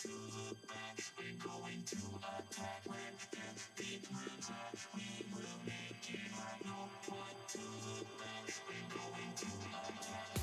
to the back. We're going to attack. When the beat moves up, we will make it right. No point to the back. We're going to attack.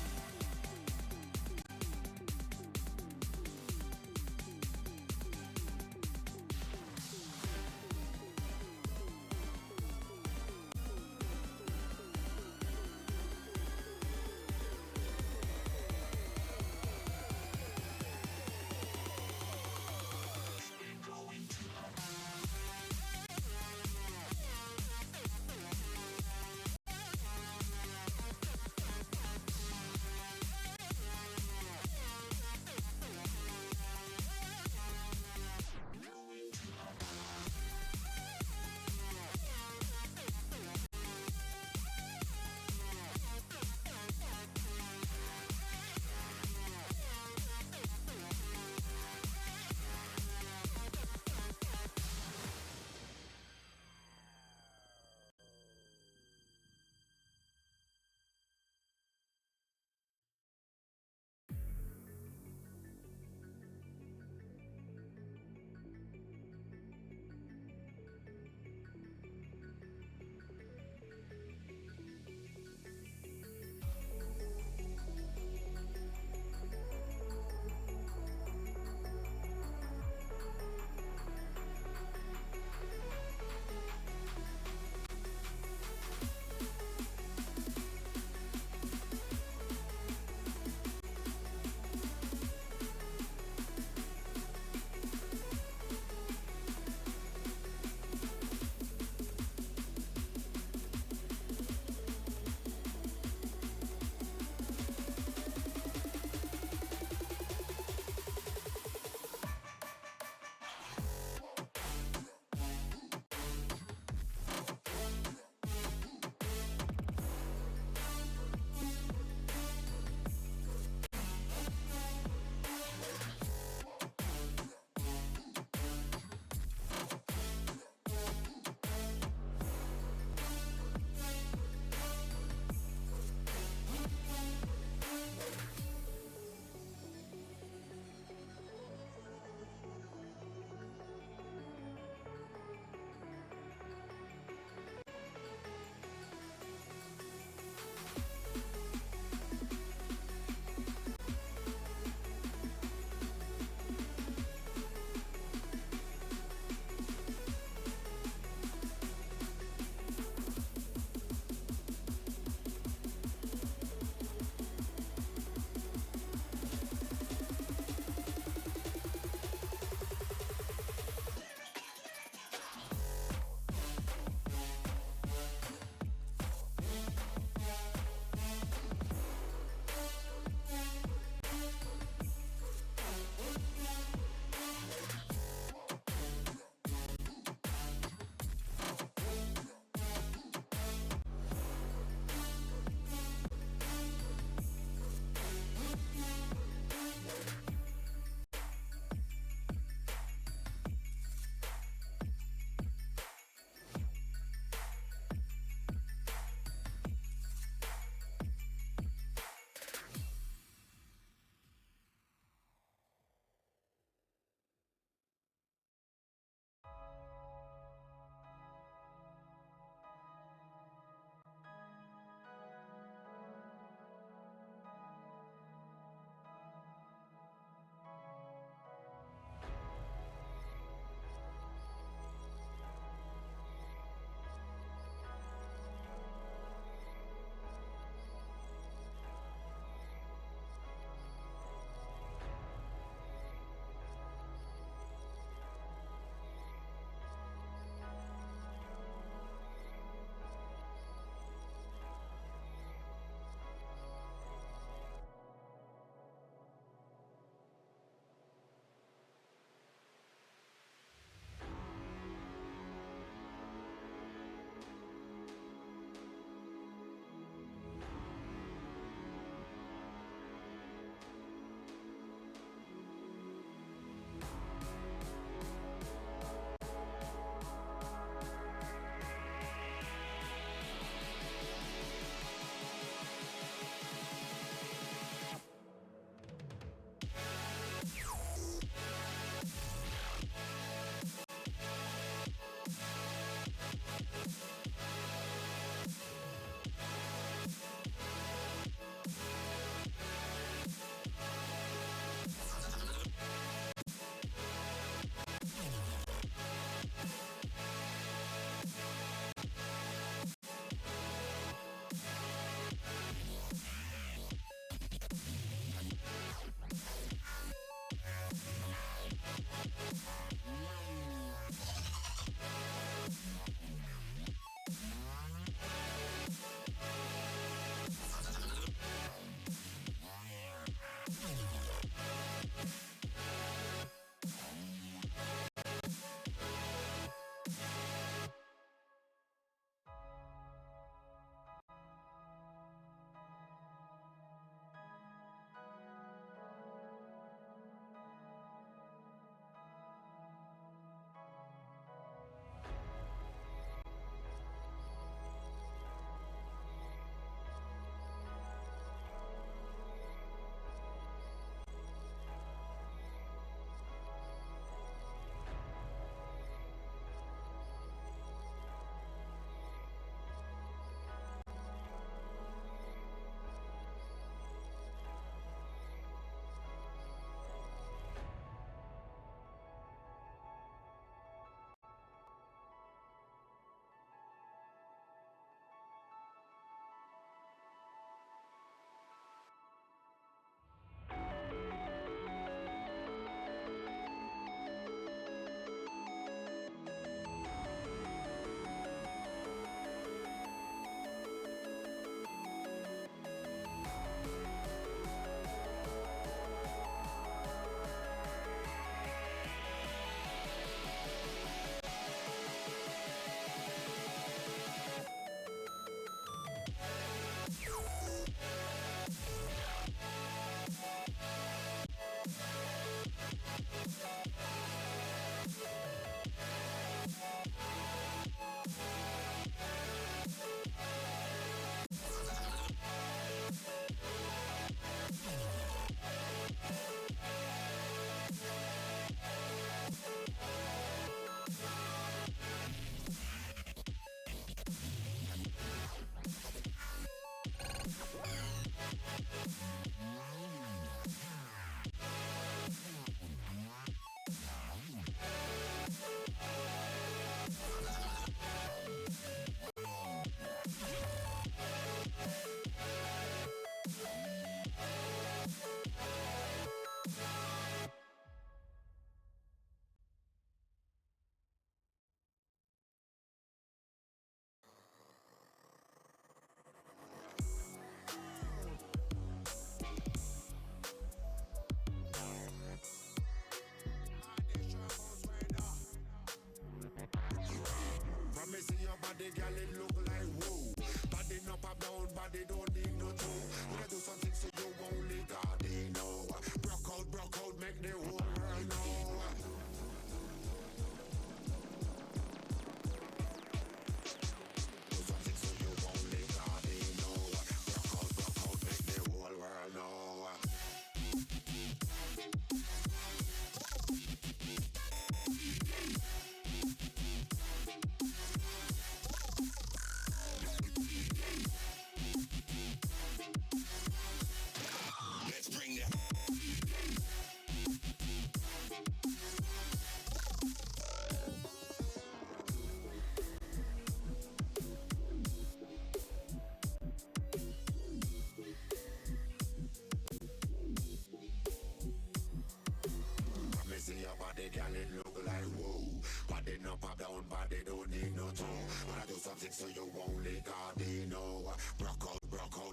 pop down body, don't need no toe. When I do something so you only got me know. Broke out,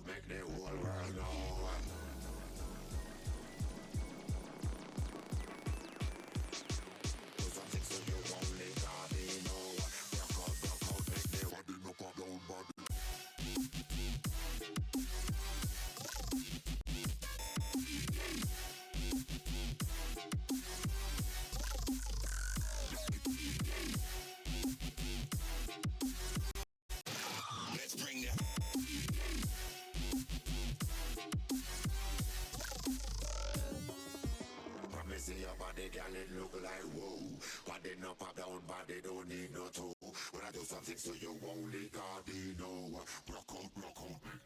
make the whole world know. Do something so you only got me know. Broke out, make the body no pop down body. Let's bring the promise see your body, girl, it look like whoa. Body no pop down, body don't need no toe. When I do something so you only got me know. Broke out, make the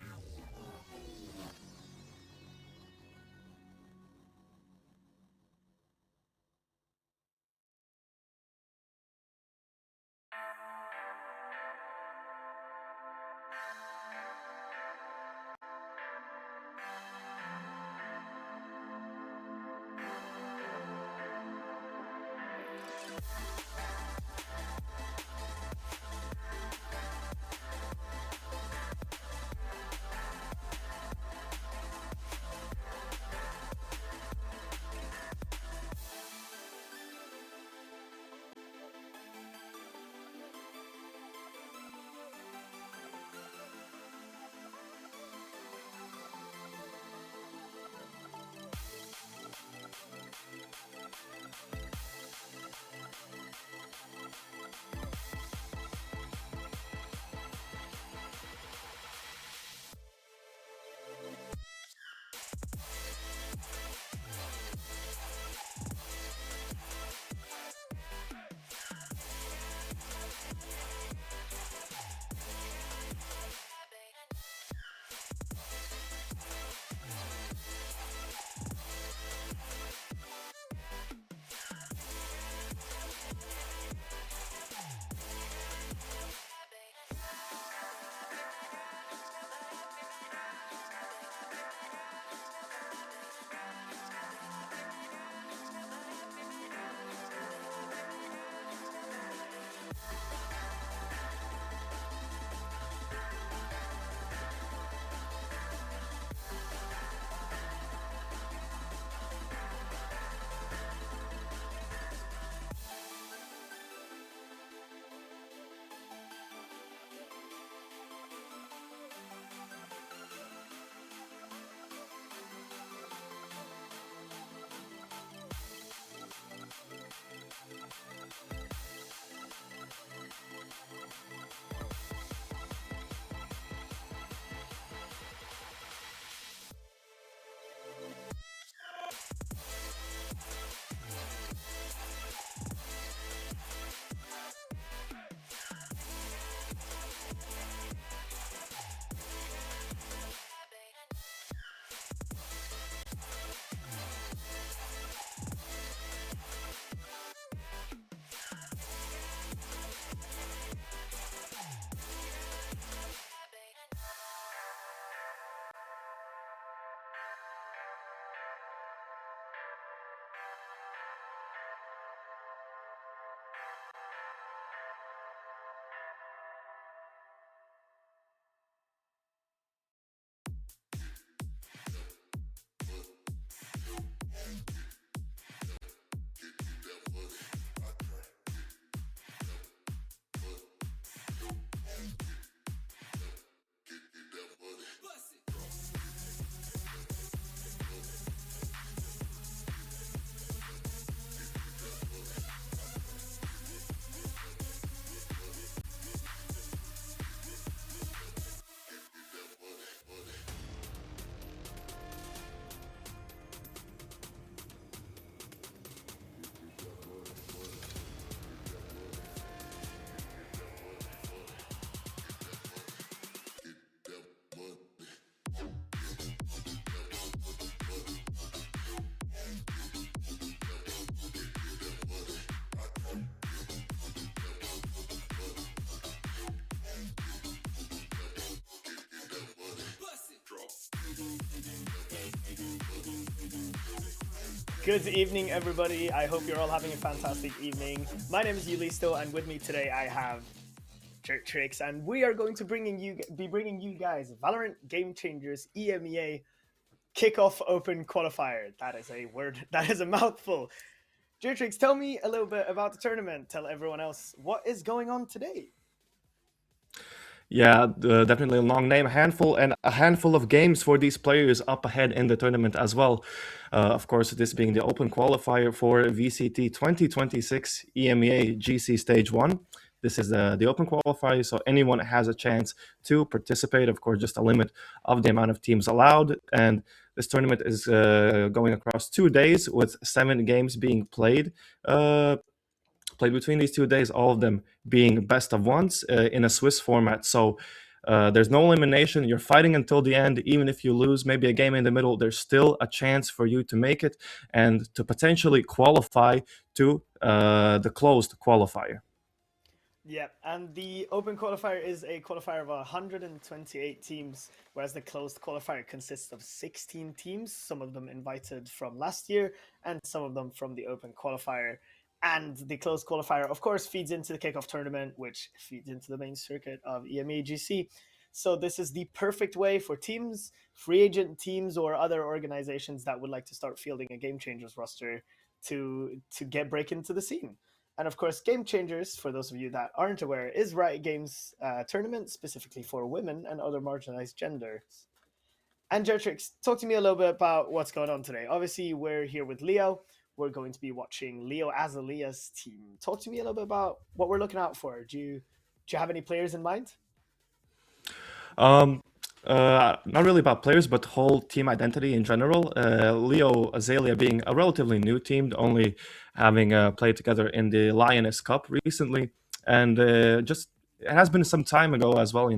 Good evening, everybody. I hope you're all having a fantastic evening. My name is Ulisto, and with me today I have Jerk Tricks, and we are going to be bringing you guys Valorant Game Changers EMEA Kickoff Open Qualifier. That is a word. That is a mouthful. Jerk Tricks, tell me a little bit about the tournament. Tell everyone else what is going on today. Yeah, definitely a long name, a handful of games for these players up ahead in the tournament as well. Of course, this being the open qualifier for VCT 2026 EMEA GC Stage 1. This is the open qualifier, so anyone has a chance to participate. Of course, just a limit of the amount of teams allowed. And this tournament is going across 2 days with 7 games being played between these 2 days, all of them being best of ones in a Swiss format. So there's no elimination. You're fighting until the end. Even if you lose maybe a game in the middle, there's still a chance for you to make it and to potentially qualify to the closed qualifier. Yeah, and the open qualifier is a qualifier of 128 teams, whereas the closed qualifier consists of 16 teams, some of them invited from last year, and some of them from the open qualifier. And the closed qualifier, of course, feeds into the kickoff tournament, which feeds into the main circuit of EMEGC. So this is the perfect way for teams, free agent teams, or other organizations that would like to start fielding a Game Changers roster to get break into the scene. And of course, Game Changers, for those of you that aren't aware, is Riot Games' tournament specifically for women and other marginalized genders. And Jertrix, talk to me a little bit about what's going on today. Obviously, we're here with Leo. We're going to be watching Leo Azalea's team. Talk to me a little bit about what we're looking out for. Do you have any players in mind? Um, Not really about players, but whole team identity in general. Leo Azalea being a relatively new team, only having played together in the Lioness Cup recently, and just it has been some time ago as well.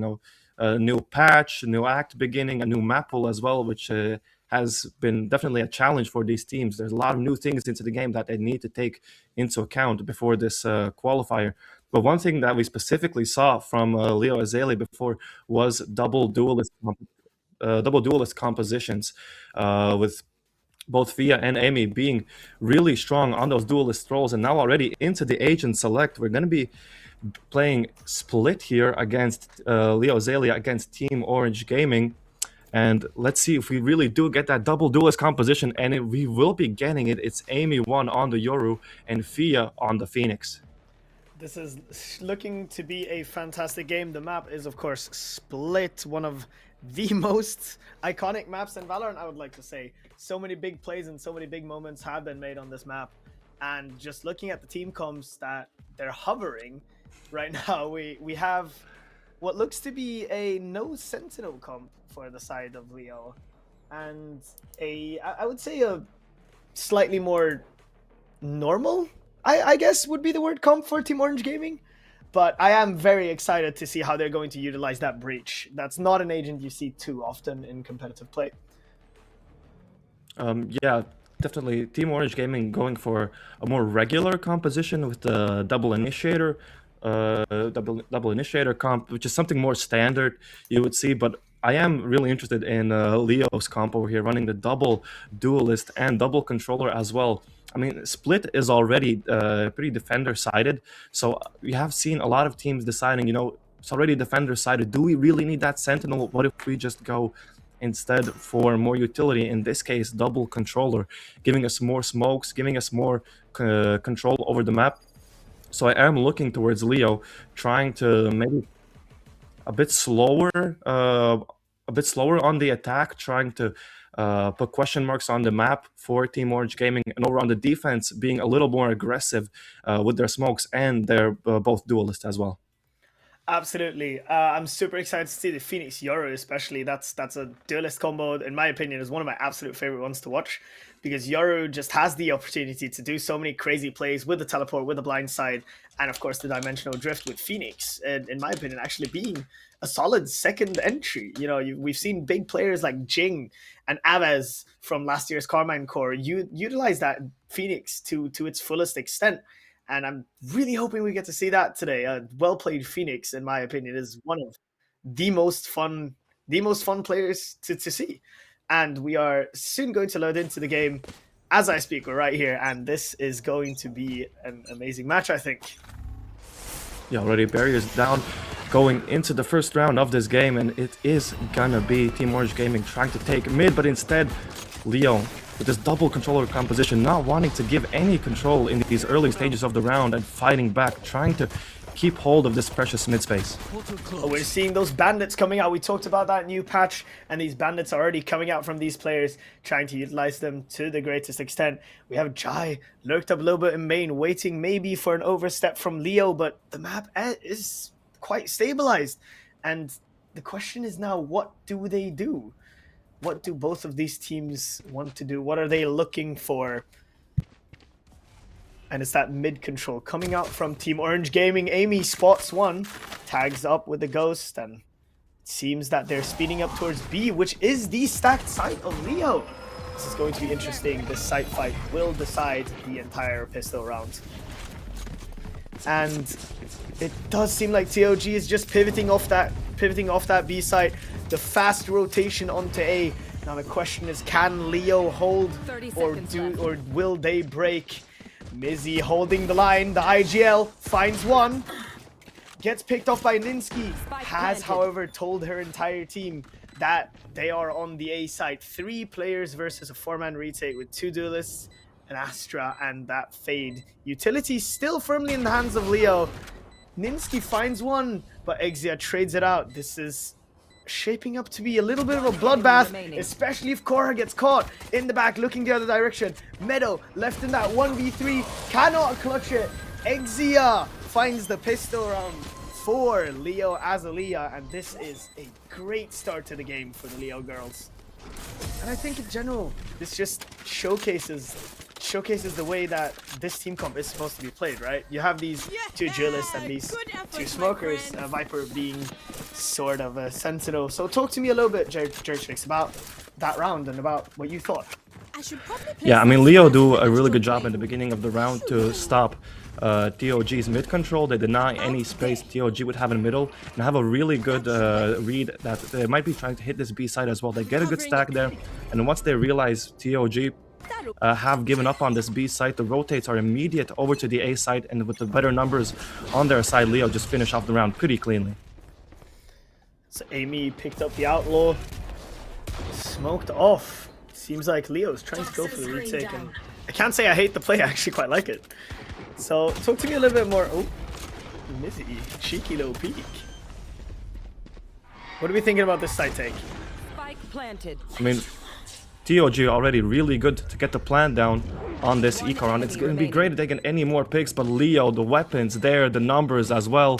A new patch, a new act beginning, a new map pool as well, which has been definitely a challenge for these teams. There's a lot of new things into the game that they need to take into account before this qualifier. But one thing that we specifically saw from Leo Azalea before was double duelist compositions, with both Via and Amy being really strong on those duelist roles. And now already into the agent select, we're going to be playing split here against Leo Azalea against Team Orange Gaming. And let's see if we really do get that double duelist composition, and we will be getting it. It's Amy 1 on the Yoru and Fia on the Phoenix. This is looking to be a fantastic game. The map is, of course, Split, one of the most iconic maps in Valorant, I would like to say. So many big plays and so many big moments have been made on this map. And just looking at the team comps that they're hovering right now, we have what looks to be a no Sentinel comp for the side of Leo. And I would say a slightly more normal, I guess would be the word comp for Team Orange Gaming. But I am very excited to see how they're going to utilize that breach. That's not an agent you see too often in competitive play. Yeah, definitely. Team Orange Gaming going for a more regular composition with the double initiator comp, which is something more standard you would see. But I am really interested in Leo's comp over here, running the double duelist and double controller as well. I mean, Split is already pretty defender sided, so we have seen a lot of teams deciding, it's already defender sided. Do we really need that Sentinel? What if we just go instead for more utility, in this case double controller, giving us more smokes, giving us more control over the map? So I am looking towards Leo, trying to maybe a bit slower on the attack, trying to put question marks on the map for Team Orange Gaming, and over on the defense being a little more aggressive with their smokes and their both duelists as well. Absolutely. I'm super excited to see the Phoenix Yoru, especially. That's a duelist combo, in my opinion, is one of my absolute favorite ones to watch, because Yoru just has the opportunity to do so many crazy plays with the teleport, with the blind side, and of course the dimensional drift with Phoenix, and in my opinion, actually being a solid second entry. We've seen big players like Jing and Avez from last year's Carmine Core utilize that Phoenix to its fullest extent, and I'm really hoping we get to see that today. A well played Phoenix, in my opinion, is one of the most fun players to see. And we are soon going to load into the game. as I speak, we're right here, and this is going to be an amazing match, I think. Yeah, already barriers down going into the first round of this game, and it is gonna be Team Orange Gaming trying to take mid, but instead Leo with this double controller composition, not wanting to give any control in these early stages of the round and fighting back, trying to keep hold of this precious mid space. Oh, we're seeing those bandits coming out. We talked about that new patch, and these bandits are already coming out from these players, trying to utilize them to the greatest extent. We have Jai lurked up a little bit in main, waiting maybe for an overstep from Leo, but the map is quite stabilized. And the question is now, what do they do? What do both of these teams want to do? What are they looking for? And it's that mid control coming out from Team Orange Gaming. Amy spots one, tags up with the Ghost, and it seems that they're speeding up towards B, which is the stacked site of Leo. This is going to be interesting. This site fight will decide the entire pistol round. And it does seem like TOG is just pivoting off that B site. The fast rotation onto A. Now the question is, can Leo hold or will they break? Mizzy holding the line. The IGL finds one. Gets picked off by Ninsky. Has, however, told her entire team that they are on the A side. 3 players versus a 4-man retake with 2 duelists, an Astra, and that Fade. Utility still firmly in the hands of Leo. Ninsky finds one, but Exia trades it out. This is shaping up to be a little bit of a bloodbath, especially if Korra gets caught in the back looking the other direction. Meadow left in that 1v3, cannot clutch it. Exia finds the pistol round for Leo Azalea, and this is a great start to the game for the Leo girls. And I think in general, this just showcases the way that this team comp is supposed to be played, right? You have these 2 duelists and these 2 smokers, Viper being sort of a sentinel. So talk to me a little bit, Jerchix, about that round and about what you thought. Yeah, I mean, Leo do a really good job in the beginning of the round to stop TOG's mid control. They deny any space TOG would have in the middle, and have a really good read that they might be trying to hit this B side as well. They get a good stack there, and once they realize TOG have given up on this B side, the rotates are immediate over to the A side, and with the better numbers on their side, Leo just finish off the round pretty cleanly. So Amy picked up the Outlaw, smoked off. Seems like Leo's trying to go for the retake, and I can't say I hate the play, I actually quite like it. So talk to me a little bit more. Oh, Mizzy, cheeky low peek. What are we thinking about this side take? Spike planted. I mean, TOG already really good to get the plant down on this eco round. It's going to be great if they get any more picks, but Leo, the weapons there, the numbers as well.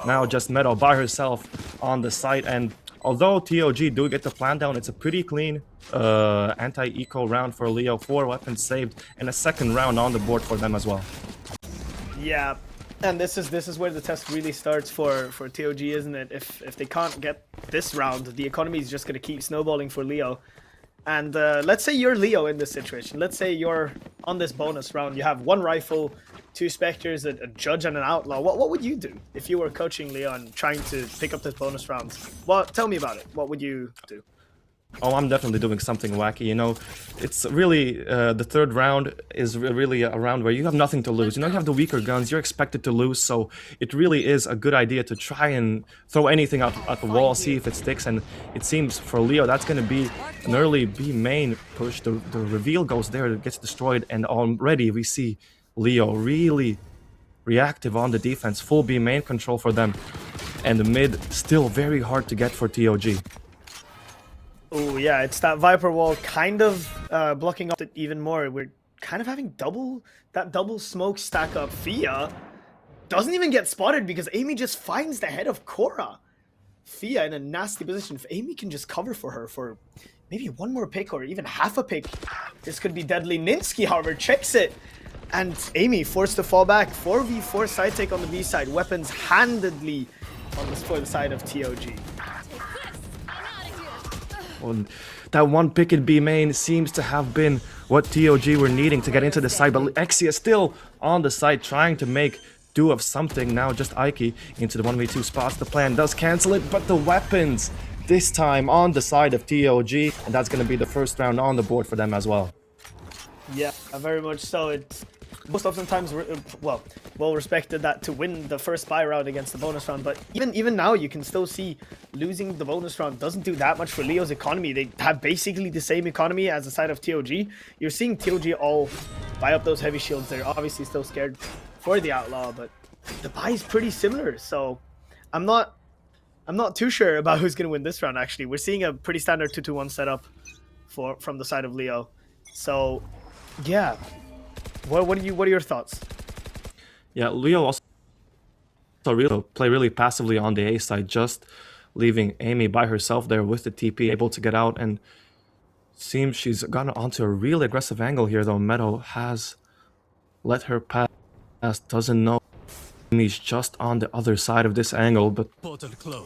Now just Meadow by herself on the site, and although TOG do get the plant down, it's a pretty clean anti-eco round for Leo. 4 weapons saved, and a second round on the board for them as well. Yeah, and this is where the test really starts for TOG, isn't it? If they can't get this round, the economy is just going to keep snowballing for Leo. And let's say you're Leo in this situation. Let's say you're on this bonus round. You have 1 rifle, 2 Spectres, a Judge, and an Outlaw. What would you do if you were coaching Leo and trying to pick up this bonus round? Well, tell me about it. What would you do? Oh, I'm definitely doing something wacky, you know. It's really, the third round is really a round where you have nothing to lose. You know, you have the weaker guns, you're expected to lose, so it really is a good idea to try and throw anything out at the wall, see if it sticks, and it seems for Leo that's going to be an early B main push. The reveal goes there, it gets destroyed, and already we see Leo really reactive on the defense, full B main control for them, and the mid still very hard to get for TOG. Oh yeah, it's that Viper wall kind of blocking up it even more. We're kind of having that double smoke stack up. Fia doesn't even get spotted because Amy just finds the head of Korra. Fia in a nasty position. If Amy can just cover for her for maybe 1 more pick or even half a pick, this could be deadly. Ninsky, however, checks it. And Amy forced to fall back. 4v4 side take on the B side. Weapons handedly on this for the side of TOG. Well, that 1 pick in B main seems to have been what TOG were needing to get into the side, but Exia still on the side trying to make do of something. Now just Ike into the 1v2 spots. The plan does cancel it, but the weapons this time on the side of TOG, and that's going to be the first round on the board for them as well. Yeah, very much so. It's most oftentimes well respected that to win the first spy round against the bonus round, but even now you can still see losing the bonus round doesn't do that much for Leo's economy. They have basically the same economy as the side of TOG. You're seeing TOG all buy up those heavy shields. They're obviously still scared for the outlaw, but the buy is pretty similar. So I'm not too sure about who's gonna win this round. Actually, we're seeing a pretty standard 2-2-1 setup from the side of Leo. So yeah. What are your thoughts? Yeah, Leo also play really passively on the A side, just leaving Amy by herself there with the TP, able to get out, and seems she's gotten onto a really aggressive angle here, though Meadow has let her pass, doesn't know Amy's just on the other side of this angle, but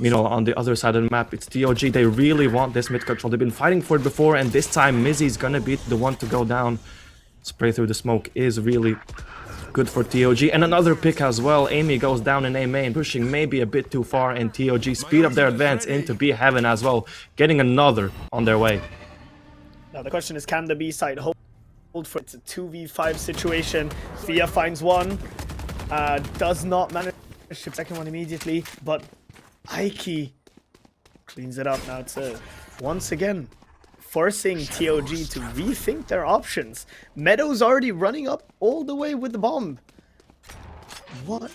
meanwhile on the other side of the map, it's TOG. They really want this mid control. They've been fighting for it before, and this time Mizzy's gonna be the one to go down. Spray through the smoke is really good for TOG, and another pick as well. Amy goes down in A main, pushing maybe a bit too far, and TOG speed up their advance into B heaven as well, getting another on their way. Now the question is, can the B side hold for it's a 2v5 situation? Fia finds one, does not manage the second one immediately, but Aiki cleans it up. Now it's once again forcing TOG to rethink their options. Meadow's already running up all the way with the bomb. What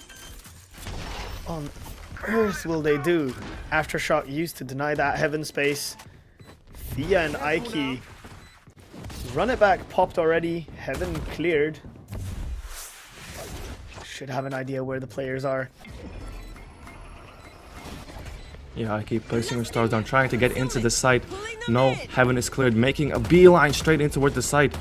on earth will they do? Aftershock used to deny that heaven space. Fia and Aiki run it back, popped already. Heaven cleared. Should have an idea where the players are. Yeah, I keep placing her stars down, trying to get into the site. No, heaven is cleared, making a beeline straight in toward the site.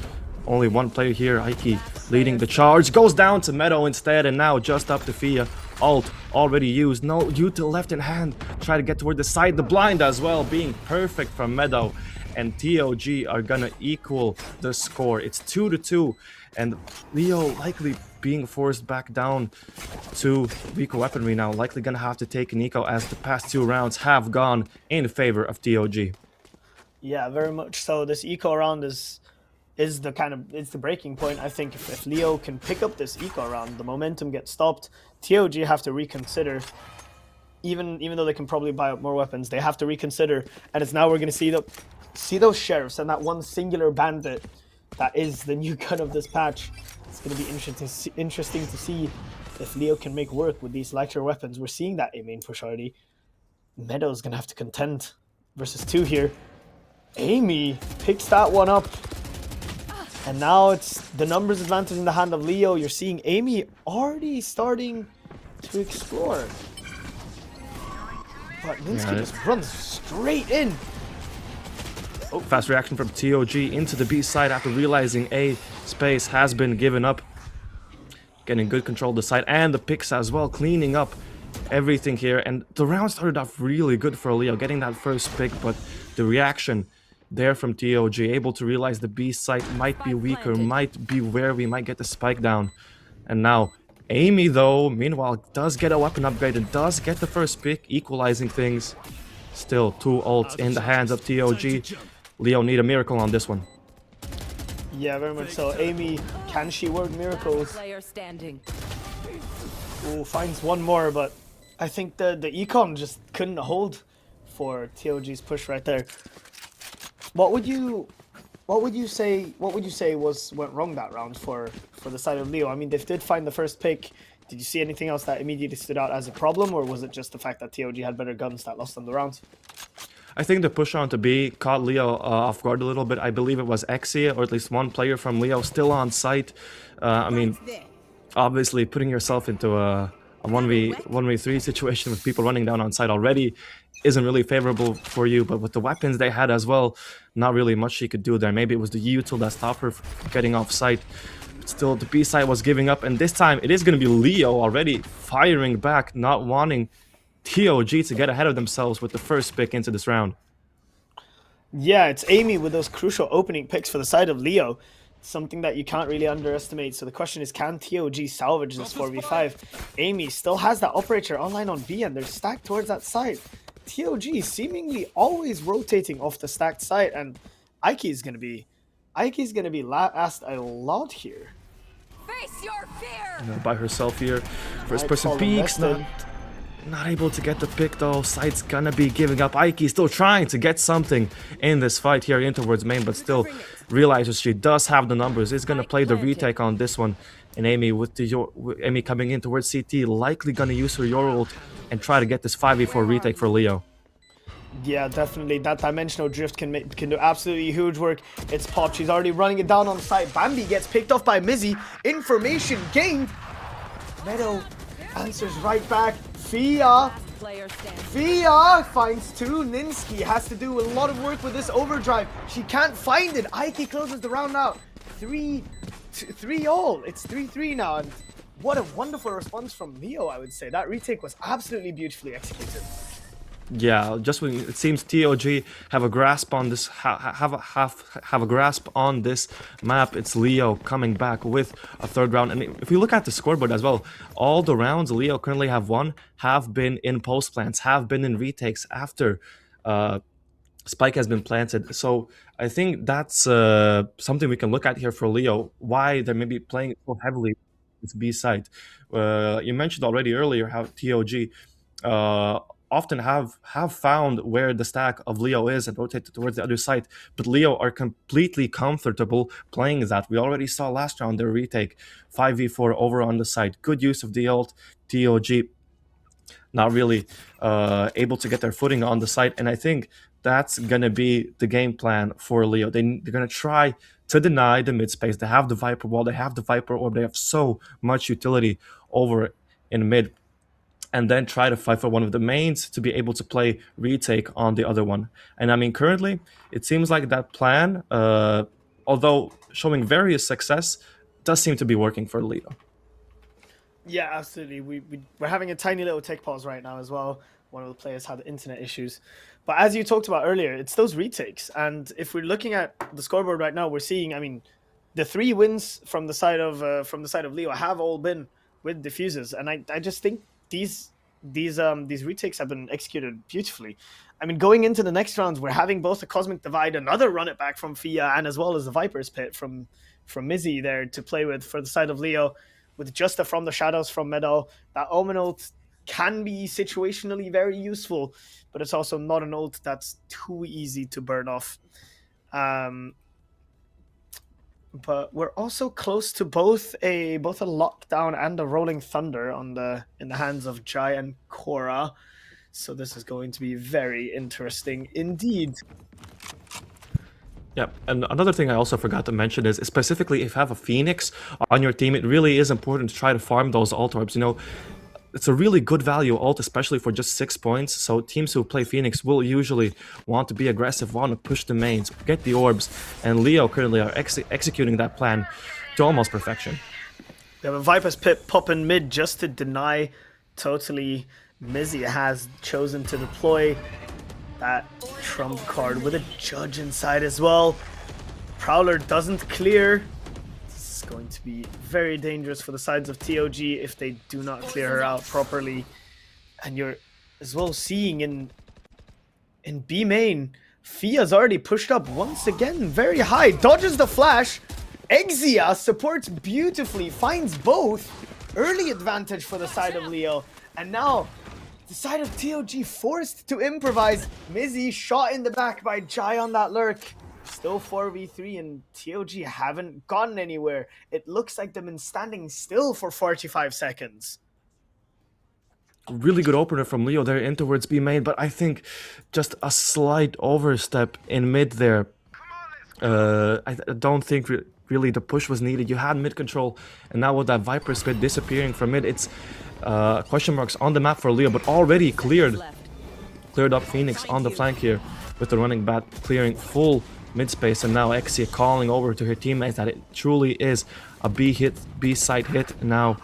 Only one player here, Aiki, leading the charge. Goes down to Meadow instead, and now just up to Fia. Ult already used. No, util left in hand. Try to get toward the side. The blind as well, being perfect from Meadow. And TOG are gonna equal the score. It's 2-2, and Leo likely being forced back down to weaker weaponry now. Likely gonna have to take an eco, as the past 2 rounds have gone in favor of TOG. Yeah, very much so. This eco round is the breaking point. I think if Leo can pick up this eco round, the momentum gets stopped. TOG have to reconsider. Even though they can probably buy up more weapons, they have to reconsider. And it's now we're gonna see those sheriffs and that one singular bandit that is the new gun of this patch. It's gonna be interesting to see if Leo can make work with these lighter weapons. We're seeing that A main push already. Meadow's gonna have to contend versus 2 here. Amy picks that one up. And now it's the numbers advantage in the hand of Leo. You're seeing Amy already starting to explore. But Minsky just runs straight in. Oh, fast reaction from TOG into the B side after realizing A space has been given up. Getting good control of the side and the picks as well, cleaning up everything here. And the round started off really good for Leo, getting that first pick, but the reaction there from TOG, able to realize the B site might be weaker, might be where we might get the spike down. And now Amy, though, meanwhile, does get a weapon upgrade and does get the first pick, equalizing things. Still 2 ults in the hands of TOG. Leo need a miracle on this one. Yeah, very much so. Amy, can she work miracles? Ooh, finds one more, but I think the econ just couldn't hold for TOG's push right there. What would you say went wrong that round for the side of Leo? I mean, they did find the first pick. Did you see anything else that immediately stood out as a problem, or was it just the fact that TOG had better guns that lost them the round? I think the push on to B caught Leo off guard a little bit. I believe it was Exia, or at least one player from Leo, still on site. I mean, obviously putting yourself into a 1v3 situation with people running down on site already isn't really favorable for you, but with the weapons they had as well, not really much she could do there. Maybe it was the util that stopped her from getting off site. But still, the B side was giving up, and this time it is going to be Leo already firing back, not wanting TOG to get ahead of themselves with the first pick into this round. Yeah, it's Amy with those crucial opening picks for the side of Leo. Something that you can't really underestimate. So the question is, can TOG salvage this 4v5? Amy still has that operator online on B, and they're stacked towards that side. TOG seemingly always rotating off the stacked side, and Aiki is going to be Ike's going to be asked a lot here. Face your fear. By herself here. First person Fall peeks, invested. not able to get the pick though. Side's gonna be giving up. Ike still trying to get something in this fight here in towards main, but still realizes she does have the numbers. Is gonna play the retake on this one. And Amy with Amy coming in towards CT, likely gonna use her Your ult and try to get this 5v4 retake for Leo. Yeah, definitely. That dimensional drift can do absolutely huge work. It's popped. She's already running it down on site. Bambi gets picked off by Mizzy. Information gained. Meadow answers right back. Fia finds two. Ninsky has to do a lot of work with this overdrive. She can't find it. Ike closes the round out. 3 all. It's 3-3 now. And what a wonderful response from Leo, I would say. That retake was absolutely beautifully executed. Yeah, just when it seems TOG have a grasp on this, have a grasp on this map. It's Leo coming back with a third round, and if we look at the scoreboard as well, all the rounds Leo currently have won have been in post plants, have been in retakes after Spike has been planted. So I think that's something we can look at here for Leo. Why they're maybe playing so heavily with B side. You mentioned already earlier how TOG. Often have found where the stack of Leo is and rotated towards the other side, but Leo are completely comfortable playing that. We already saw last round their retake 5v4 over on the side. Good use of the ult. TOG not really able to get their footing on the side, and I think that's gonna be the game plan for Leo. They're gonna try to deny the mid space. They have the Viper wall, they have the Viper orb, they have so much utility over in mid, and then try to fight for one of the mains to be able to play retake on the other one. And I mean, currently, it seems like that plan, although showing various success, does seem to be working for Leo. Yeah, absolutely. We're having a tiny little tech pause right now as well. One of the players had internet issues. But as you talked about earlier, it's those retakes. And if we're looking at the scoreboard right now, we're seeing, I mean, the 3 wins from the side of Leo have all been with diffusers. And I just think these retakes have been executed beautifully. I mean, going into the next rounds, we're having both the Cosmic Divide, another run it back from Fia, and as well as the Viper's Pit from Mizzy there to play with for the side of Leo, with just a From the Shadows from Meadow. That Omen ult can be situationally very useful, but it's also not an ult that's too easy to burn off. But we're also close to both a lockdown and a rolling thunder in the hands of Jai and Korra. So this is going to be very interesting indeed. Yeah, and another thing I also forgot to mention is specifically if you have a Phoenix on your team, it really is important to try to farm those ult orbs. You know, it's a really good value ult, especially for just 6 points. So teams who play Phoenix will usually want to be aggressive, want to push the mains, get the orbs, and Leo currently are executing that plan to almost perfection. We have a Viper's Pit popping mid just to deny totally. Mizzy has chosen to deploy that trump card with a Judge inside as well. Prowler doesn't clear. This is going to be very dangerous for the sides of TOG if they do not clear her out properly. And you're as well seeing in B main, Fia's already pushed up once again very high, dodges the flash. Exia supports beautifully, finds both. Early advantage for the side of Leo, and now the side of TOG forced to improvise. Mizzy shot in the back by Jai on that lurk. Still 4v3, and TOG haven't gotten anywhere. It looks like they've been standing still for 45 seconds. Really good opener from Leo there in towards B main, but I think just a slight overstep in mid there. I don't think really the push was needed. You had mid control, and now with that Viper Spit disappearing from mid, it's question marks on the map for Leo, but already cleared up Phoenix on the flank here with the running bat clearing full mid space, and now Exia calling over to her teammates that it truly is a B side hit. Now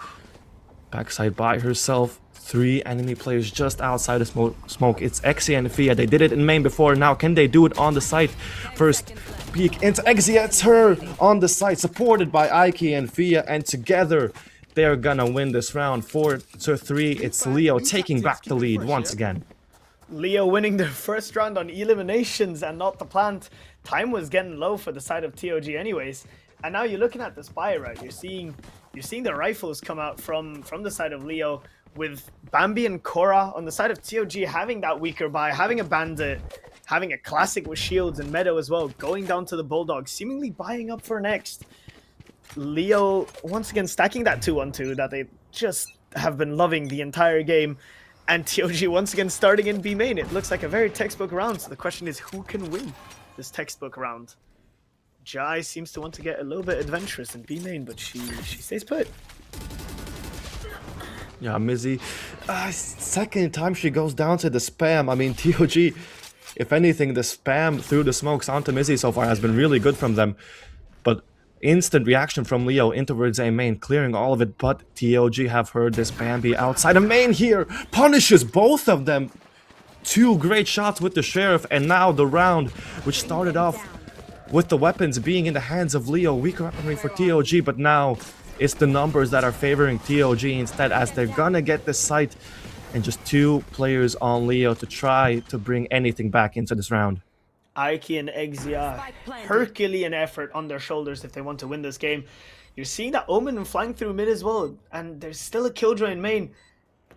backside by herself, 3 enemy players just outside of smoke. It's Exia and Fia. They did it in main before. Now can they do it on the site? First peek into Exia. It's her on the site, supported by Ike and Fia, and together they're gonna win this round 4-3. It's Leo taking back the lead once again. Leo winning their first round on eliminations and not the plant. Time was getting low for the side of TOG anyways. And now you're looking at this buy, right? You're seeing the rifles come out from the side of Leo, with Bambi and Korra on the side of TOG having that weaker buy, having a bandit, having a classic with shields and meadow as well, going down to the bulldog, seemingly buying up for next. Leo once again stacking that 2-1-2 that they just have been loving the entire game. And TOG once again starting in B main. It looks like a very textbook round. So the question is, who can win this textbook round? Jai seems to want to get a little bit adventurous in B main, but she stays put. Yeah, Mizzy. Second time she goes down to the spam. I mean, TOG, if anything, the spam through the smokes onto Mizzy so far has been really good from them. But instant reaction from Leo in towards A main, clearing all of it. But TOG have heard this Bambi outside of main here. Punishes both of them. Two great shots with the Sheriff. And now the round, which started off with the weapons being in the hands of Leo. Weaker weaponry for TOG, but now it's the numbers that are favoring TOG instead, as they're gonna get the site, and just two players on Leo to try to bring anything back into this round. Aiki and Exia, Herculean effort on their shoulders if they want to win this game. You're seeing that Omen flying through mid as well, and there's still a Killjoy in main.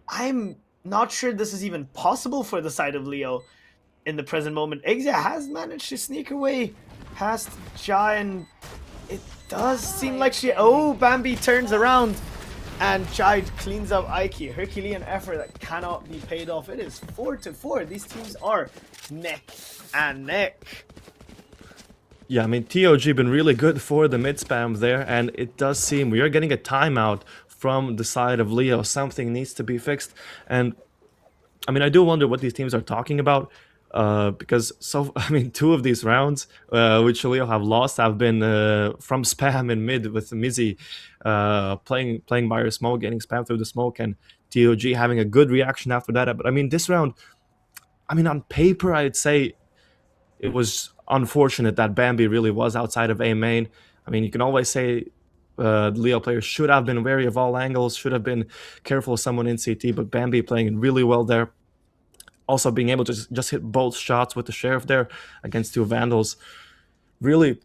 I'm not sure this is even possible for the side of Leo in the present moment. Exia has managed to sneak away past Jai, and it does seem like she... Oh, Bambi turns around and Jai cleans up Aiki. Herculean effort that cannot be paid off. It is 4-4. These teams are neck and neck. Yeah, I mean, TOG been really good for the mid spam there, and it does seem we are getting a timeout from the side of Leo. Something needs to be fixed, and I mean, I do wonder what these teams are talking about. Because two of these rounds which Leo have lost have been from spam in mid, with Mizzy playing by her smoke, getting spam through the smoke, and TOG having a good reaction after that. But I mean, this round, I mean, on paper I'd say it was unfortunate that Bambi really was outside of A main. I mean, you can always say Leo players should have been wary of all angles, should have been careful of someone in CT, but Bambi playing really well there. Also being able to just hit both shots with the Sheriff there against two Vandals. Really,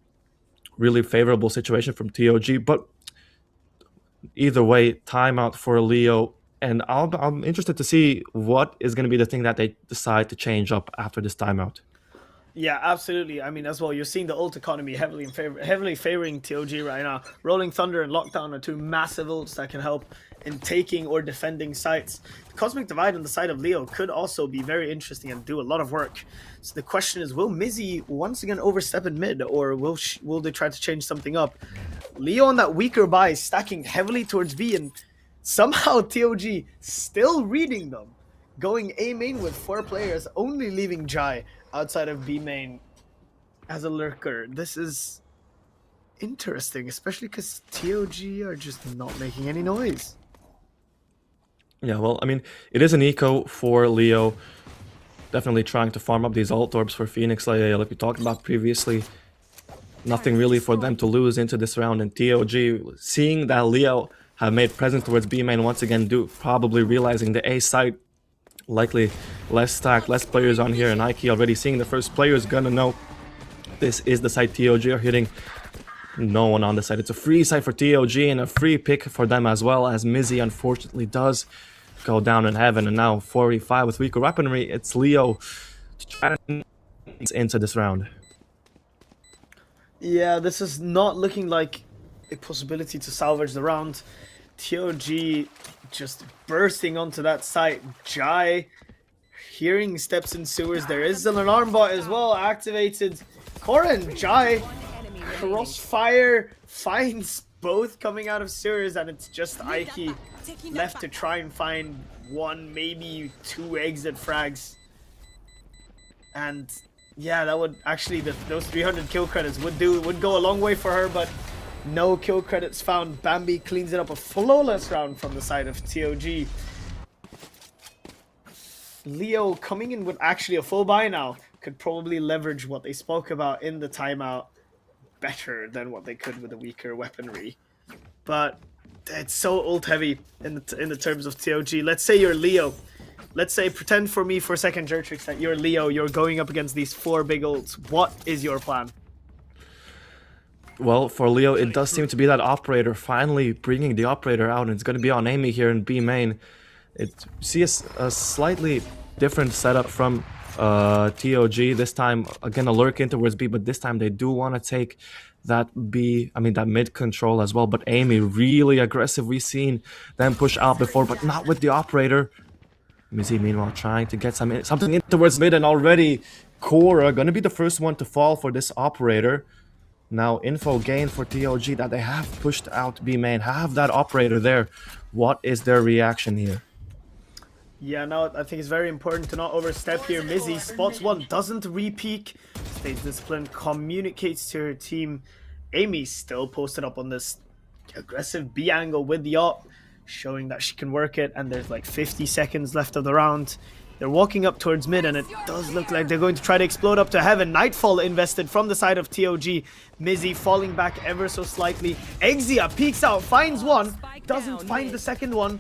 really favorable situation from TOG. But either way, timeout for Leo. And I'm interested to see what is going to be the thing that they decide to change up after this timeout. Yeah, absolutely. I mean, as well, you're seeing the ult economy heavily favoring TOG right now. Rolling Thunder and Lockdown are two massive ults that can help in taking or defending sites. The Cosmic Divide on the side of Leo could also be very interesting and do a lot of work. So the question is, will Mizzy once again overstep in mid, or will they try to change something up? Leo on that weaker buy, stacking heavily towards B, and somehow TOG still reading them. Going A main with 4 players, only leaving Jai outside of B main as a lurker. This is interesting, especially because TOG are just not making any noise. Yeah, well, I mean, it is an eco for Leo. Definitely trying to farm up these ult orbs for Phoenix, like we talked about previously. Nothing really for them to lose into this round. And TOG, seeing that Leo have made presence towards B main once again, probably realizing the A site, likely less stack, less players on here, and Ike already seeing the first players gonna know this is the site TOG are hitting. No one on the site. It's a free site for TOG and a free pick for them as well, as Mizzy unfortunately does go down in heaven. And now 45 with weaker weaponry. It's Leo to try to into this round. Yeah, this is not looking like a possibility to salvage the round. TOG just bursting onto that site. Jai hearing steps in sewers. There is an alarm bot as well activated. Korra and Jai, crossfire finds both coming out of sewers, and it's just Aiki left to try and find 1, maybe 2 exit frags. And yeah, that would actually, those 300 kill credits would go a long way for her, but no kill credits found. Bambi cleans it up, a flawless round from the side of TOG. Leo coming in with actually a full buy now could probably leverage what they spoke about in the timeout better than what they could with a weaker weaponry. But it's so ult heavy in the terms of TOG. Let's say you're Leo. let's say, pretend for me for a second, Jertrix, that you're Leo, you're going up against these 4 big ults. What is your plan? Well, for Leo, it does seem to be that operator finally bringing the operator out, and it's going to be on Amy here in B main. See a slightly different setup from TOG. This time, again, a lurk in towards B, but this time they do want to take that that mid control as well. But Amy, really aggressive. We've seen them push out before, but not with the operator. Mizzy, meanwhile, trying to get something in towards mid, and already Cora going to be the first one to fall for this operator. Now, info gain for TOG that they have pushed out B main, have that operator there. What is their reaction here? Yeah, no, I think it's very important to not overstep here. Mizzy spots one, doesn't re-peek, stays disciplined, communicates to her team. Amy still posted up on this aggressive B angle with the op, showing that she can work it, and there's like 50 seconds left of the round. They're walking up towards mid, and it does look like they're going to try to explode up to heaven. Nightfall invested from the side of TOG. Mizzy falling back ever so slightly. Exia peeks out, finds one, doesn't find the second one.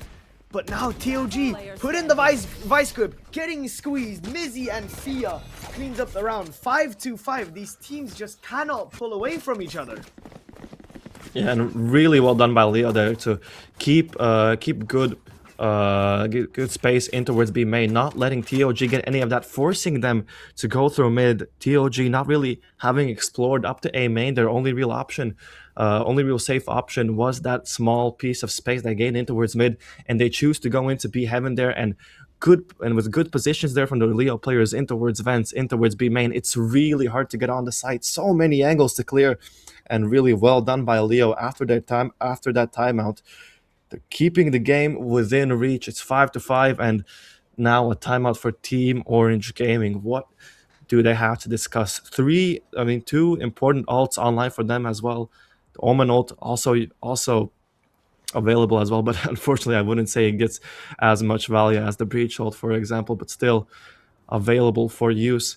But now TOG put in the vice grip, getting squeezed. Mizzy and Fia cleans up the round. 5-5. These teams just cannot pull away from each other. Yeah, and really well done by Leo there to keep good space in towards B main, not letting TOG get any of that, forcing them to go through mid. TOG not really having explored up to A main. Their only real option, only real safe option was that small piece of space they gained in towards mid, and they choose to go into B heaven there, and with good positions there from the Leo players in towards vents, in towards B main. It's really hard to get on the site. So many angles to clear, and really well done by Leo after that timeout. They're keeping the game within reach. It's 5-5, and now a timeout for Team Orange Gaming. What do they have to discuss? 2 important ults online for them as well. The Omen ult also available as well, but unfortunately I wouldn't say it gets as much value as the Breach ult, for example, but still available for use.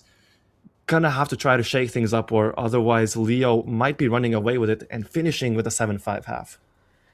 Gonna have to try to shake things up, or otherwise Leo might be running away with it and finishing with a 7-5 half.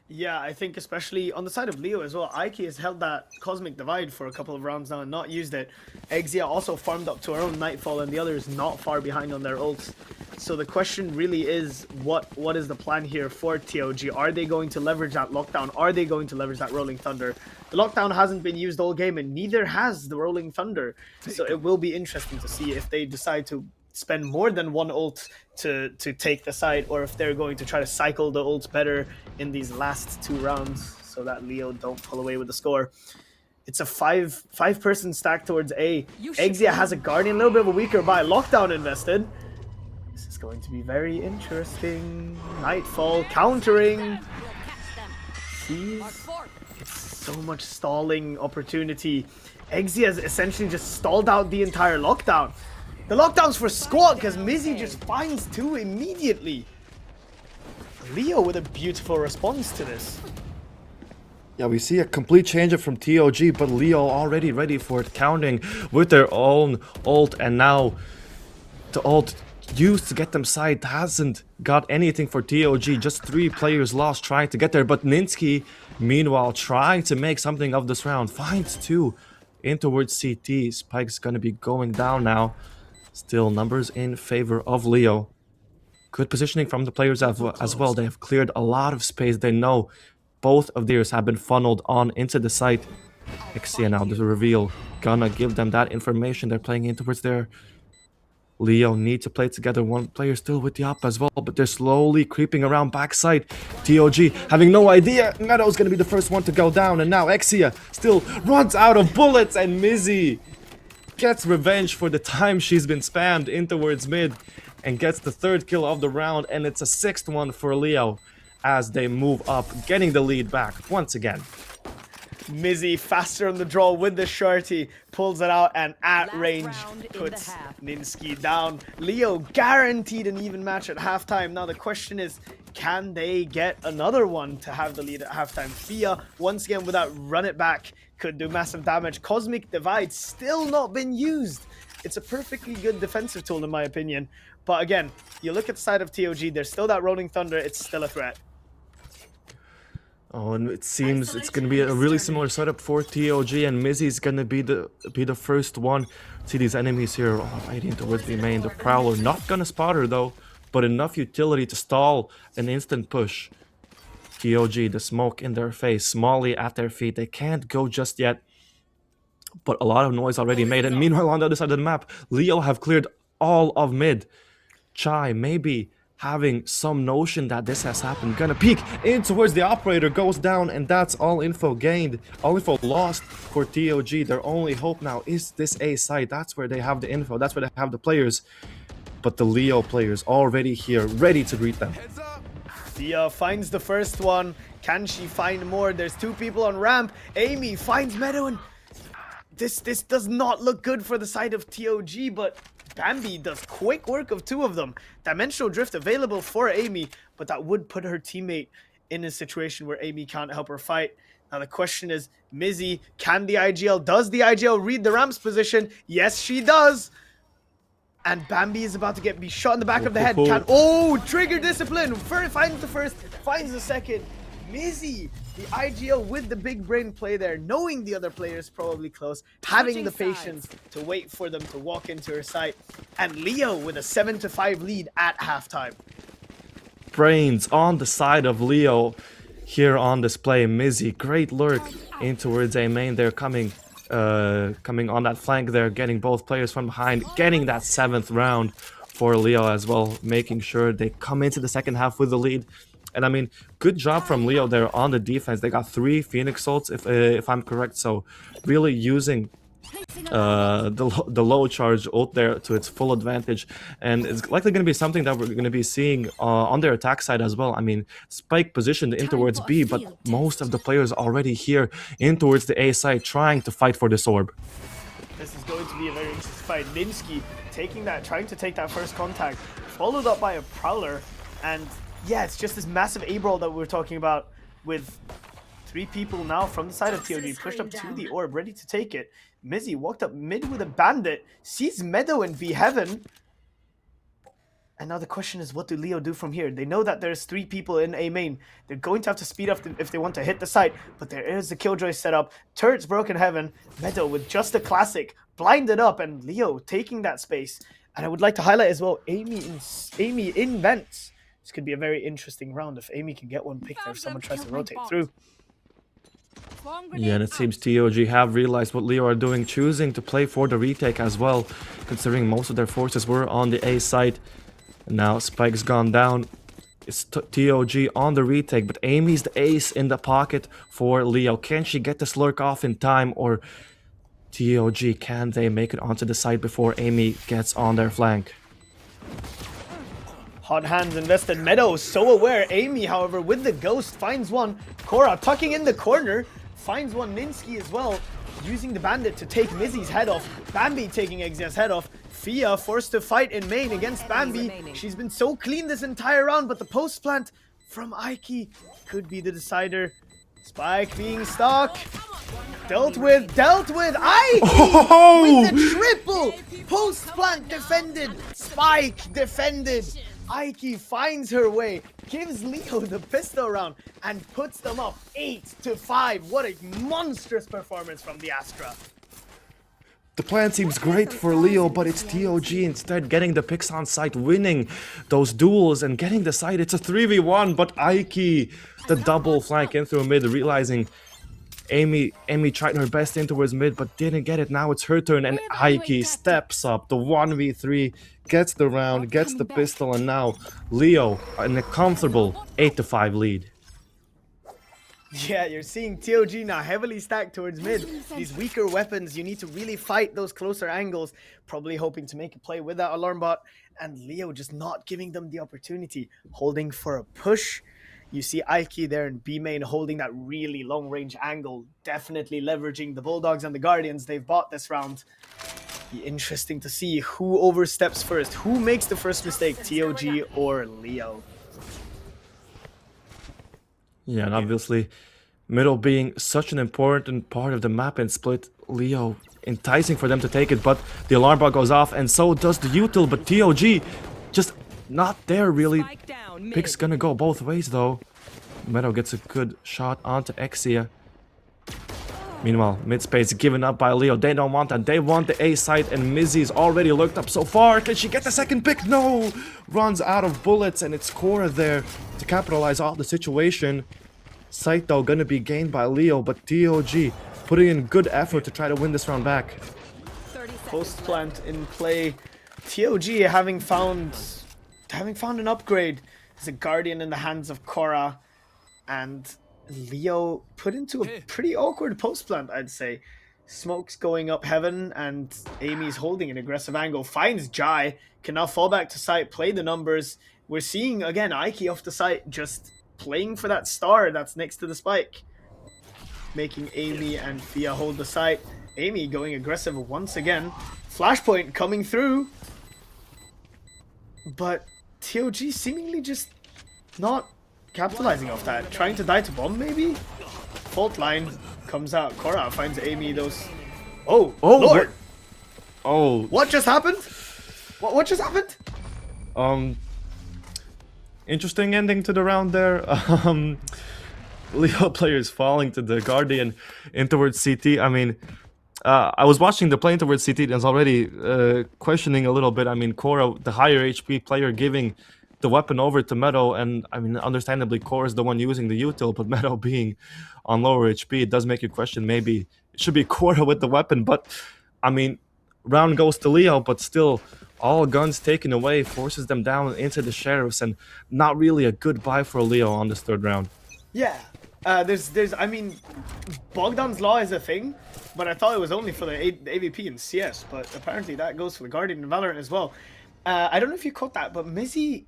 Yeah, I think especially on the side of Leo as well, Aiki has held that Cosmic Divide for a couple of rounds now and not used it. Exia also farmed up to her own Nightfall, and the others not far behind on their ults. So the question really is, what is the plan here for TOG? Are they going to leverage that lockdown? Are they going to leverage that Rolling Thunder? The lockdown hasn't been used all game, and neither has the Rolling Thunder. So it will be interesting to see if they decide to spend more than one ult to take the side, or if they're going to try to cycle the ults better in these last 2 rounds so that Leo don't pull away with the score. It's a five-person stack towards A. Exia has a Guardian, a little bit of a weaker buy. Lockdown invested. This is going to be very interesting. Nightfall countering. Jeez. It's so much stalling opportunity. Exia has essentially just stalled out the entire lockdown. The lockdown's for squad because Mizzy just finds 2 immediately. Leo with a beautiful response to this. Yeah, we see a complete change up from TOG, but Leo already ready for it, counting with their own ult, and now the ult used to get them side hasn't got anything for TOG. Just 3 players lost trying to get there, but Ninsky, meanwhile, trying to make something of this round, finds 2 in towards CT. Spike's gonna be going down now. Still numbers in favor of Leo. Good positioning from the players as well. They have cleared a lot of space. They know both of theirs have been funneled on into the site. Exia now, the reveal. Gonna give them that information. They're playing in towards there. Leo need to play together. One player still with the op as well, but they're slowly creeping around backside. TOG having no idea. Meadow's gonna be the first one to go down, and now Exia still runs out of bullets, and Mizzy gets revenge for the time she's been spammed in towards mid and gets the 3rd kill of the round, and it's a 6th one for Leo as they move up, getting the lead back once again. Mizzy faster on the draw with the shorty, pulls it out, and at range puts Ninsky down. Leo guaranteed an even match at halftime. Now the question is, can they get another one to have the lead at halftime? Fia, once again with that run it back, could do massive damage. Cosmic Divide still not been used. It's a perfectly good defensive tool in my opinion. But again, you look at the side of TOG, there's still that Rolling Thunder, it's still a threat. Oh, and it seems it's gonna be a really similar setup for TOG, and Mizzy's gonna be the first one. See these enemies here, oh, fighting towards the main. The Prowler not gonna spot her though, but enough utility to stall an instant push. TOG, the smoke in their face, Smalley at their feet. They can't go just yet, but a lot of noise already made. And meanwhile, on the other side of the map, Leo have cleared all of mid. Chai maybe having some notion that this has happened, gonna peek in towards the operator, goes down, and that's all info gained, all info lost for TOG. Their only hope now is this A site. That's where they have the info, that's where they have the players, but the Leo players already here, ready to greet them. Thea finds the first one. Can she find more? There's two people on ramp. Amy finds Meadow, and this does not look good for the side of TOG, but Bambi does quick work of two of them. Dimensional Drift available for Amy, but that would put her teammate in a situation where Amy can't help her fight. Now the question is, Mizzy, does the IGL read the ramp's position? Yes, she does. And Bambi is about to be shot in the back of the head. Trigger discipline. Finds the first, finds the second. Mizzy, the IGL with the big brain play there, knowing the other player is probably close, having the patience to wait for them to walk into her site. And Leo with a 7-5 lead at halftime. Brains on the side of Leo here on display. Mizzy, great lurk in towards A main. They're coming on that flank there, getting both players from behind, getting that 7th round for Leo as well, making sure they come into the second half with the lead. And I mean, good job from Leo there on the defense. They got 3 Phoenix ults, if I'm correct. So really using the low charge ult there to its full advantage, and it's likely going to be something that we're going to be seeing on their attack side as well. I mean, Spike positioned in towards B, but most of the players already here in towards the A side trying to fight for this orb. This is going to be a very interesting fight. Minsky trying to take that first contact, followed up by a Prowler, and yeah, it's just this massive A-brawl that we were talking about, with 3 people now from the side of TOG pushed up to the orb, ready to take it. Mizzy walked up mid with a bandit, sees Meadow in V Heaven. And now the question is, what do Leo do from here? They know that there's 3 people in A main. They're going to have to speed up if they want to hit the site, but there is the Killjoy setup. Turret's broken Heaven. Meadow with just a classic, blinded up, and Leo taking that space. And I would like to highlight as well, Amy in vents. This could be a very interesting round if Amy can get one pick there if someone tries to rotate through. Yeah, and it seems TOG have realized what Leo are doing, choosing to play for the retake as well, considering most of their forces were on the A site. And now Spike's gone down. It's TOG on the retake, but Amy's the ace in the pocket for Leo. Can she get this lurk off in time, or TOG, can they make it onto the site before Amy gets on their flank? Hot hands invested. Meadow so aware. Amy, however, with the ghost finds one. Cora tucking in the corner, finds one. Minsky as well, using the bandit to take Mizzy's head off. Bambi taking Exya's head off. Fia forced to fight in main against Bambi. She's been so clean this entire round, but the post plant from Aiki could be the decider. Spike being stuck. Dealt with. Aiki with the triple. Post plant defended. Spike defended. Aiki finds her way, gives Leo the pistol round, and puts them up 8-5. What a monstrous performance from the Astra. The plan seems great for Leo, but it's TOG instead getting the picks on site, winning those duels and getting the site. It's a 3v1, but Aiki, the double flank in through mid, realizing Amy tried her best in towards mid, but didn't get it. Now it's her turn, and Aiki steps up, the 1v3, gets the round, gets the pistol, and now Leo in a comfortable 8-5 lead. Yeah, you're seeing TOG now heavily stacked towards mid. These weaker weapons, you need to really fight those closer angles, probably hoping to make a play with that alarm bot, and Leo just not giving them the opportunity, holding for a push. You see Aiki there in B main holding that really long range angle, definitely leveraging the Bulldogs and the Guardians they've bought this round. Be interesting to see who oversteps first, who makes the first mistake, TOG or Leo. Yeah, and obviously middle being such an important part of the map and split, Leo enticing for them to take it, but the alarm bot goes off and so does the util, but TOG just not there really. Pick's gonna go both ways though. Meadow gets a good shot onto Exia. Meanwhile, mid-space given up by Leo. They don't want that. They want the A site, and Mizzy's already lurked up so far. Can she get the second pick? No! Runs out of bullets, and it's Cora there to capitalize off the situation. Site, though, gonna be gained by Leo, but TOG putting in good effort to try to win this round back. Post plant in play. TOG having found an upgrade. There's a Guardian in the hands of Cora, and Leo put into a pretty awkward post plant, I'd say. Smoke's going up heaven, and Amy's holding an aggressive angle. Finds Jai, can now fall back to site, play the numbers. We're seeing, again, Ike off the site, just playing for that star that's next to the spike. Making Amy and Fia hold the site. Amy going aggressive once again. Flashpoint coming through. But TOG seemingly just not capitalizing off that. Trying to die to bomb, maybe? Fault line comes out. Cora finds Amy those... Oh, Lord! What just happened? What just happened? Interesting ending to the round there. Leo players falling to the Guardian in towards CT. I mean, I was watching the plane towards CT and I was already questioning a little bit. I mean, Cora, the higher HP player, giving the weapon over to Meadow, and I mean, understandably, Cora is the one using the util, but Meadow being on lower HP, it does make you question maybe it should be Cora with the weapon. But I mean, round goes to Leo, but still, all guns taken away forces them down into the sheriffs, and not really a good buy for Leo on this third round. Yeah, I mean, Bogdan's Law is a thing, but I thought it was only for the AVP and CS, but apparently that goes for the Guardian and Valorant as well. I don't know if you caught that, but Mizzy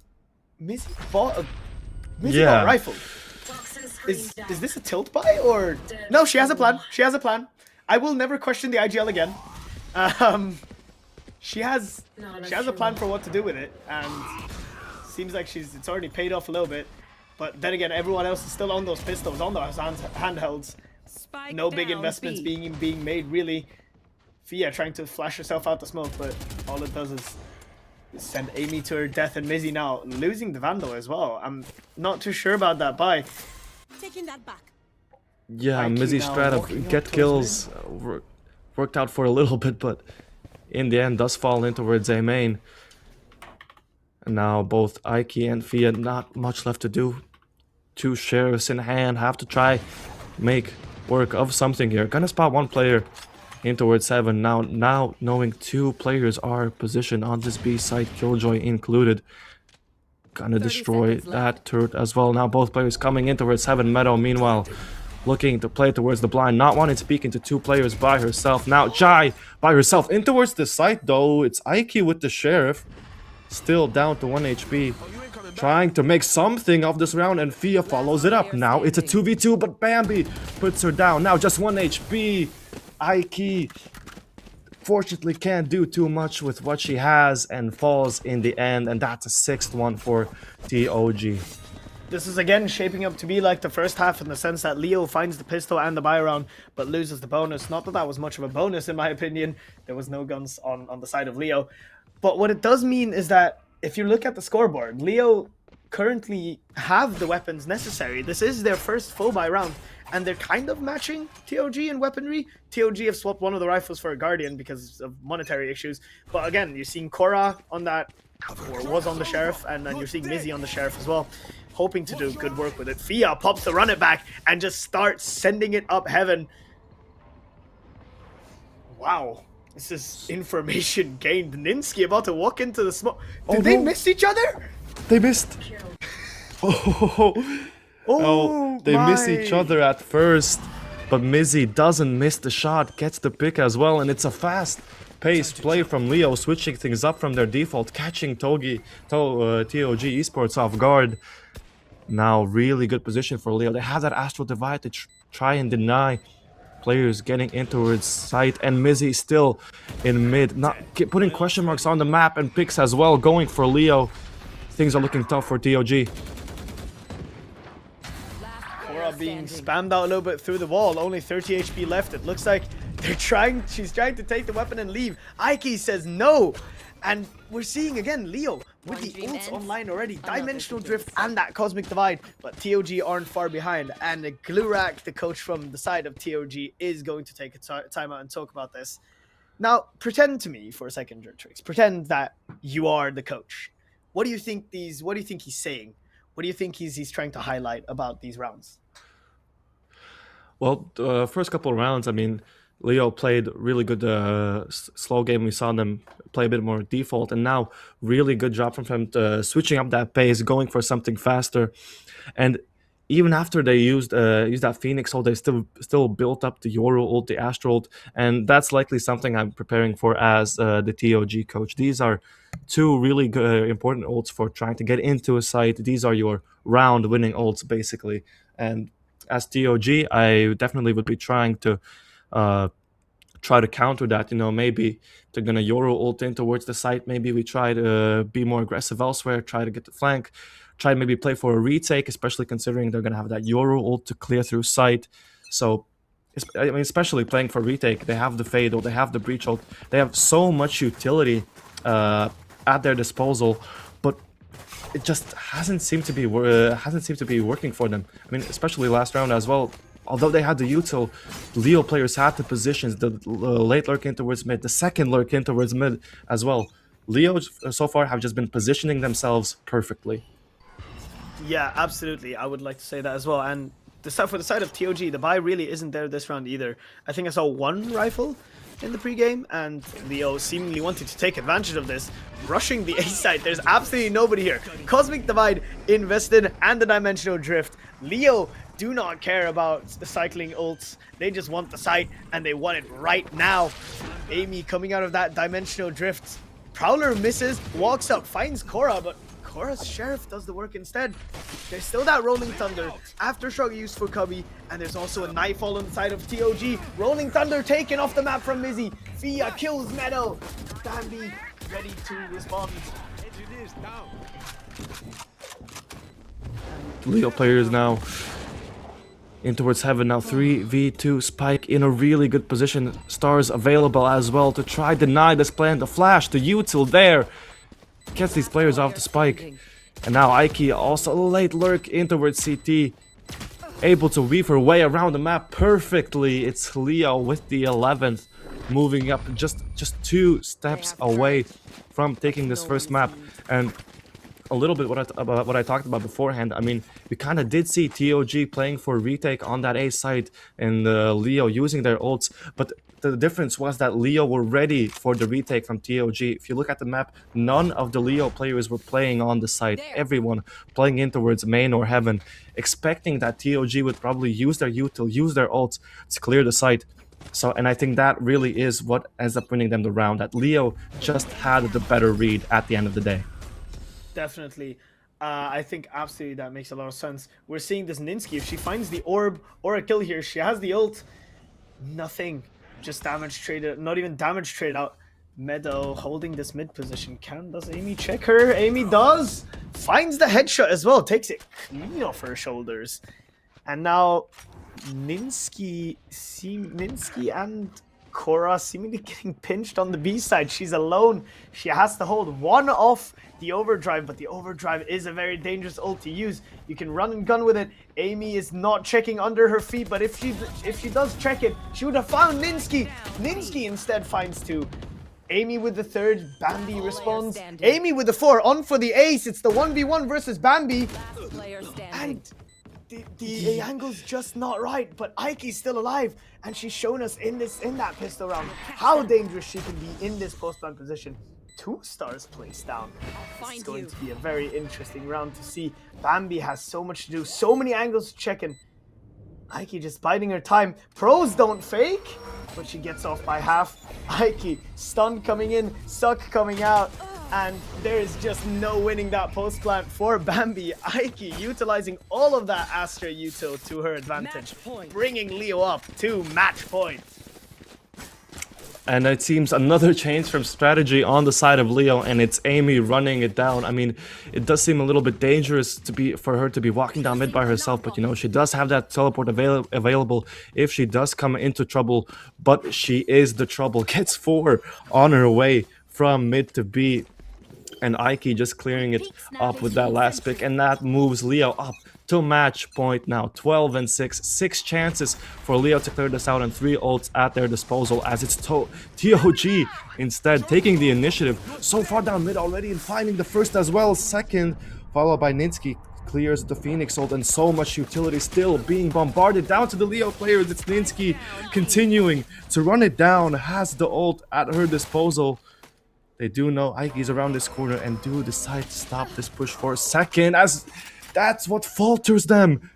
bought a rifle. Is this a tilt buy, or no? She has a plan. She has a plan. I will never question the IGL again. She has a plan for what to do with it, and seems like it's already paid off a little bit. But then again, everyone else is still on those pistols, on those handhelds. No big investments being made, really. Fia trying to flash herself out the smoke, but all it does is send Amy to her death, and Mizzy now losing the Vandal as well. I'm not too sure about that buy. Taking that back. Yeah, Mizzy's try to get kills worked out for a little bit, but in the end does fall in towards A main. And now both Ike and Fia, not much left to do. Two sheriffs in hand, have to try make work of something here. Gonna spot one player in towards 7. Now knowing 2 players are positioned on this B site, Killjoy included. Gonna destroy that turret as well. Now both players coming in towards 7. Meadow, meanwhile, looking to play towards the blind, not wanting to speak into 2 players by herself. Now Jai by herself in towards the site, though. It's Ike with the sheriff, still down to 1 HP. Trying to make something of this round, and Fia follows it up. Now it's a 2v2, but Bambi puts her down. Now just 1 HP. Ike fortunately can't do too much with what she has and falls in the end, and that's a 6th one for TOG. This is again shaping up to be like the first half, in the sense that Leo finds the pistol and the buy round, but loses the bonus. Not that that was much of a bonus, in my opinion. There was no guns on the side of Leo. But what it does mean is that if you look at the scoreboard, Leo currently have the weapons necessary. This is their first full buy round, and they're kind of matching TOG in weaponry. TOG have swapped one of the rifles for a Guardian because of monetary issues. But again, you're seeing Cora on that, or was on the Sheriff, and then you're seeing Mizzy on the Sheriff as well, hoping to do good work with it. Fia pops the run it back and just starts sending it up heaven. Wow. This is information gained. Ninsky about to walk into the smoke. Did they miss each other? They missed. They miss each other at first, but Mizzy doesn't miss the shot, gets the pick as well, and it's a fast-paced play from Leo, switching things up from their default, catching TOG Esports off guard. Now, really good position for Leo. They have that Astral Divide to try and deny players getting in towards site, and Mizzy still in mid, not putting question marks on the map, and picks as well, going for Leo. Things are looking tough for TOG. Cora being spammed out a little bit through the wall, only 30 HP left. It looks like she's trying to take the weapon and leave. Ike says no, and we're seeing again Leo with the ults online already, Dimensional Drift and that Cosmic Divide, but TOG aren't far behind, and Glurak, the coach from the side of TOG, is going to take a timeout and talk about this. Now, pretend to me for a second, Trix. Pretend that you are the coach. What do you think he's saying? What do you think he's trying to highlight about these rounds? Well, the first couple of rounds, I mean, Leo played really good slow game. We saw them play a bit more default, and now really good job from him switching up that pace, going for something faster. And even after they used that Phoenix ult, they still built up the Yoru ult, the Astral ult, and that's likely something I'm preparing for as the TOG coach. These are two really good, important ults for trying to get into a site. These are your round-winning ults, basically. And as TOG, I definitely would be trying to counter that. Maybe they're gonna Yoru ult in towards the site. Maybe we try to be more aggressive elsewhere, try to get the flank, try to maybe play for a retake, especially considering they're gonna have that Yoru ult to clear through site. So, especially playing for retake, they have the Fade ult, they have the Breach ult, they have so much utility at their disposal, but it just hasn't seemed to be working for them. I mean, especially last round as well. Although they had the util, Leo players had the positions, the late lurk in towards mid, the second lurk in towards mid as well. Leo so far have just been positioning themselves perfectly. Yeah, absolutely. I would like to say that as well. And for the side of TOG, the buy really isn't there this round either. I think I saw one rifle in the pregame, and Leo seemingly wanted to take advantage of this, rushing the A site. There's absolutely nobody here. Cosmic Divide invested and the Dimensional Drift. Leo do not care about the cycling ults. They just want the site, and they want it right now. Amy coming out of that Dimensional Drift. Prowler misses, walks up, finds Korra, but Korra's Sheriff does the work instead. There's still that Rolling Thunder, Aftershock used for Cubby, and there's also a Nightfall on the side of TOG. Rolling Thunder taken off the map from Mizzy. Fia kills Meadow. Bambi ready to respond. Leo players now in towards heaven. Now 3v2, Spike in a really good position. Stars available as well to try deny this plan. The flash, the util there. Gets these players off the Spike. And now Aiki also late lurk in towards CT. Able to weave her way around the map perfectly. It's Leo with the 11th. Moving up just 2 steps away from taking this first map. And a little bit about what I talked about beforehand. I mean, we kind of did see TOG playing for retake on that A site and Leo using their ults, but the difference was that Leo were ready for the retake from TOG. If you look at the map, none of the Leo players were playing on the site. Everyone playing in towards main or heaven, expecting that TOG would probably use their util, use their ults to clear the site. So, and I think that really is what ends up winning them the round, that Leo just had the better read at the end of the day. Definitely. I think absolutely that makes a lot of sense. We're seeing this Ninsky. If she finds the orb or a kill here, she has the ult. Nothing. Just damage traded. Not even damage trade out. Meadow holding this mid position. Does Amy check her? Amy does. Finds the headshot as well. Takes it clean off her shoulders. And now Ninsky and Korra seemingly getting pinched on the B side. She's alone. She has to hold one off the overdrive, but the overdrive is a very dangerous ult to use. You can run and gun with it. Amy is not checking under her feet, but if she does check it, she would have found Ninsky. Ninsky instead finds 2. Amy with the 3rd, Bambi responds. Amy with the 4, on for the ace. It's the 1v1 versus Bambi. And the angle's just not right, but Aiki's still alive, and she's shown us in that pistol round how dangerous she can be in this post-plant position. 2 stars placed down. It's going to be a very interesting round to see. Bambi has so much to do, so many angles to check in. Aiki just biding her time. Pros don't fake, but she gets off by half. Aiki, stun coming in, suck coming out, and there is just no winning that post plant for Bambi. Aiki utilizing all of that Astra util to her advantage, bringing Leo up to match point. And it seems another change from strategy on the side of Leo, and it's Amy running it down. I mean, it does seem a little bit dangerous for her to be walking down mid by herself, but she does have that teleport available if she does come into trouble, but she is the trouble. Gets 4 on her way from mid to B. and Ike just clearing it up with that last pick, and that moves Leo up to match point now. 12 and 6. 6 chances for Leo to clear this out, and 3 ults at their disposal, as it's TOG instead taking the initiative. So far down mid already and finding the first as well. Second, followed by Ninsky. Clears the Phoenix ult, and so much utility still being bombarded down to the Leo players. It's Ninsky continuing to run it down, has the ult at her disposal. They do know Ike's around this corner and do decide to stop this push for a second, as that's what falters them.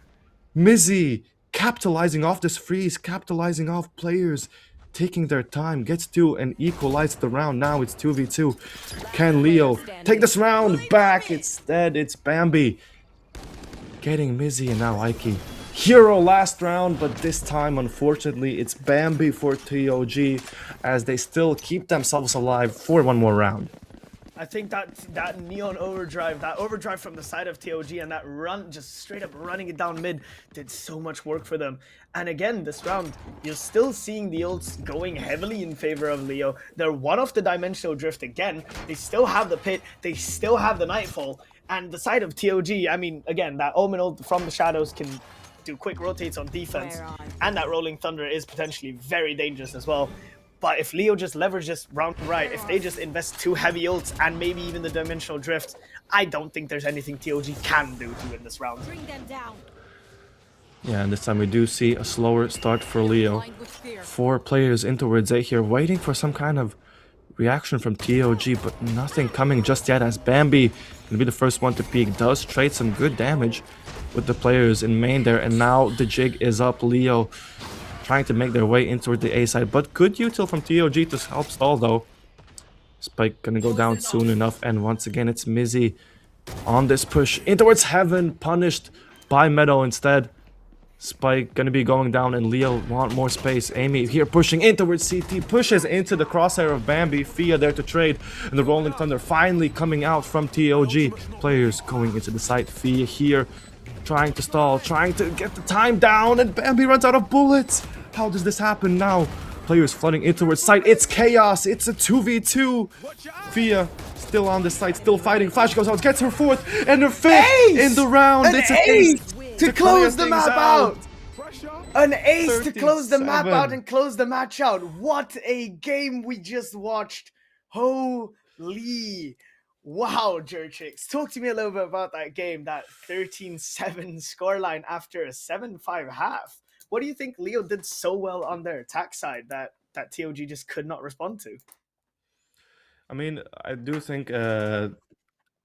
Mizzy capitalizing off this freeze, capitalizing off players taking their time, gets to and equalize the round. Now it's 2v2. Can Leo take this round back? Instead, it's Bambi getting Mizzy, and now Ike. Hero last round, but this time, unfortunately, it's Bambi for TOG, as they still keep themselves alive for one more round. I think that neon overdrive, that overdrive from the side of TOG, and that run, just straight up running it down mid, did so much work for them. And again, this round, you're still seeing the ults going heavily in favor of Leo. They're one off the dimensional drift again. They still have the pit. They still have the nightfall. And the side of TOG, I mean, again, that Omen ult from the shadows can do quick rotates on defense, and that Rolling Thunder is potentially very dangerous as well. But if Leo just leverages round right, if they just invest 2 heavy ults and maybe even the dimensional drift, I don't think there's anything TOG can do to win this round. Bring them down. Yeah, and this time we do see a slower start for Leo. 4 players in towards A here, waiting for some kind of reaction from TOG, but nothing coming just yet, as Bambi can be the first one to peek. Does trade some good damage with the players in main there, and now the jig is up. Leo trying to make their way in toward the A side, but good util from TOG to help stall though. Spike gonna go down soon enough, and once again it's Mizzy on this push in towards Heaven, punished by Meadow instead. Spike gonna be going down, and Leo want more space. Amy here pushing in towards CT, pushes into the crosshair of Bambi. Fia there to trade, and the Rolling Thunder finally coming out from TOG. Players going into the site. Fia here trying to stall, trying to get the time down, and Bambi runs out of bullets. How does this happen now? Players flooding in towards site. It's chaos. It's a 2v2. Fia still on the site, still fighting. Flash goes out, gets her 4th and her 5th in the round. It's an ace to close the map out. An ace to close the map 37. out and close the match out. What a game we just watched. Holy. Wow, Jerchix. Talk to me a little bit about that game, that 13-7 scoreline after a 7-5 half. What do you think Leo did so well on their attack side that TOG just could not respond to? I mean, I do think their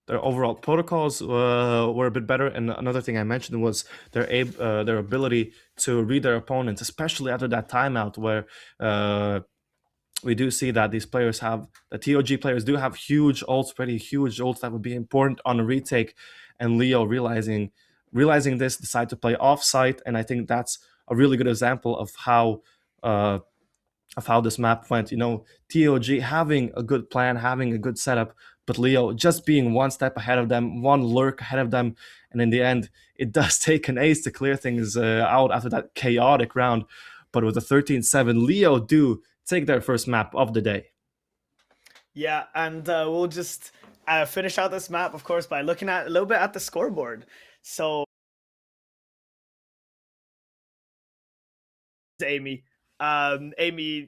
overall protocols were a bit better, and another thing I mentioned was their ability to read their opponents, especially after that timeout where we do see that these players have, the TOG players do have huge ults, pretty huge ults that would be important on a retake, and Leo realizing this, decide to play off-site, and I think that's a really good example of how this map went. You know, TOG having a good plan, having a good setup, but Leo just being one step ahead of them, one lurk ahead of them, and in the end, it does take an ace to clear things out after that chaotic round. But with a 13-7, Leo do take their first map of the day. Yeah, and we'll just finish out this map, of course, by looking at a little bit at the scoreboard. So, Amy,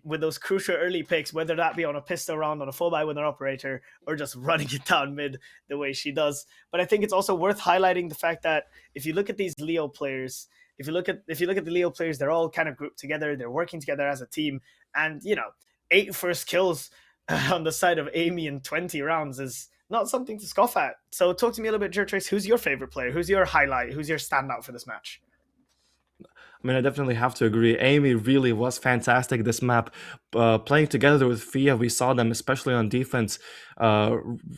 with those crucial early picks, whether that be on a pistol round, on a full buy with an operator, or just running it down mid the way she does. But I think it's also worth highlighting the fact that if you look at these Leo players, if you look at the Leo players, they're all kind of grouped together. They're working together as a team, and 8 first kills on the side of Amy in 20 rounds is not something to scoff at. So talk to me a little bit, Jertrix. Who's your favorite player? Who's your highlight? Who's your standout for this match? I mean, I definitely have to agree. Amy really was fantastic this map. Playing together with Fia, we saw them, especially on defense,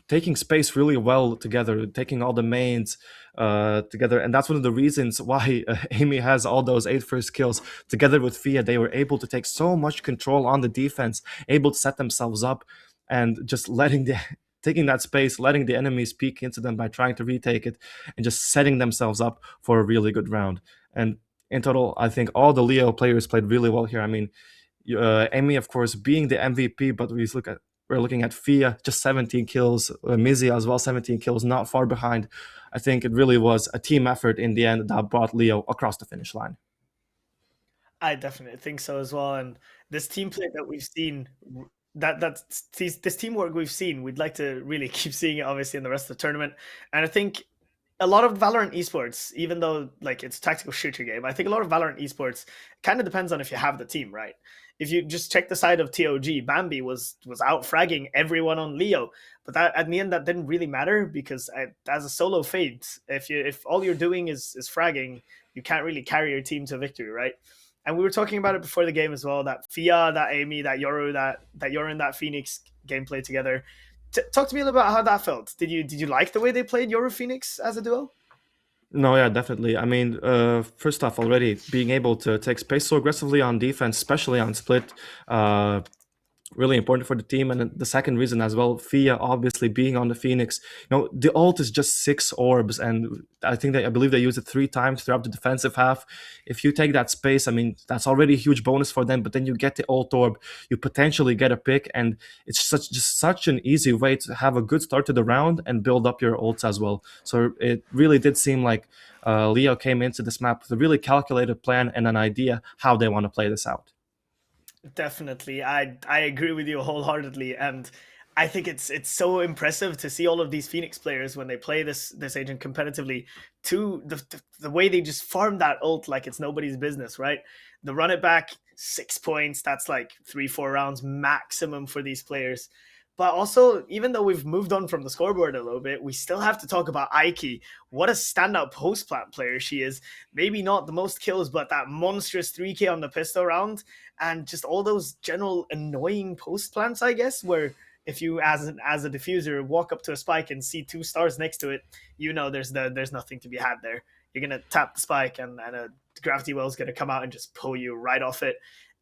taking space really well together, taking all the mains together. And that's one of the reasons why Amy has all those 8 first kills. Together with Fia, they were able to take so much control on the defense, able to set themselves up, and just taking that space, letting the enemies peek into them by trying to retake it, and just setting themselves up for a really good round. And in total, I think all the Leo players played really well here. I mean, Amy, of course, being the MVP, but we're we're looking at Fia, just 17 kills, Mizzy as well, 17 kills, not far behind. I think it really was a team effort in the end that brought Leo across the finish line. I definitely think so as well. And this team play that we've seen, this teamwork we've seen, we'd like to really keep seeing it, obviously, in the rest of the tournament. And I think a lot of Valorant esports, even though like it's a tactical shooter game, I think a lot of Valorant esports kind of depends on if you have the team, right? If you just check the side of TOG, Bambi was out fragging everyone on Leo, but that at the end that didn't really matter because as a solo fade, if all you're doing is fragging, you can't really carry your team to victory, right? And we were talking about it before the game as well. That Fia, that Amy, that Yoru, that Yoru and that Phoenix gameplay together. Talk to me a little about how that felt. Did you like the way they played Yoru Phoenix as a duo? No, yeah, definitely. I mean, first off, already being able to take space so aggressively on defense, especially on split, really important for the team. And the second reason as well, Fia obviously being on the Phoenix. The ult is just 6 orbs, and I believe they use it 3 times throughout the defensive half. If you take that space, I mean, that's already a huge bonus for them. But then you get the ult orb, you potentially get a pick, and it's just such an easy way to have a good start to the round and build up your ults as well. So it really did seem like Leo came into this map with a really calculated plan and an idea how they want to play this out. Definitely, I agree with you wholeheartedly, and I think it's so impressive to see all of these Phoenix players when they play this agent competitively. To the way they just farm that ult like it's nobody's business, right? The run it back 6 points. That's like 3-4 rounds maximum for these players. But also, even though we've moved on from the scoreboard a little bit, we still have to talk about Aiki. What a standout post plant player she is. Maybe not the most kills, but that monstrous 3K on the pistol round and just all those general annoying post plants, I guess, where if you as a diffuser walk up to a spike and see 2 stars next to it, you know there's nothing to be had there. You're gonna tap the spike and a gravity well's gonna come out and just pull you right off it.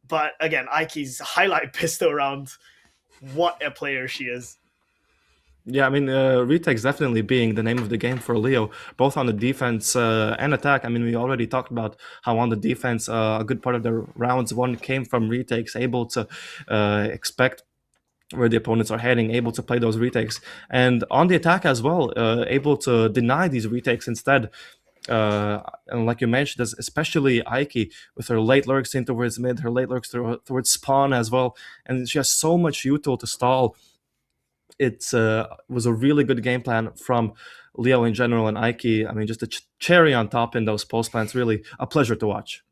But again, Aiki's highlight pistol round, what a player she is. Yeah, I mean, retakes definitely being the name of the game for Leo, both on the defense and attack. I mean, we already talked about how on the defense, a good part of the rounds one came from retakes, able to expect where the opponents are heading, able to play those retakes, and on the attack as well, able to deny these retakes instead. And like you mentioned, especially Aiki with her late lurks in towards mid, her late lurks towards spawn as well, and she has so much util to stall. It was a really good game plan from Leo in general and Aiki. I mean, just a cherry on top in those post plans. Really a pleasure to watch.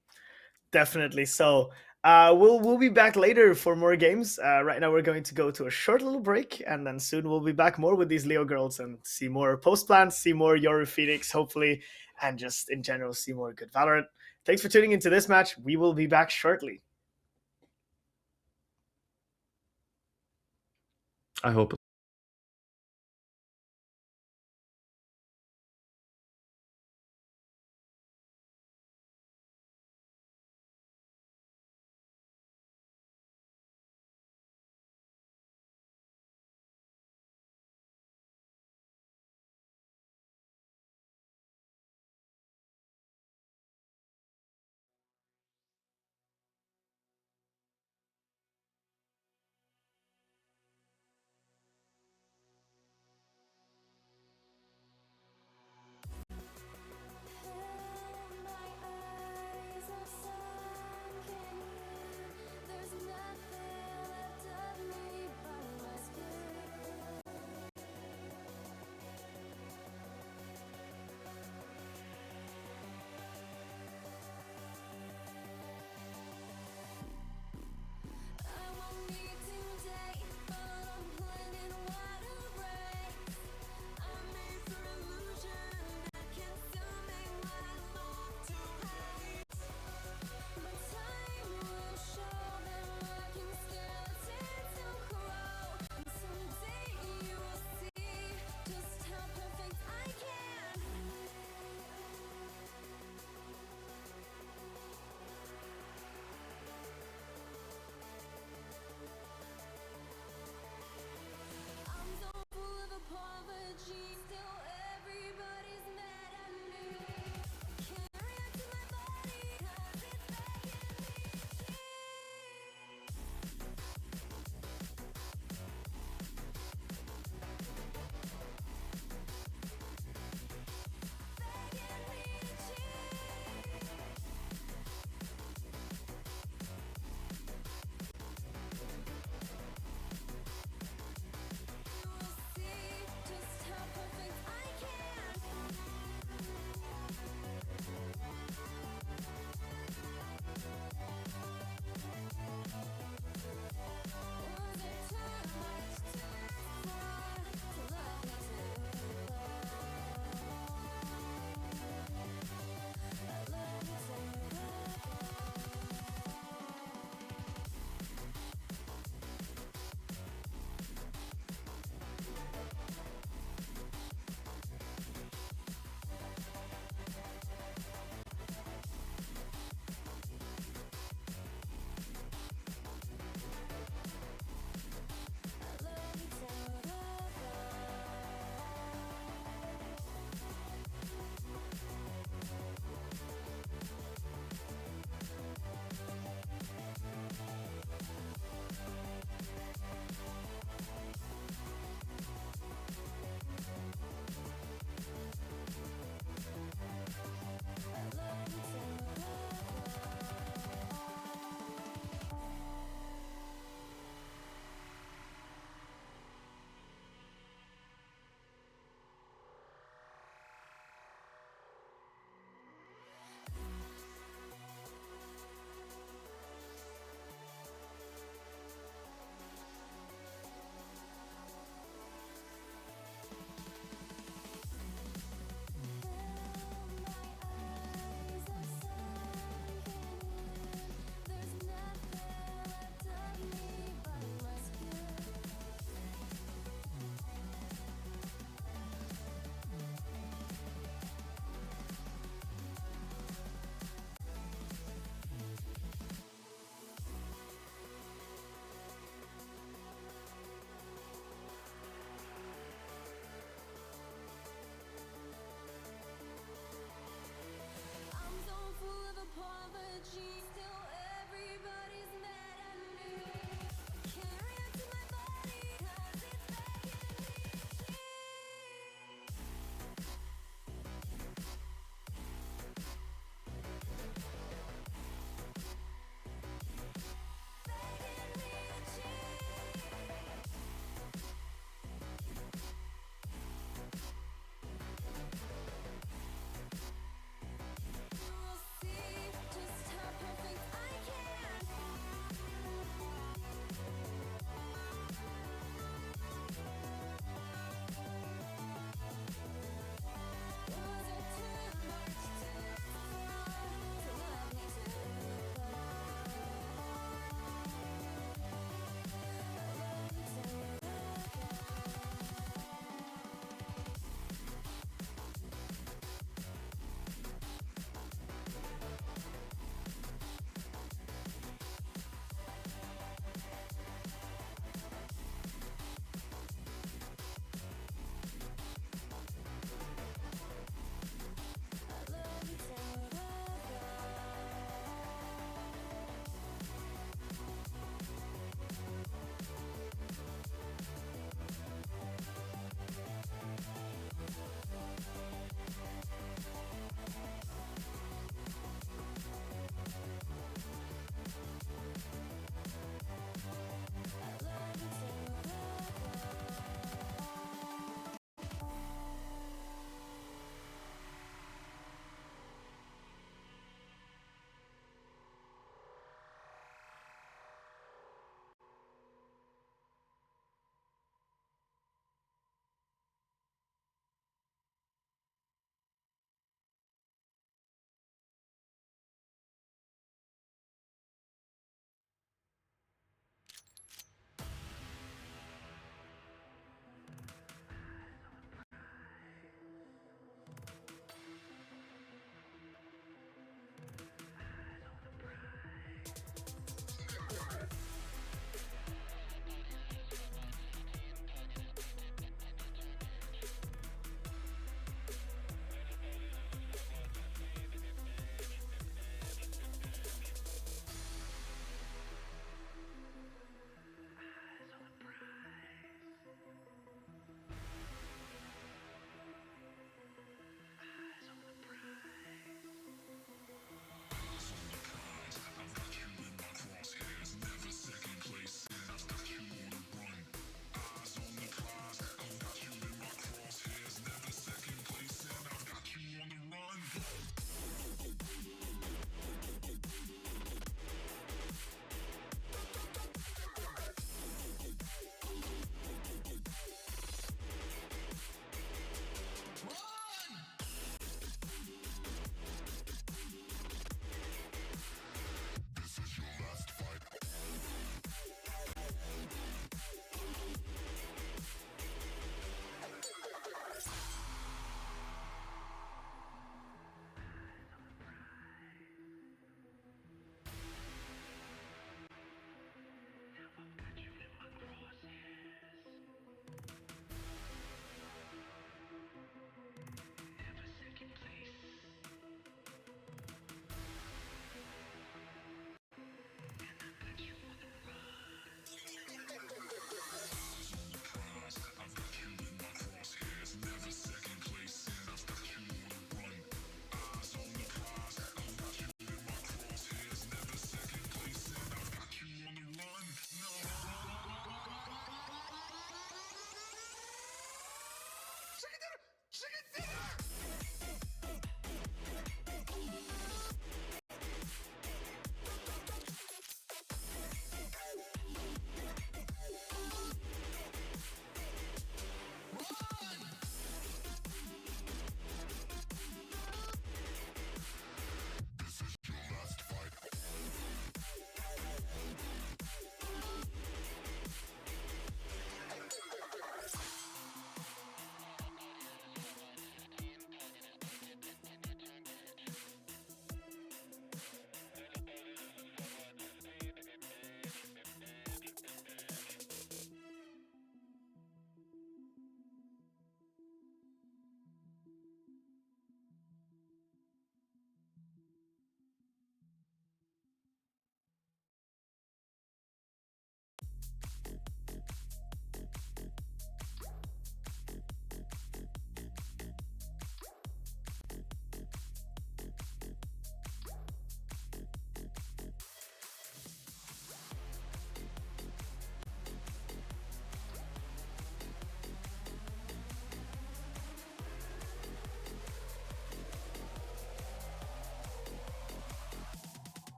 Definitely. So we'll be back later for more games. Right now we're going to go to a short little break, and then soon we'll be back more with these Leo girls and see more post plans, see more Yoru Phoenix, hopefully, and just in general see more good Valorant. Thanks for tuning into this match. We will be back shortly. I hope.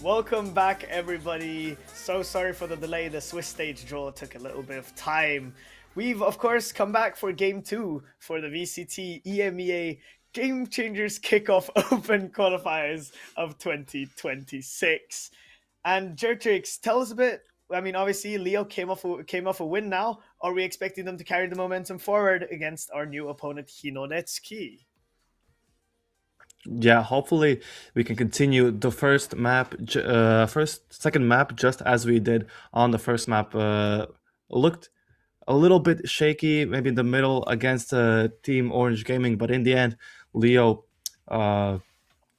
Welcome back, everybody. So sorry for the delay. The Swiss stage draw took a little bit of time. We've, of course, come back for game 2 for the VCT EMEA Game Changers Kickoff Open Qualifiers of 2026. And Jertrix, tell us a bit. I mean, obviously, Leo came off a win now. Are we expecting them to carry the momentum forward against our new opponent, Hinonetsuki? Yeah, hopefully we can continue the second map just as we did on the first map. Looked a little bit shaky, maybe in the middle against Team Orange Gaming, but in the end, Leo uh,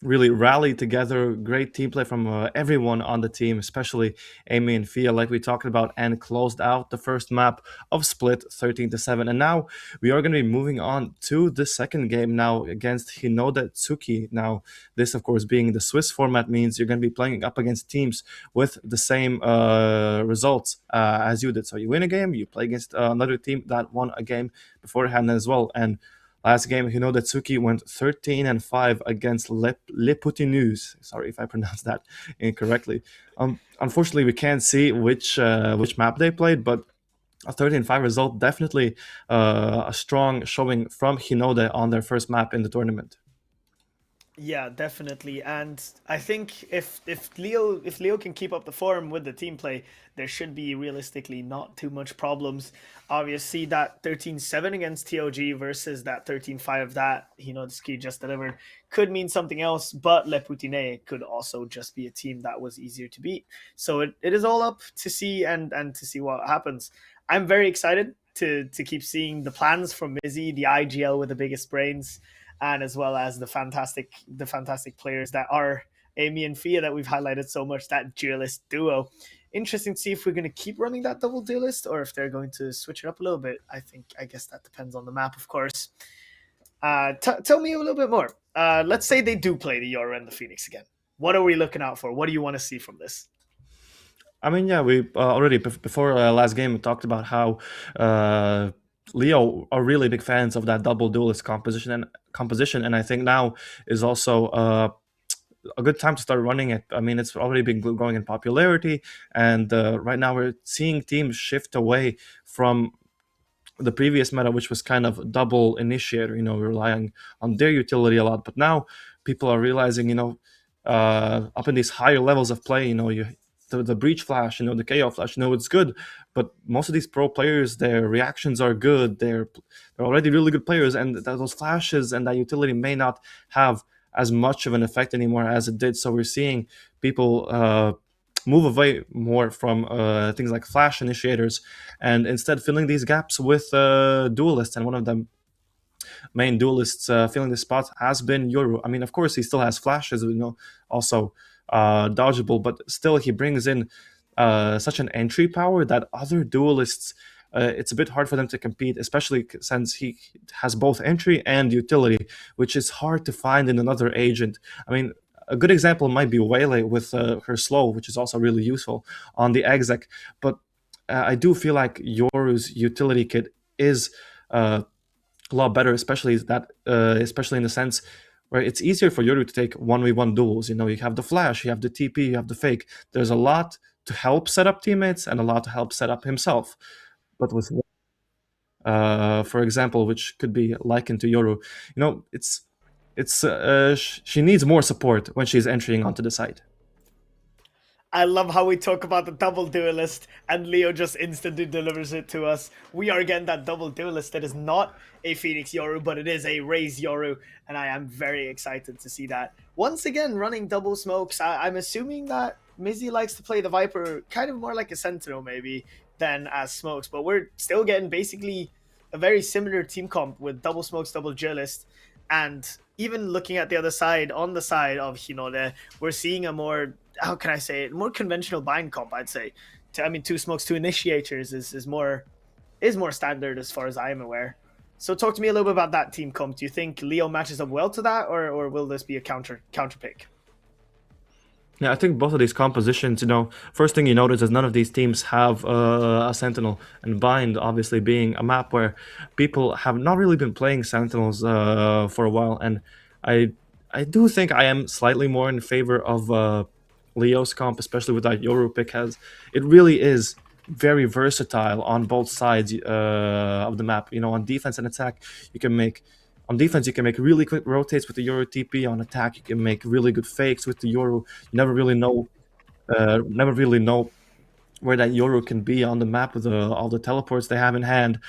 really rallied together. Great team play from everyone on the team, especially Amy and Fia, like we talked about, and closed out the first map of Split 13-7. And now we are going to be moving on to the second game now against Hinode Tsuki. Now, this, of course, being the Swiss format, means you're going to be playing up against teams with the same results as you did. So you win a game, you play against another team that won a game beforehand as well. And last game, Hinode Tsuki went 13-5 against Le Putinus. Sorry if I pronounced that incorrectly. Unfortunately, we can't see which map they played, but a 13-5 result, definitely a strong showing from Hinode on their first map in the tournament. Yeah, definitely. And I think if Leo can keep up the form with the team play, there should be realistically not too much problems. Obviously, that 13-7 against TOG versus that 13-5 that Hinotsuki just delivered could mean something else, but Le Poutinet could also just be a team that was easier to beat. So it is all up to see and to see what happens. I'm very excited to keep seeing the plans from Mizzy, the IGL with the biggest brains, and as well as the fantastic players that are Amy and Fia that we've highlighted so much, that duelist duo. Interesting to see if we're going to keep running that double duelist or if they're going to switch it up a little bit. I guess that depends on the map, of course. Tell me a little bit more. Let's say they do play the Yoru and the Phoenix again. What are we looking out for? What do you want to see from this? I mean, yeah, we already before last game we talked about how Leo are really big fans of that double duelist composition, and I think now is also a good time to start running it. I mean, it's already been growing in popularity, and right now we're seeing teams shift away from the previous meta, which was kind of double initiator, relying on their utility a lot. But now people are realizing, up in these higher levels of play, the breach flash, the KO flash, it's good. But most of these pro players, their reactions are good. They're already really good players, and those flashes and that utility may not have as much of an effect anymore as it did. So we're seeing people move away more from things like flash initiators and instead filling these gaps with duelists. And one of the main duelists filling the spot has been Yoru. I mean, of course, he still has flashes, also dodgeable, but still he brings in such an entry power that other duelists, it's a bit hard for them to compete, especially since he has both entry and utility, which is hard to find in another agent. I mean, a good example might be Waylay with her slow, which is also really useful on the exec. But I do feel like Yoru's utility kit is a lot better, especially in the sense where it's easier for Yoru to take 1v1 duels. You have the flash, you have the TP, you have the fake. There's a lot to help set up teammates and a lot to help set up himself. But with for example, which could be likened to Yoru, she needs more support when she's entering onto the site. I love how we talk about the double duelist and Leo just instantly delivers it to us. We are getting that double duelist that is not a Phoenix Yoru, but it is a Raze Yoru, and I am very excited to see that. Once again, running double smokes. I'm assuming that Mizzy likes to play the Viper kind of more like a Sentinel maybe than as smokes, but we're still getting basically a very similar team comp with double smokes, double duelist, and even looking at the other side, on the side of Hinode, we're seeing a more, how can I say it, more conventional bind comp, I'd say. Two smokes, two initiators is more standard as far as I am aware. So talk to me a little bit about that team comp. Do you think Leo matches up well to that, or will this be a counter pick? Yeah, I think both of these compositions, first thing you notice is none of these teams have a Sentinel, and Bind obviously being a map where people have not really been playing Sentinels for a while, and I do think I am slightly more in favor of Leo's comp, especially with that Yoru pick, it really is very versatile on both sides of the map. You know, on defense and attack, you can make really quick rotates with the Yoru TP. On attack, you can make really good fakes with the Yoru. You never really know where that Yoru can be on the map with all the teleports they have in hand.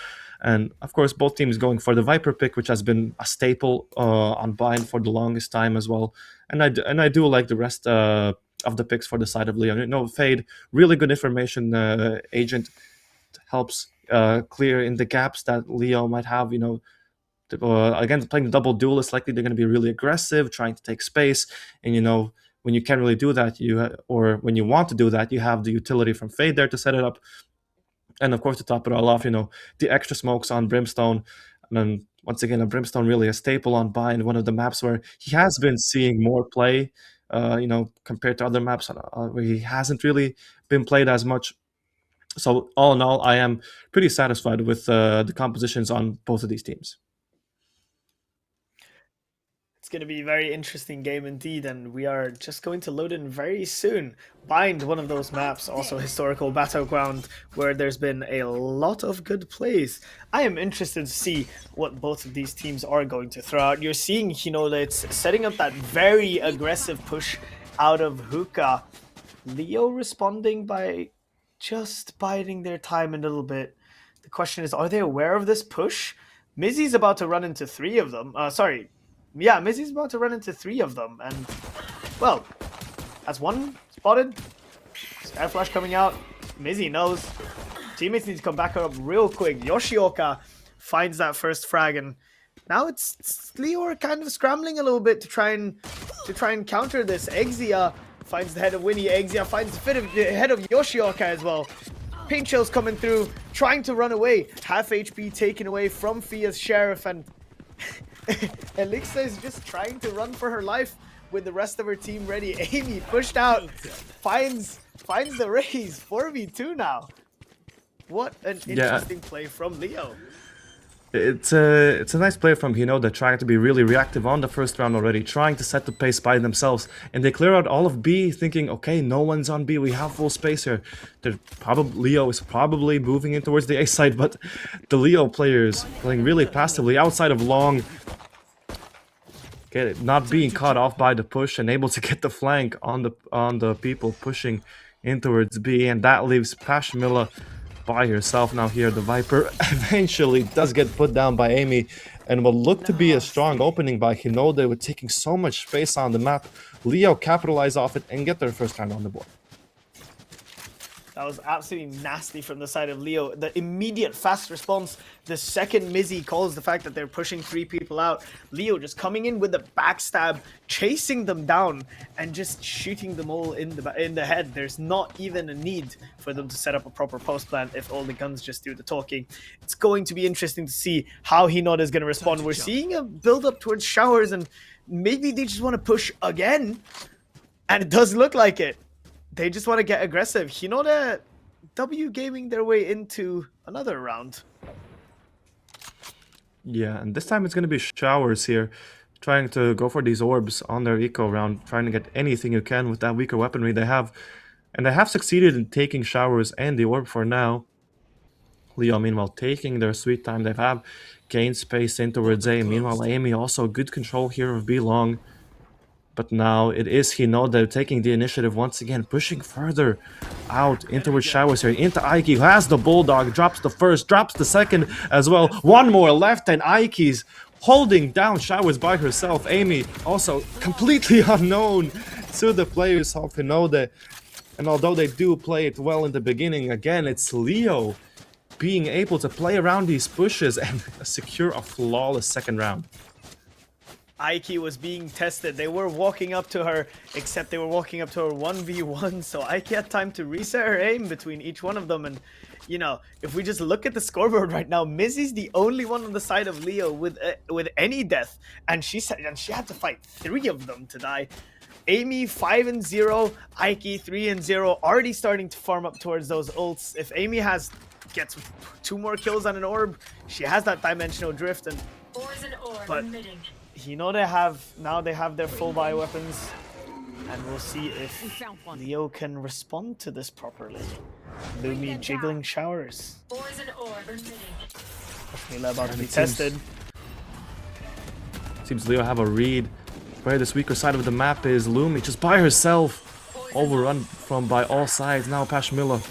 And of course, both teams going for the Viper pick, which has been a staple on Bind for the longest time as well. And I do like the rest of the picks for the side of Leo. You know, Fade, really good information agent, helps clear in the gaps that Leo might have. You know, again, playing the double duelist, likely they're going to be really aggressive, trying to take space, and you know, when you can't really do that, or when you want to do that, you have the utility from Fade there to set it up. And of course, to top it all off, you know, the extra smokes on Brimstone. And then once again, a Brimstone really a staple on Bind, one of the maps where he has been seeing more play, you know, compared to other maps where he hasn't really been played as much. So all in all, I am pretty satisfied with the compositions on both of these teams. It's going to be a very interesting game indeed, and we are just going to load in very soon. Bind, one of those maps, also historical battleground, where there's been a lot of good plays. I am interested to see what both of these teams are going to throw out. You're seeing, you know, that it's setting up that very aggressive push out of Hookah. Leo responding by just biding their time a little bit. The question is, are they aware of this push? Mizzy's about to run into three of them. Yeah, Mizzy's about to run into three of them, and, well, that's one spotted. Sky Flash coming out. Mizzy knows. Teammates need to come back up real quick. Yoshioka finds that first frag, and now it's Leo kind of scrambling a little bit to try and counter this. Exia finds the head of Winnie. Exia finds the head of Yoshioka as well. Paint Chill's coming through, trying to run away. Half HP taken away from Fia's Sheriff, and Elixa is just trying to run for her life with the rest of her team ready. Amy pushed out, finds the raise. 4v2 now. What an interesting play from Leo. It's a nice play from Hino. They're trying to be really reactive on the first round already, trying to set the pace by themselves, and they clear out all of B, thinking, okay, no one's on B, we have full space here. Leo is probably moving in towards the A side, but the Leo players playing really passively outside of long, not being caught off by the push and able to get the flank on the people pushing in towards B, and that leaves Pashmilla by herself now here. The Viper eventually does get put down by Amy, and will look to be a strong opening by Hinode with taking so much space on the map. Leo capitalize off it and get their first round on the board. That was absolutely nasty from the side of Leo. The immediate fast response, the second Mizzy calls the fact that they're pushing three people out. Leo just coming in with the backstab, chasing them down, and just shooting them all in the head. There's not even a need for them to set up a proper post plan if all the guns just do the talking. It's going to be interesting to see how Hinode is going to respond. We're seeing a build up towards showers, and maybe they just want to push again. And it does look like it. They just want to get aggressive. Hinode W gaming their way into another round. Yeah, and this time it's going to be showers here, trying to go for these orbs on their eco round, trying to get anything you can with that weaker weaponry they have. And they have succeeded in taking showers and the orb for now. Leo, meanwhile, taking their sweet time. They have gained space in towards A. Meanwhile, Amy also good control here of B long. But now it is Hinode taking the initiative once again, pushing further out into towards showers here, into Aiki, who has the Bulldog, drops the first, drops the second as well. One more left, and Aiki's holding down showers by herself. Amy also completely unknown to the players of Hinode. And although they do play it well in the beginning, again, it's Leo being able to play around these pushes and secure a flawless second round. Aiki was being tested. They were walking up to her, except they were walking up to her 1v1, so Aiki had time to reset her aim between each one of them. And, you know, if we just look at the scoreboard right now, Mizzy's the only one on the side of Leo with any death, and she had to fight 3 of them to die. Amy 5-0, Aiki 3-0, already starting to farm up towards those ults. If Amy gets 2 more kills on an orb, she has that dimensional drift, and but Hinode have their full buy weapons. And we'll see if We found one. Leo can respond to this properly. Lumi jiggling showers. Poison orb emitting. Mila about to And be it seems- tested. Seems Leo have a read. Where this weaker side of the map is Lumi just by herself. Overrun from by all sides. Now Pashmilla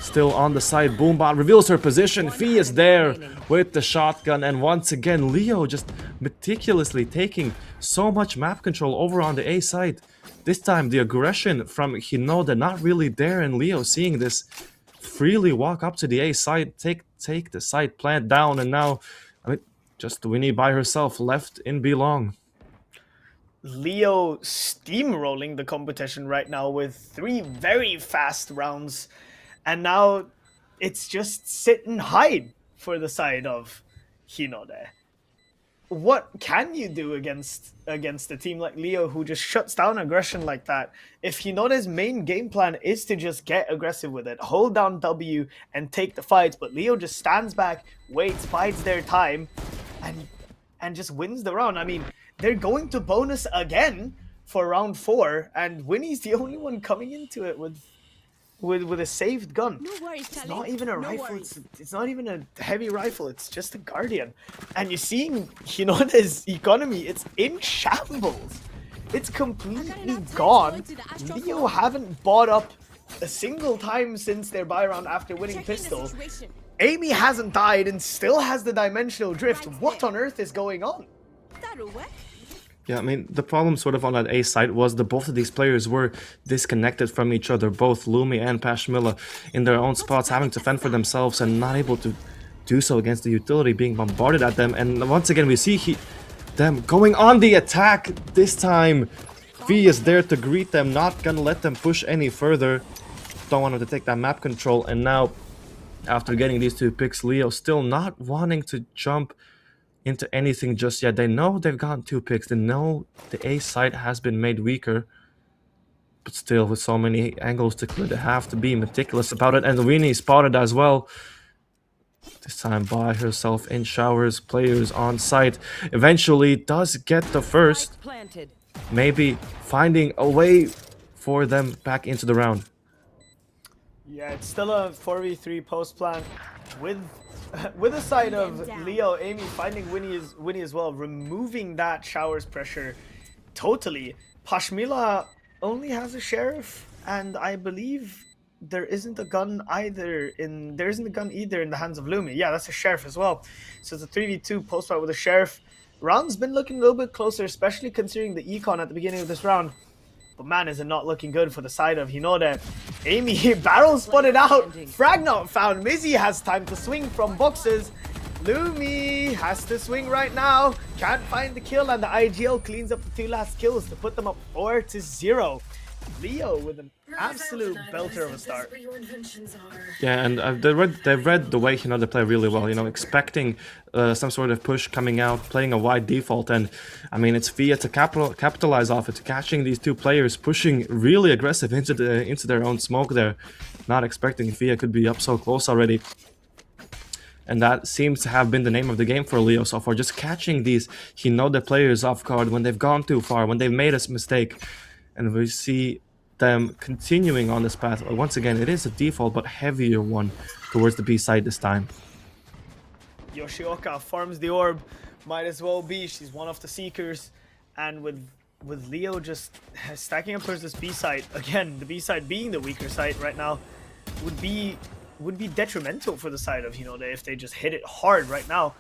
still on the side. Boombot reveals her position. Fee is there with the shotgun. And once again, Leo just meticulously taking so much map control over on the A side. This time, the aggression from Hinode not really there. And Leo seeing this freely walk up to the A side. Take the side plant down. And now, I mean, just Winnie by herself left in B long. Leo steamrolling the competition right now with 3 very fast rounds, and now it's just sit and hide for the side of Hinode. What can you do against a team like Leo who just shuts down aggression like that? If Hinode's main game plan is to just get aggressive with it, hold down W and take the fights, but Leo just stands back, waits, bides their time, and just wins the round. I mean, they're going to bonus again for round 4, and Winnie's the only one coming into it with a saved gun. No worries, It's Tally. not even a No rifle. worries. It's not even a heavy rifle. It's just a Guardian. And you're seeing Hinode's economy. It's in shambles. It's completely gone. Leo haven't bought up a single time since their buy round after winning Checking the pistol. situation. Amy hasn't died and still has the dimensional drift. What on earth is going on? That'll work. Yeah, I mean, the problem sort of on that A side was that both of these players were disconnected from each other, both Lumi and Pashmilla in their own spots, having to fend for themselves and not able to do so against the utility being bombarded at them. And once again, we see them going on the attack this time. V is there to greet them, not gonna let them push any further. Don't want them to take that map control. And now, after getting these 2 picks, Leo still not wanting to jump into anything just yet. They know they've gotten 2 picks. They know the A side has been made weaker. But still, with so many angles to clear, they have to be meticulous about it. And Winnie spotted as well. This time by herself in showers. Players on site. Eventually does get the first. Spike planted. Maybe finding a way for them back into the round. Yeah, it's still a 4v3 post plan with a side of Leo, Amy finding Winnie as well, removing that showers pressure totally. Pashmilla only has a sheriff, and I believe there isn't a gun either in the hands of Lumi. Yeah, that's a sheriff as well. So it's a 3v2 post fight with a sheriff. Round's been looking a little bit closer, especially considering the econ at the beginning of this round. But man, is it not looking good for the side of Hinode. Amy barrel spotted out. Frag not found. Mizzy has time to swing from boxes. Lumi has to swing right now. Can't find the kill, and the IGL cleans up the 2 last kills to put them up 4-0. Leo with an absolute belter of a start. Yeah, and they've read the way Hinode play really well. You know, expecting some sort of push coming out, playing a wide default, and I mean it's Via to capitalize off it, catching these 2 players, pushing really aggressive into their own smoke there, not expecting Via could be up so close already. And that seems to have been the name of the game for Leo so far, just catching these Hinode players off guard when they've gone too far, when they've made a mistake. And we see them continuing on this path. Once again, it is a default but heavier one towards the B side this time. Yoshioka farms the orb. Might as well be. She's one of the seekers. And with Leo just stacking up towards this B side, again, the B side being the weaker side right now, would be detrimental for the side of Hinode if they just hit it hard right now.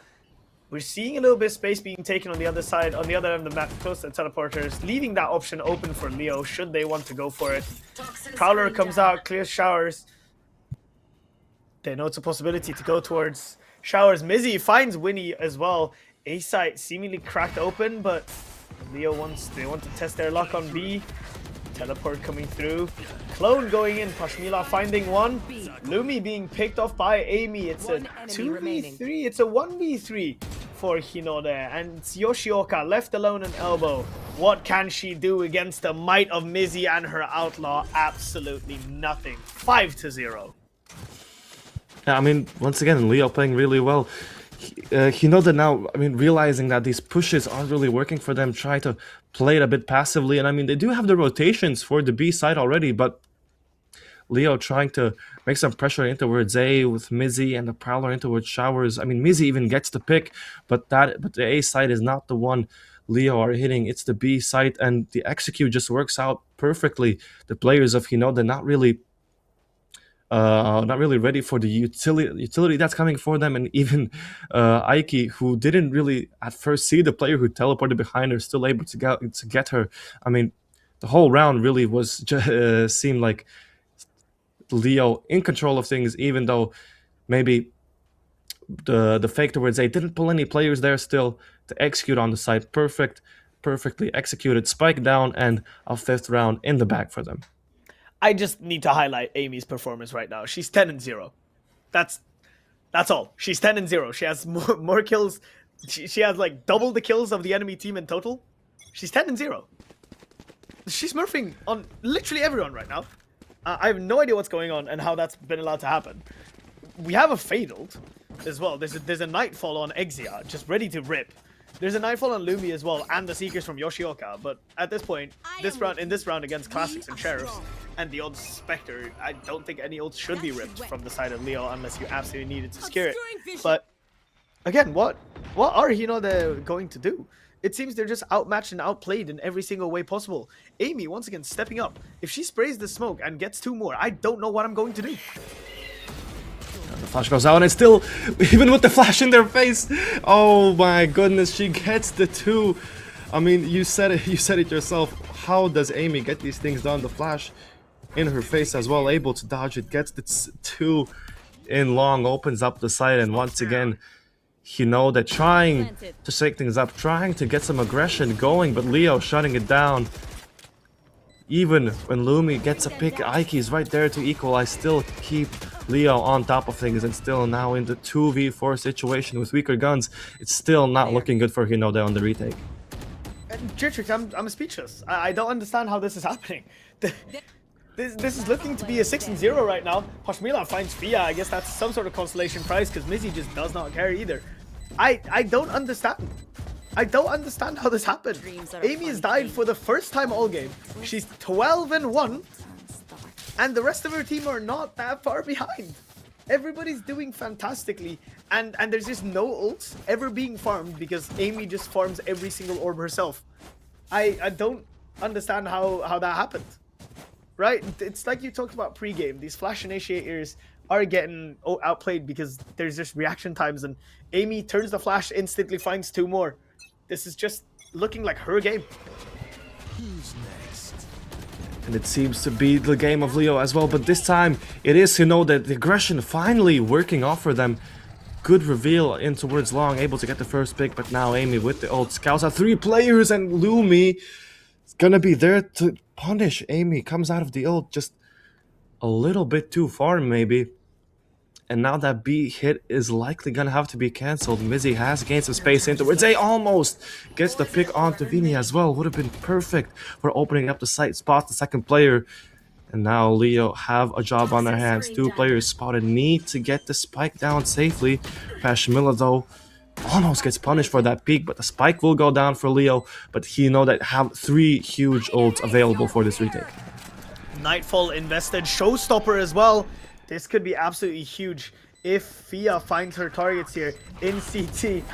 We're seeing a little bit of space being taken on the other side, on the other end of the map, close to the teleporters, leaving that option open for Leo should they want to go for it. Prowler comes out, clears showers. They know it's a possibility to go towards showers. Mizzy finds Winnie as well. A site seemingly cracked open, but Leo they want to test their luck on B. Teleport coming through. Clone going in. Pashmilla finding one. Lumi being picked off by Amy. It's a 2v3. It's a 1v3 for Hinode. And it's Yoshioka left alone in elbow. What can she do against the might of Mizzy and her outlaw? Absolutely nothing. 5-0. Yeah, I mean, once again, Leo playing really well. Hinode now, I mean, realizing that these pushes aren't really working for them, try to play it a bit passively. And I mean, they do have the rotations for the B side already, but Leo trying to make some pressure in towards A with Mizzy and the Prowler in towards Showers. I mean, Mizzy even gets the pick, but the A side is not the one Leo are hitting. It's the B side, and the execute just works out perfectly. The players of Hinode not really ready for the utility that's coming for them, and even Aiki, who didn't really at first see the player who teleported behind her, still able to get her. I mean, the whole round really was just seemed like Leo in control of things, even though maybe the fake towards A didn't pull any players there still to execute on the side. Perfectly executed spike down and a 5th round in the bag for them. I just need to highlight Amy's performance right now. She's 10-0. That's all. She's 10-0. She has more kills. She has like double the kills of the enemy team in total. She's 10-0. She's smurfing on literally everyone right now. I have no idea what's going on and how that's been allowed to happen. We have a Fataled as well. There's a Nightfall on Exia, just ready to rip. There's a Nightfall on Lumi as well, and the Seekers from Yoshioka. But at this point, in this round against Classics and Sheriffs, and the old Spectre, I don't think any ults should be ripped from the side of Leo unless you absolutely needed to scare it. But again, what are Hinode going to do? It seems they're just outmatched and outplayed in every single way possible. Amy, once again, stepping up. If she sprays the smoke and gets 2 more, I don't know what I'm going to do. The flash goes out, and it's still, even with the flash in their face, oh my goodness, she gets the 2. I mean, you said it yourself. How does Amy get these things done? The flash in her face as well, able to dodge it, gets the 2 in long, opens up the side, and once again, Hinode trying to shake things up, trying to get some aggression going, but Leo shutting it down. Even when Lumi gets a pick, Aiki's right there to equalize, still keep Leo on top of things, and still now in the 2v4 situation with weaker guns, it's still not looking good for Hinode on the retake. Jitrix, I'm speechless. I don't understand how this is happening. This is looking to be a 6-0 right now. Hoshmila finds Fia. I guess that's some sort of consolation prize because Mizzy just does not care either. I don't understand. I don't understand how this happened. Amy has died for the first time all game. She's 12-1, and the rest of her team are not that far behind. Everybody's doing fantastically, and there's just no ults ever being farmed because Amy just farms every single orb herself. I don't understand how that happened. Right? It's like you talked about pre-game. These flash initiators are getting outplayed because there's just reaction times, and Amy turns the flash, instantly finds 2 more. This is just looking like her game. Who's next? And it seems to be the game of Leo as well, but this time it is Hinode, the aggression finally working off for them. Good reveal in towards long, able to get the first pick, but now Amy with the ult scouts out 3 players, and Lumi is gonna be there to punish Amy. Comes out of the ult just a little bit too far maybe. And now that B hit is likely gonna have to be cancelled. Mizzy has gained some space in towards A, almost gets the pick onto Vini as well. Would have been perfect for opening up the site, spots the second player. And now Leo have a job on their hands. 2 players spotted, need to get the spike down safely. Pashmilla though almost gets punished for that peek, but the spike will go down for Leo. But he know that have 3 huge ults available for this retake. Nightfall invested, Showstopper as well. This could be absolutely huge if Fia finds her targets here in CT.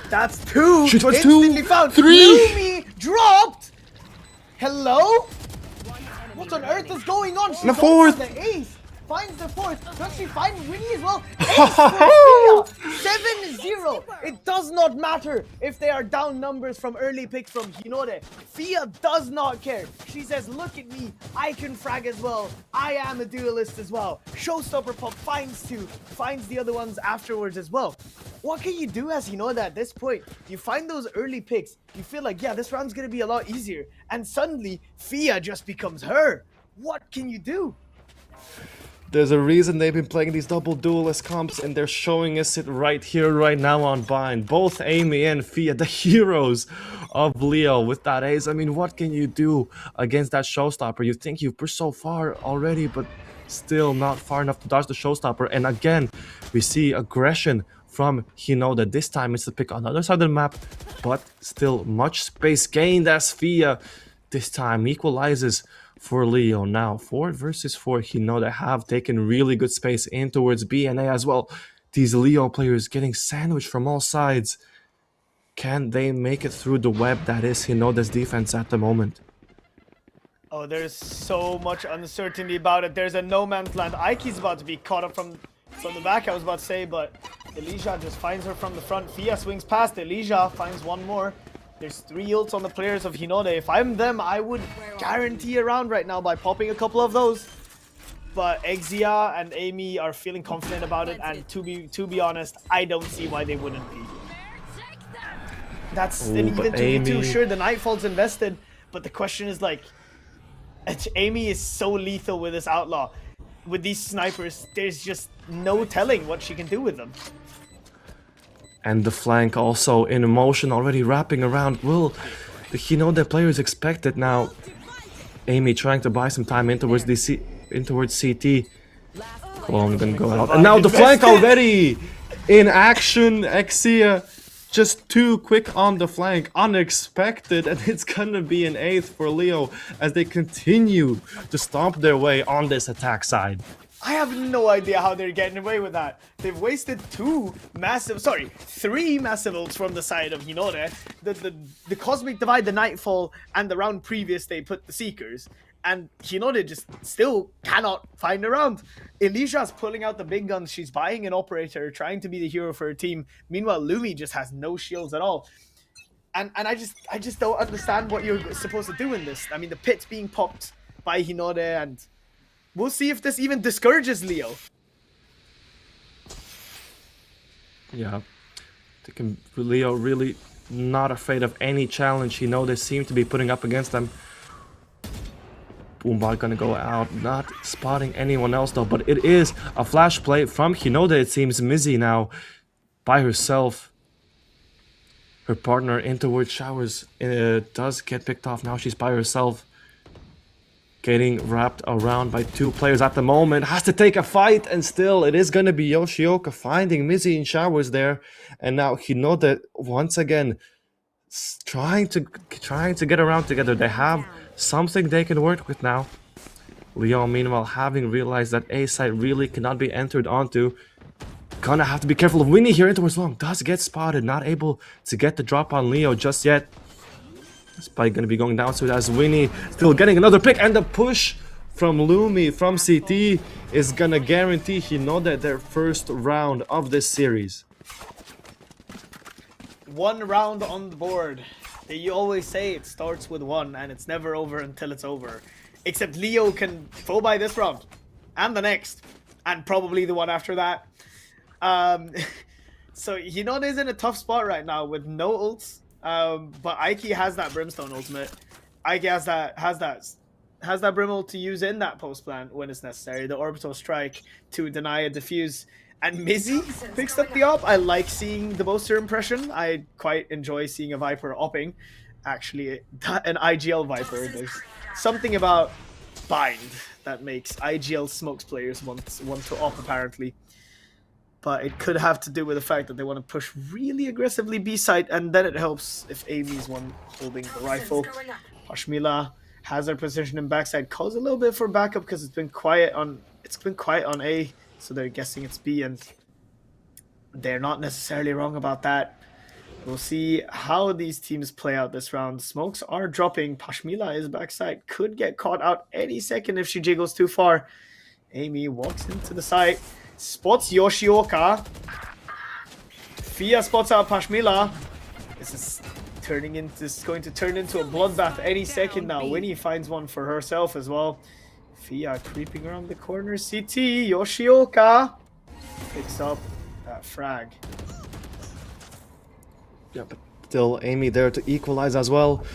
That's 2. She finds instantly 2. found. 3. Lumi dropped. Hello? What on earth is going on? She The goes for 4th. the ace. Finds the 4th. Does she find Winnie as well? Ace for Fia. 7-0. It does not matter if they are down numbers from early picks from Hinode. Fia does not care. She says, look at me. I can frag as well. I am a duelist as well. Showstopper pop finds 2. Finds the other ones afterwards as well. What can you do as Hinode at this point? You find those early picks. You feel like, yeah, this round's going to be a lot easier. And suddenly, Fia just becomes her. What can you do? There's a reason they've been playing these double duelist comps, and they're showing us it right here, right now on Bind. Both Amy and Fia, the heroes of Leo with that ace. I mean, what can you do against that Showstopper? You think you've pushed so far already, but still not far enough to dodge the Showstopper. And again, we see aggression from Hinode. This time it's the pick on the other side of the map, but still much space gained as Fia this time equalizes for Leo. Now 4 versus 4, Hinode have taken really good space in towards B and A as well. These Leo players getting sandwiched from all sides. Can they make it through the web that is Hinode's defense at the moment? Oh, there's so much uncertainty about it. There's a no man's land. Ike's about to be caught up from the back, I was about to say, but Elijah just finds her from the front. Fia swings past. Elijah finds one more. There's 3 ults on the players of Hinode. If I'm them, I would guarantee a round right now by popping a couple of those. But Exia and Amy are feeling confident about it, and to be honest, I don't see why they wouldn't be. That's an even 2v2. Sure, the Nightfall's invested, but the question is like, Amy is so lethal with this Outlaw. With these snipers, there's just no telling what she can do with them. And the flank also in motion, already wrapping around. Will the Hinode players expect it now? Amy trying to buy some time in towards CT. Cologne gonna go out. And now the flank already in action. Exia just too quick on the flank, unexpected, and it's gonna be an 8th for Leo as they continue to stomp their way on this attack side. I have no idea how they're getting away with that. They've wasted 3 massive ults from the side of Hinode. The Cosmic Divide, the Nightfall, and the round previous they put the Seekers. And Hinode just still cannot find a round. Elijah's pulling out the big guns. She's buying an operator, trying to be the hero for her team. Meanwhile, Lumi just has no shields at all. And I just don't understand what you're supposed to do in this. I mean, the pit's being popped by Hinode, and we'll see if this even discourages Leo. Yeah, Leo really not afraid of any challenge. Hinode seem to be putting up against them. Boombot gonna go out, not spotting anyone else though, but it is a flash play from Hinode. It seems Mizzy now by herself. Her partner in towards showers does get picked off. Now she's by herself, getting wrapped around by 2 players at the moment. Has to take a fight, and still it is gonna be Yoshioka finding Mizzy in showers there. And now Hinode once again trying to get around together. They have something they can work with now. Leo, meanwhile, having realized that A side really cannot be entered onto, gonna have to be careful of Winnie here in towards long. Does get spotted, not able to get the drop on Leo just yet. Spike gonna be going down to it as Winnie still getting another pick, and the push from Lumi from CT is gonna guarantee Hinode their first round of this series. 1 round on the board. You always say it starts with 1 and it's never over until it's over. Except Leo can full buy this round and the next and probably the one after that. So Hinode is in a tough spot right now with no ults. But Ike has that Brimstone ultimate. Ike has that Brim ult to use in that post plant when it's necessary. The orbital strike to deny a diffuse. And Mizzy picks up the op. I like seeing the Boaster impression. I quite enjoy seeing a Viper opping. Actually, an IGL Viper. There's something about Bind that makes IGL smokes players want to op, apparently. But it could have to do with the fact that they want to push really aggressively B-side, and then it helps if Amy's one holding the rifle. Pashmila has her position in backside. Calls a little bit for backup because it's been quiet on A. So they're guessing it's B, and they're not necessarily wrong about that. We'll see how these teams play out this round. Smokes are dropping. Pashmila is backside. Could get caught out any second if she jiggles too far. Amy walks into the site. Spots Yoshioka. Fia spots out Pashmila. This is going to turn into a bloodbath any second now. Winnie finds one for herself as well. Fia creeping around the corner. CT, Yoshioka picks up that frag. Yeah, but still Amy there to equalize as well.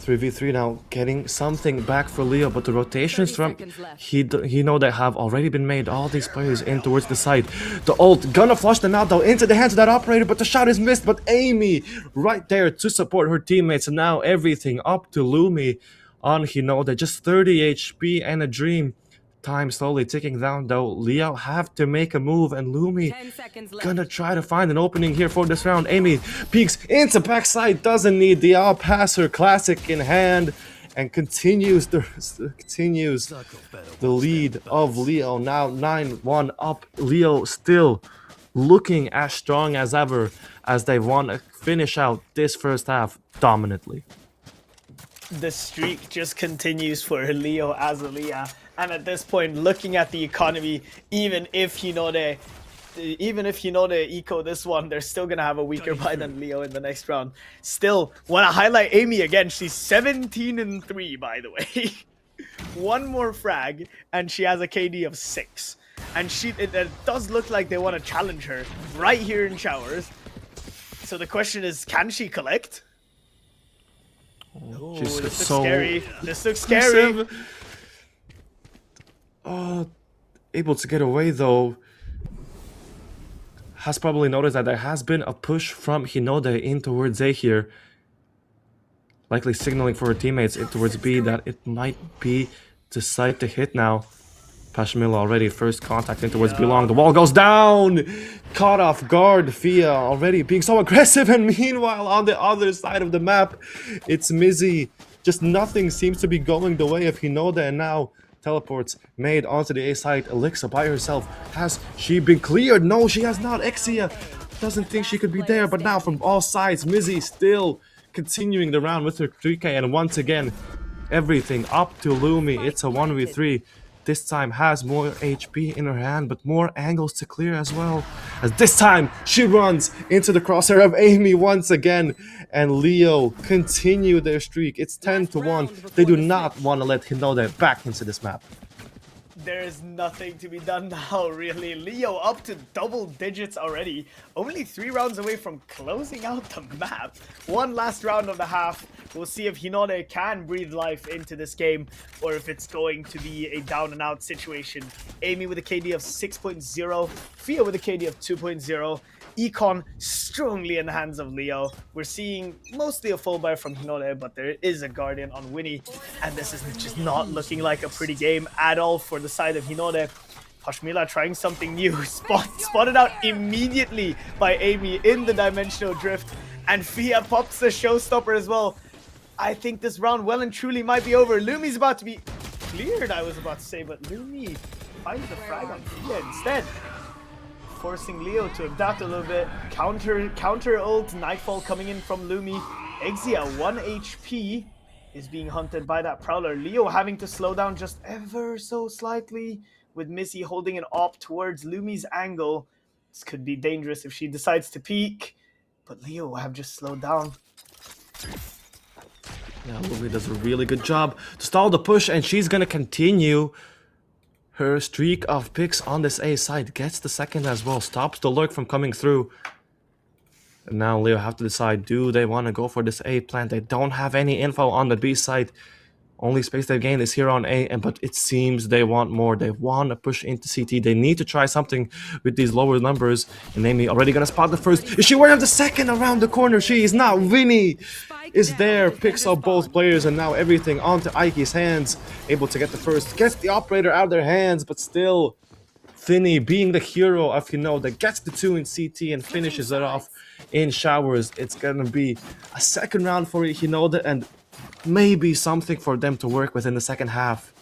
3v3 now, getting something back for Leo, but the rotations from Hinode have already been made. All these players in towards the side. The ult gonna flush them out though into the hands of that operator, but the shot is missed. But Amy right there to support her teammates, and now everything up to Lumi on Hinode. Just 30 HP and a dream Time slowly ticking down though. Leo have to make a move, and Lumi 10 seconds left. gonna try to find an opening here for this round. Amy peeks into backside, doesn't need the out passer, classic in hand, and continues the lead of Leo. Now 9-1 up. Leo still looking as strong as ever as they want to finish out this first half dominantly. The streak just continues for Leo Azalea, and at this point, looking at the economy, even if Hinode eco this one, they're still gonna have a weaker buy than Leo in the next round. Still, want to highlight Amy again. She's 17-3, by the way. One more frag, and she has a KD of 6. And it does look like they want to challenge her right here in showers. So the question is, can she collect? Oh, She's this looks so scary. This looks scary. Oh, able to get away though. Has probably noticed that there has been a push from Hinode in towards A here. Likely signaling for her teammates in towards B that it might be the site to hit now. Pashmila already first contact in towards B long. The wall goes down! Caught off guard. Fia already being so aggressive, and meanwhile on the other side of the map, it's Mizzy. Just nothing seems to be going the way of Hinode, and now teleports made onto the A site. Elixir by herself. Has she been cleared? No, she has not. Exia doesn't think she could be there, but now from all sides, Mizzy still continuing the round with her 3K, and once again, everything up to Lumi. It's a 1v3. This time has more HP in her hand, but more angles to clear as well. As this time, she runs into the crosshair of Amy once again. And Leo continue their streak. It's 10-1. They do not want to let Hinode back into this map. There's nothing to be done now, really. Leo up to double digits already. Only 3 rounds away from closing out the map. One last round of the half. We'll see if Hinode can breathe life into this game, or if it's going to be a down and out situation. Amy with a KD of 6.0. Fia with a KD of 2.0. Econ strongly in the hands of Leo. We're seeing mostly a full buy from Hinode, but there is a Guardian on Winnie, and this is just not looking like a pretty game at all for the side of Hinode. Pashmila trying something new, spotted out immediately by Amy in the Dimensional Drift, and Fia pops the showstopper as well. I think this round well and truly might be over. Lumi's about to be cleared, I was about to say, but Lumi finds the frag on Fia instead, forcing Leo to adapt a little bit. Counter ult, Nightfall coming in from Lumi. Exia 1 HP is being hunted by that Prowler. Leo having to slow down just ever so slightly, with Missy holding an op towards Lumi's angle. This could be dangerous if she decides to peek, but Leo will have just slowed down. Yeah, Lumi does a really good job to stall the push, and she's gonna continue her streak of picks on this A side. Gets the second as well, stops the lurk from coming through. And now Leo have to decide, do they want to go for this A plant? They don't have any info on the B side. Only space they've gained is here on A, but it seems they want more. They want to push into CT. They need to try something with these lower numbers. And Amy already gonna spot the first. Is she wearing the second around the corner? She is not. Winnie is there, picks up both players, and now everything onto Ike's hands. Able to get the first, gets the operator out of their hands, but still, Finny being the hero of that gets the 2 in CT and finishes it off in showers. It's gonna be a second round for Hinode, and maybe something for them to work with in the second half.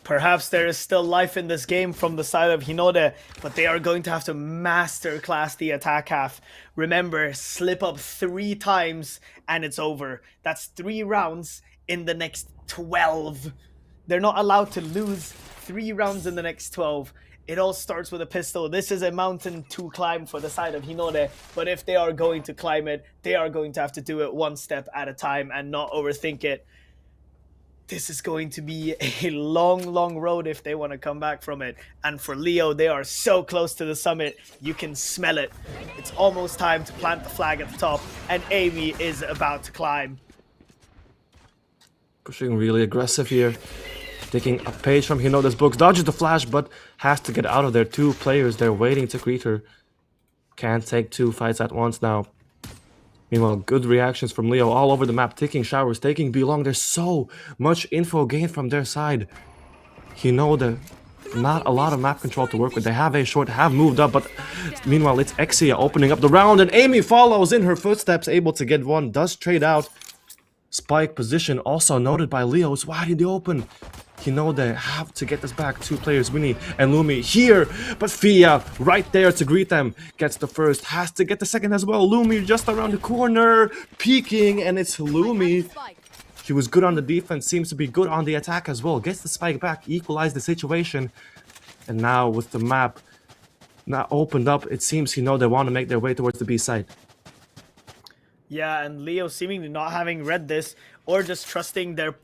Perhaps there is still life in this game from the side of Hinode, but they are going to have to masterclass the attack half. Remember, slip up 3 times and it's over. That's 3 rounds in the next 12. They're not allowed to lose 3 rounds in the next 12. It all starts with a pistol. This is a mountain to climb for the side of Hinode, but if they are going to climb it, they are going to have to do it one step at a time and not overthink it. This is going to be a long road if they want to come back from it. And for Leo, they are so close to the summit. You can smell it. It's almost time to plant the flag at the top, and Amy is about to climb. Pushing really aggressive here. Taking a page from Hinode's books. Dodges the flash, but has to get out of there. 2 players there waiting to greet her. Can't take 2 fights at once now. Meanwhile, good reactions from Leo all over the map. Taking showers, taking B long. There's so much info gained from their side. Hinode not a lot of map control to work with. They have a short, have moved up, but meanwhile it's Exia opening up the round, and Amy follows in her footsteps, able to get one, does trade out. Spike position also noted by Leo. It's wide in the open. You know they have to get this back. Two players, Winnie and Lumi here, but Fia right there to greet them. Gets the first, has to get the second as well. Lumi just around the corner, peeking, and it's Lumi. He was good on the defense, seems to be good on the attack as well. Gets the spike back, equalized the situation. And now with the map now opened up, it seems they want to make their way towards the B side. Yeah, and Leo seemingly not having read this or just trusting their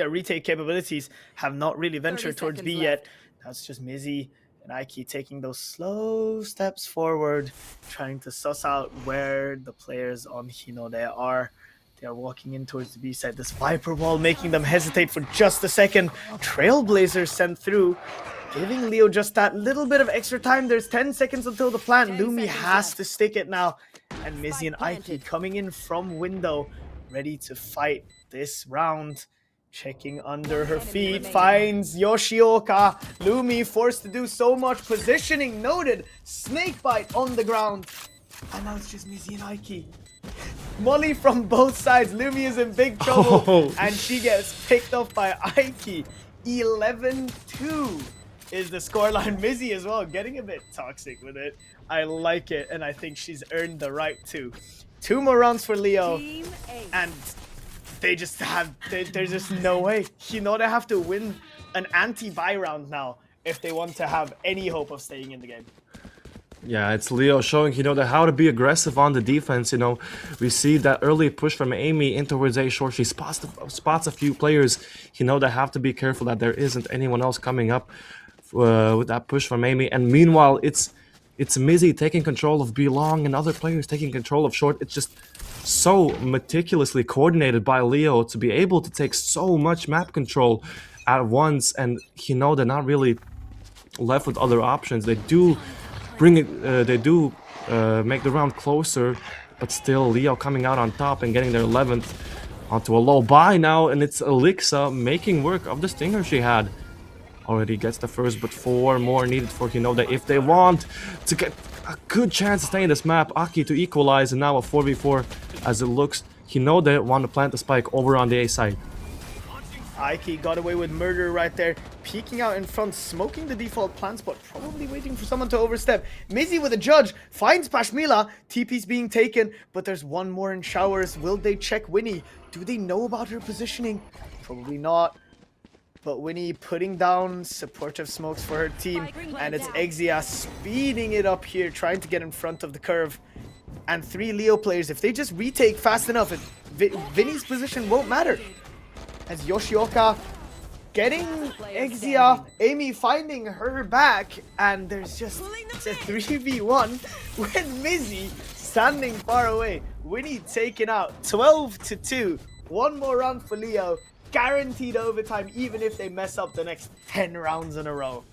retake capabilities, have not really ventured towards B yet. That's just Mizzy and Ike taking those slow steps forward, trying to suss out where the players on Hinode are. They are walking in towards the B side. This Viper wall making them hesitate for just a second. Trailblazers sent through, giving Leo just that little bit of extra time. There's 10 seconds until the plant. Lumi has to stick it now. And Mizzy and Ike coming in from window, ready to fight this round. Checking under her feet, finds Yoshioka. Lumi forced to do so much. Positioning noted. Snakebite on the ground. And now it's just Mizzy and Ike. Molly from both sides. Lumi is in big trouble. And she gets picked up by Ike. 11-2 is the scoreline. Mizzy as well, getting a bit toxic with it. I like it, and I think she's earned the right to. 2 more rounds for Leo, and they just have, there's just no way. They have to win an anti-buy round now if they want to have any hope of staying in the game. Yeah, it's Leo showing, how to be aggressive on the defense. We see that early push from Amy in towards A short. She spots a few players. They have to be careful that there isn't anyone else coming up with that push from Amy. And meanwhile, it's Mizzy taking control of B long and other players taking control of short. It's just so meticulously coordinated by Leo to be able to take so much map control at once. And they're not really left with other options. They do bring it, make the round closer, but still Leo coming out on top and getting their 11th onto a low buy now, and it's Elixa making work of the stinger she had. Already gets the first, but 4 more needed for Hinode if they want to get a good chance to stay in this map. Aki to equalize, and now a 4v4 as it looks. Hinode want to plant the spike over on the A side. Ike got away with murder right there, peeking out in front, smoking the default plant spot, probably waiting for someone to overstep. Mizzy with a judge, finds Pashmila, TP's being taken, but there's one more in showers. Will they check Winnie? Do they know about her positioning? Probably not. But Winnie putting down supportive smokes for her team, and it's Exia speeding it up here, trying to get in front of the curve. And 3 Leo players, if they just retake fast enough, Vinny's position won't matter. As Yoshioka getting Exia, Amy finding her back, and there's just a 3v1 with Mizzy standing far away. Winnie taken out 12-2. 1 more round for Leo. Guaranteed overtime, even if they mess up the next 10 rounds in a row.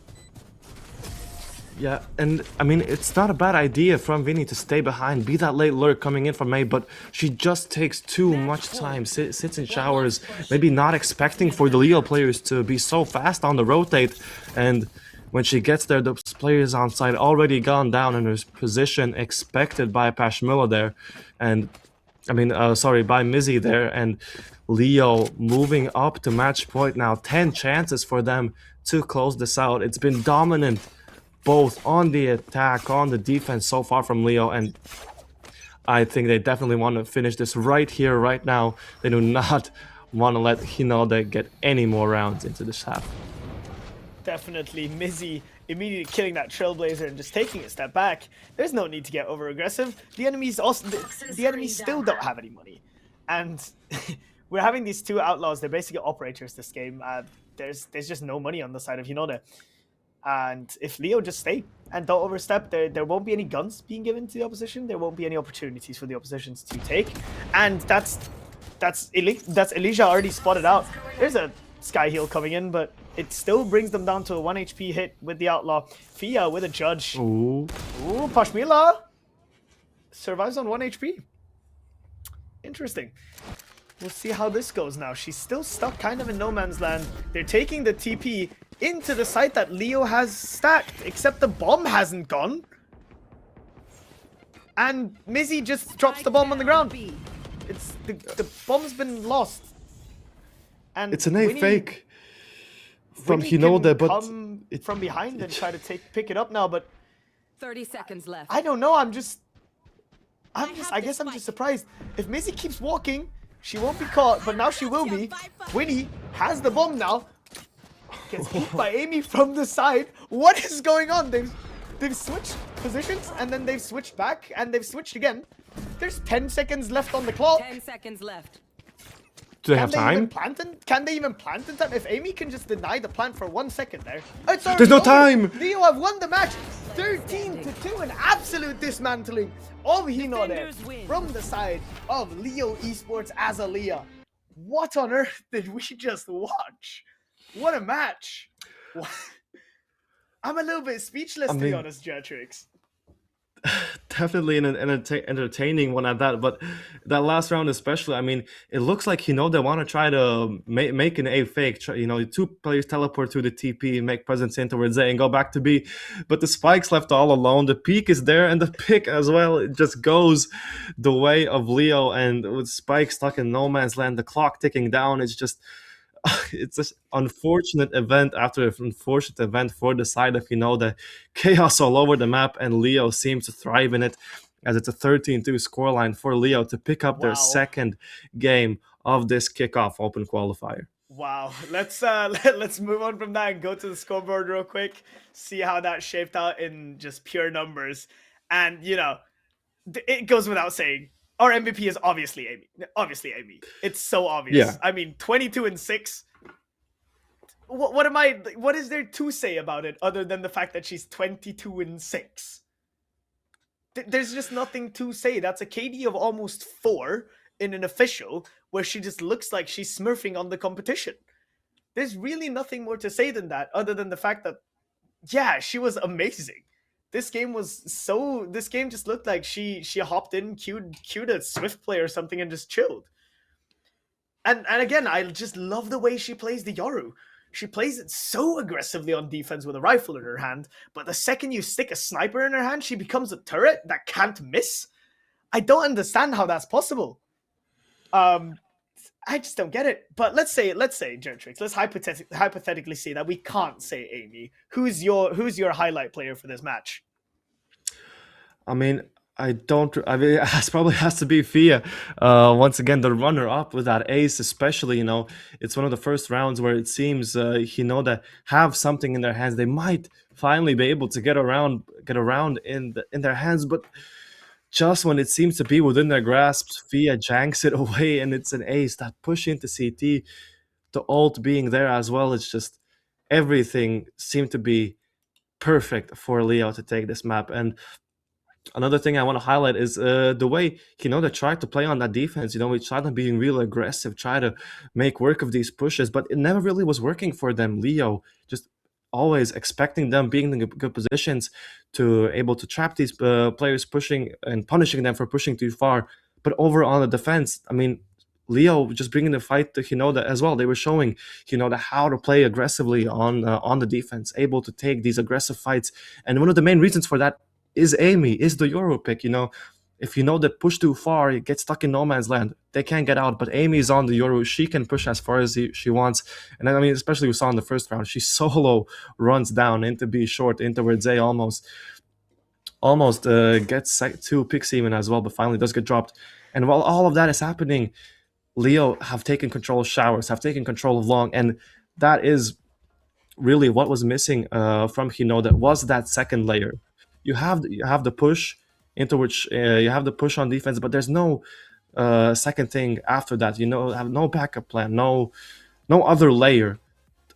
Yeah, and I mean, it's not a bad idea from Vinny to stay behind, be that late lurk coming in from A, but she just takes too much time, sits in showers, maybe not expecting for the Leo players to be so fast on the rotate, and when she gets there, the players on side already gone down in her position expected by Pashmila there, and I mean, by Mizzy there, and Leo moving up to match point now. 10 chances for them to close this out. It's been dominant both on the attack, on the defense so far from Leo, and I think they definitely want to finish this right here, right now. They do not want to let Hinode get any more rounds into this half. Definitely Mizzy immediately killing that Trailblazer and just taking a step back. There's no need to get over aggressive. The enemies still don't have any money, and we're having these 2 outlaws. They're basically operators this game. There's just no money on the side of Hinode. And if Leo just stay and don't overstep, there won't be any guns being given to the opposition. There won't be any opportunities for the oppositions to take. And that's Elijah already spotted out. There's a Sky Heal coming in, but it still brings them down to a 1 HP hit with the outlaw. Fia with a judge. Ooh, Pashmila survives on 1 HP. Interesting. We'll see how this goes now. She's still stuck kind of in no man's land. They're taking the TP into the site that Leo has stacked, except the bomb hasn't gone. And Mizzy just drops the bomb on the ground. It's the bomb's been lost. And It's an A Winnie- fake from Winnie Hinode, can but come from behind and try to pick it up now, but 30 seconds left. I don't know. I guess I'm just surprised. If Mizzy keeps walking, she won't be caught, but now she will be. Winnie has the bomb now. Gets hit by Amy from the side. What is going on? They've switched positions and then they've switched back and they've switched again. There's 10 seconds left on the clock. 10 seconds left. do they have time? Can they even plant in time? If Amy can just deny the plant for 1 second there. It's There's no already over. time. Leo have won the match. 13-2, an absolute dismantling of Hinode Defenders win. from the side of Leo Esports as Aaliyah. What on earth did we just watch? What a match. I'm a little bit speechless, to be mean- honest, Jetrix. Definitely an entertaining one at that, but that last round especially, I mean, it looks like they want to try to make an A fake. Two players teleport to the TP, make presence in towards A and go back to B, but the spike's left all alone. The peak is there and the pick as well. It just goes the way of Leo, and with Spike stuck in no man's land, the clock ticking down, it's just unfortunate event after an unfortunate event for the side of the chaos all over the map, and Leo seems to thrive in it, as it's a 13-2 scoreline for Leo to pick up their Wow. second game of this kickoff Open Qualifier. Wow, let's move on from that and go to the scoreboard real quick, see how that shaped out in just pure numbers. And it goes without saying, our MVP is obviously Amy. Obviously Amy. It's so obvious. Yeah. I mean, 22-6. What is there to say about it other than the fact that she's 22-6? There's just nothing to say. That's a KD of almost 4 in an official where she just looks like she's smurfing on the competition. There's really nothing more to say than that, other than the fact that, yeah, she was amazing. This game just looked like she hopped in, queued a Swift play or something and just chilled. And again, I just love the way she plays the Yoru. She plays it so aggressively on defense with a rifle in her hand, but the second you stick a sniper in her hand, she becomes a turret that can't miss. I don't understand how that's possible. I just don't get it. But let's say, Jertrix, let's hypothetically say that we can't say Amy. Who's your highlight player for this match? I mean, it probably has to be Fia. Once again, the runner-up with that ace, especially, it's one of the first rounds where it seems that have something in their hands. They might finally be able to get around in their hands, but just when it seems to be within their grasp, Fia janks it away, and it's an ace. That push into CT, the ult being there as well, it's just everything seemed to be perfect for Leo to take this map. And another thing I want to highlight is the way they tried to play on that defense. We tried on being real aggressive, try to make work of these pushes, but it never really was working for them. Leo just always expecting them being in good positions to able to trap these players pushing and punishing them for pushing too far. But over on the defense, I mean, Leo just bringing the fight to Hinode as well. They were showing Hinode how to play aggressively on the defense, able to take these aggressive fights. And one of the main reasons for that is Amy, is the Euro pick. If that push too far, you get stuck in no man's land. They can't get out, but Amy's on the Euro. She can push as far as she wants. And I mean, especially we saw in the first round, she solo runs down into B short, into towards A almost gets 2 picks even as well, but finally does get dropped. And while all of that is happening, Leo have taken control of showers, have taken control of long, and that is really what was missing from Hinode, was that second layer. You have the push into which you have the push on defense, but there's no second thing after that. Have no backup plan, no other layer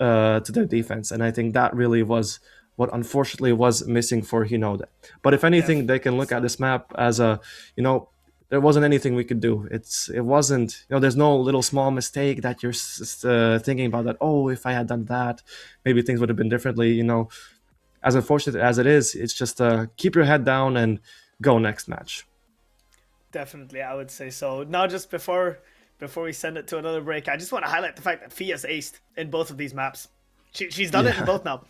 to their defense, and I think that really was what unfortunately was missing for Hinode. But if anything, they can look at this map as there wasn't anything we could do. It wasn't, there's no little small mistake that you're thinking about that, oh, if I had done that, maybe things would have been differently. As unfortunate as it is, it's just keep your head down and go next match. Definitely, I would say so. Now, just before before we send it to another break, I just want to highlight the fact that Fia's aced in both of these maps. She's done it in both now.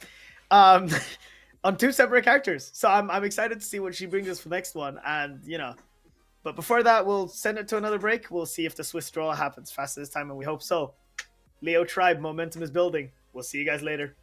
On 2 separate characters. So I'm excited to see what she brings us for the next one. And, you know, but before that, we'll send it to another break. We'll see if the Swiss draw happens faster this time, and we hope so. Leo Tribe, momentum is building. We'll see you guys later.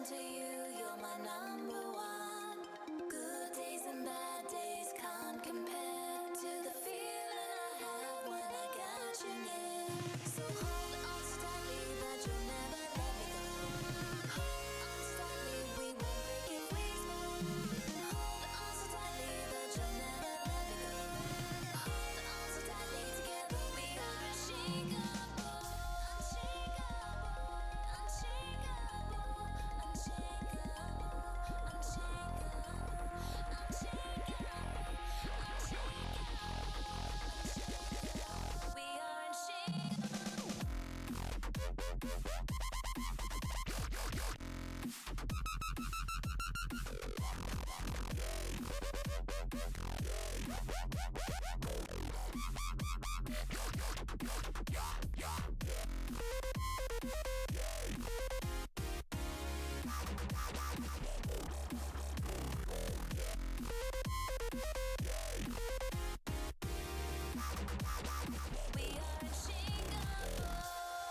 to you, you're my number one. Good days and bad days can't compare to the feeling I have when I got you near. So hold on so tightly that you'll never let me go. Hold on so tightly, we won't break if we spoke. Hold on so tightly that you'll never let me go. Hold on so tightly, together we are unshakable. We are unshakable. We are unshakable.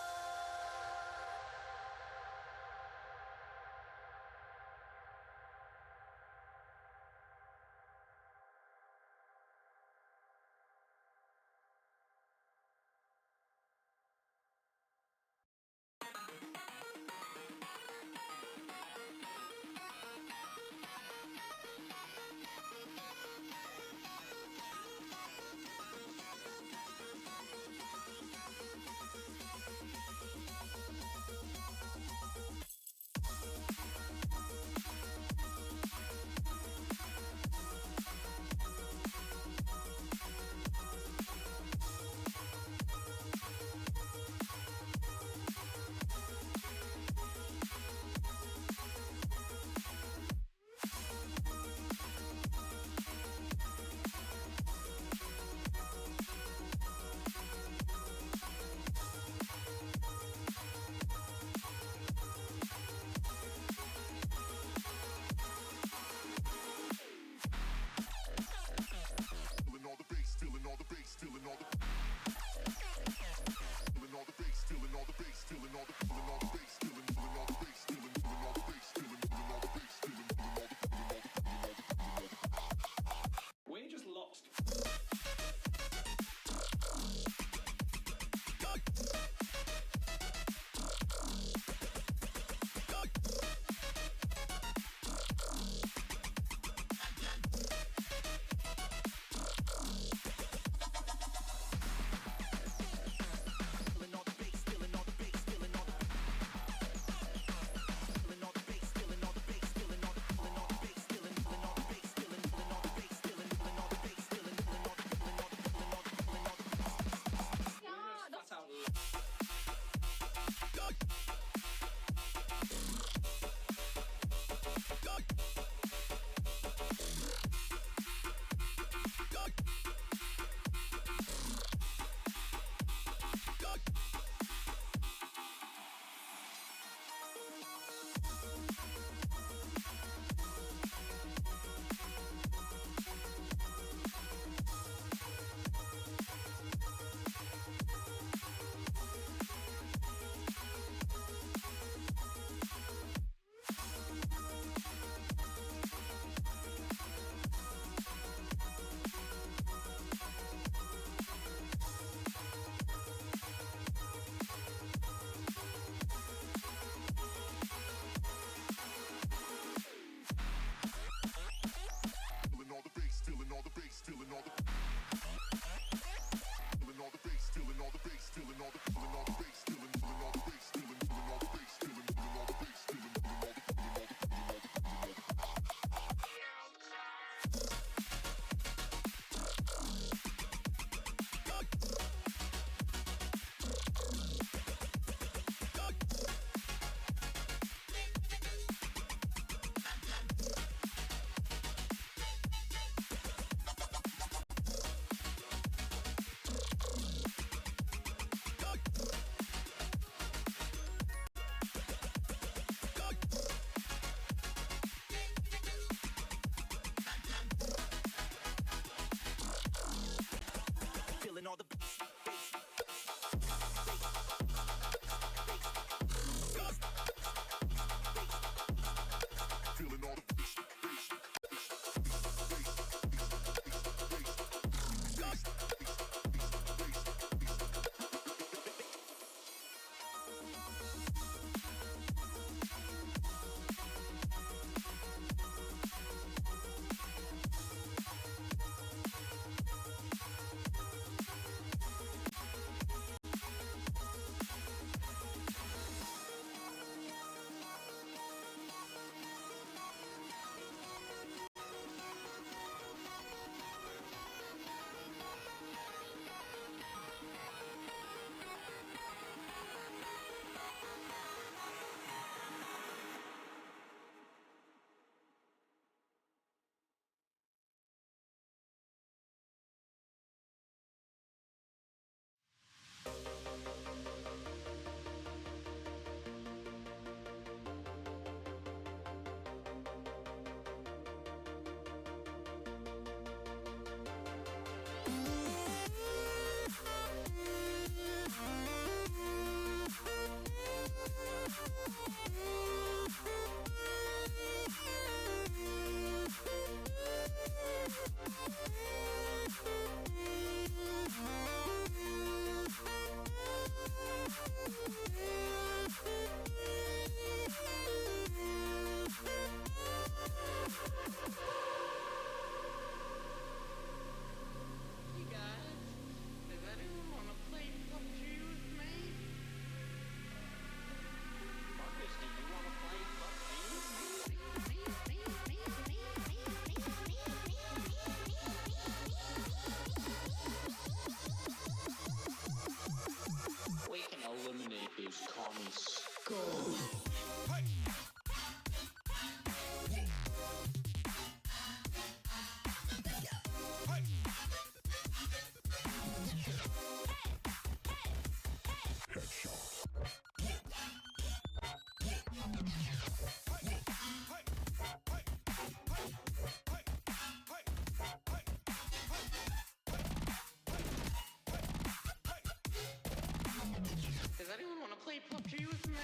Does anyone want to play PUBG with me?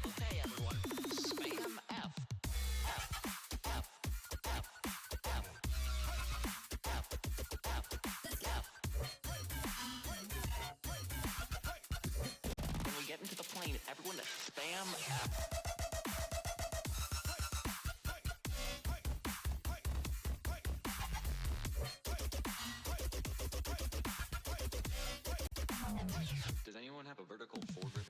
Okay, everyone. Spam F. When we get into the plane, everyone spam F. Does anyone have a vertical foregrip?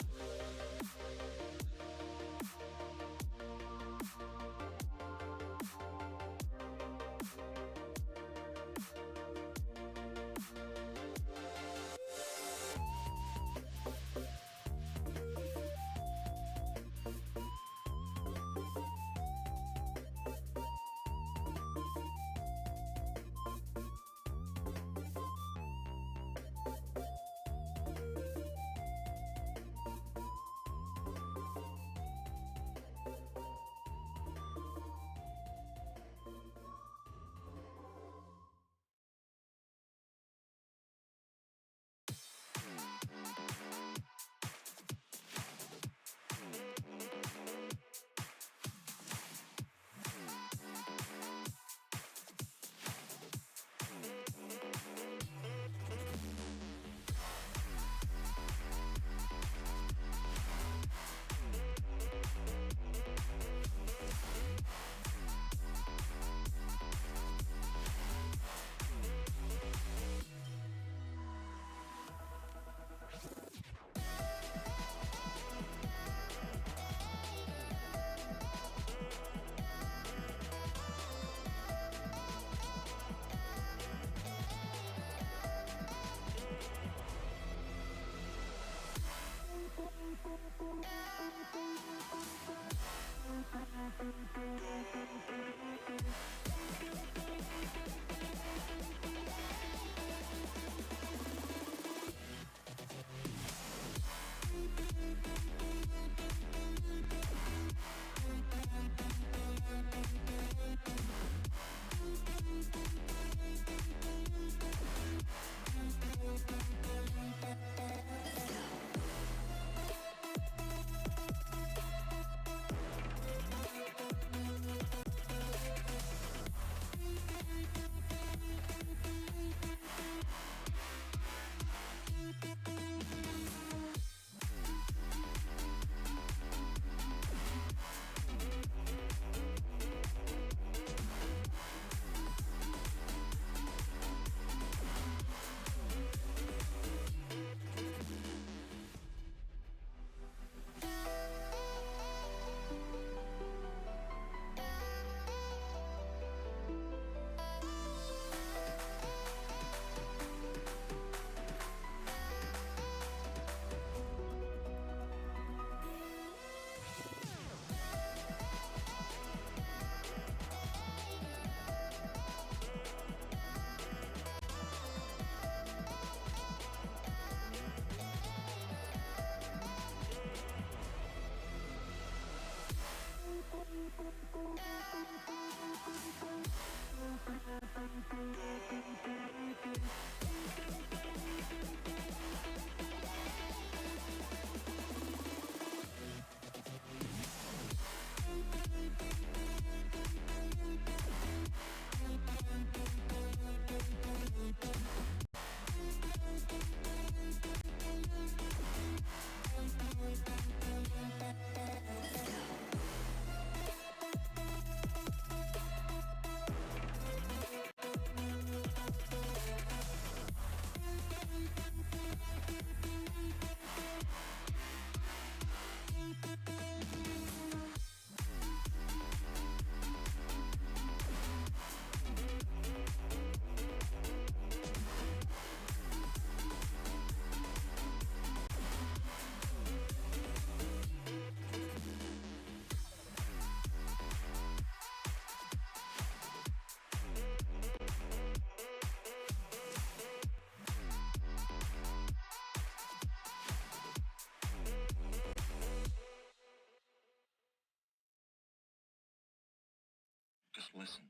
Just listen.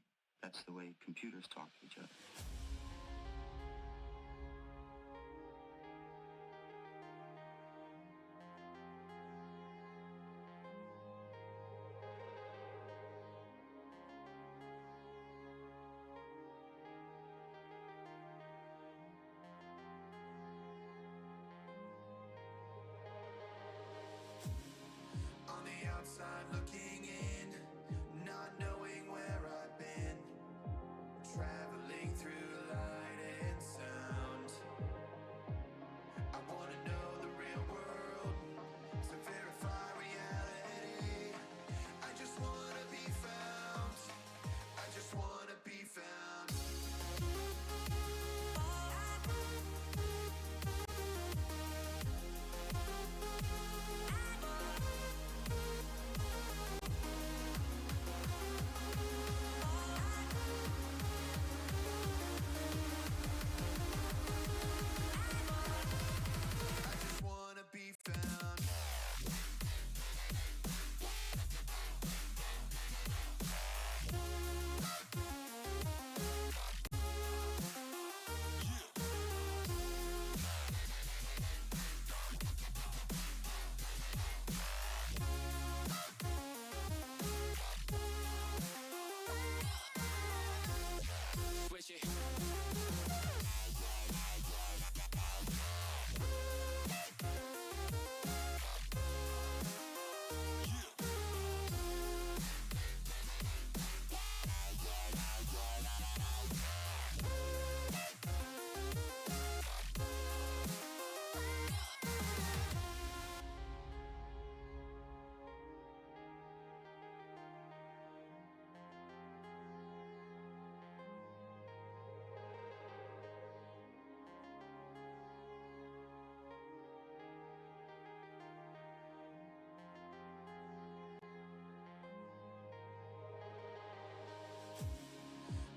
That's the way computers talk to each other. On the outside looking in, not knowing where I've been, traveling through light and sound. I wanna know the real world to verify reality. I just wanna be found. I just wanna be found. I just wanna be found. Switch it.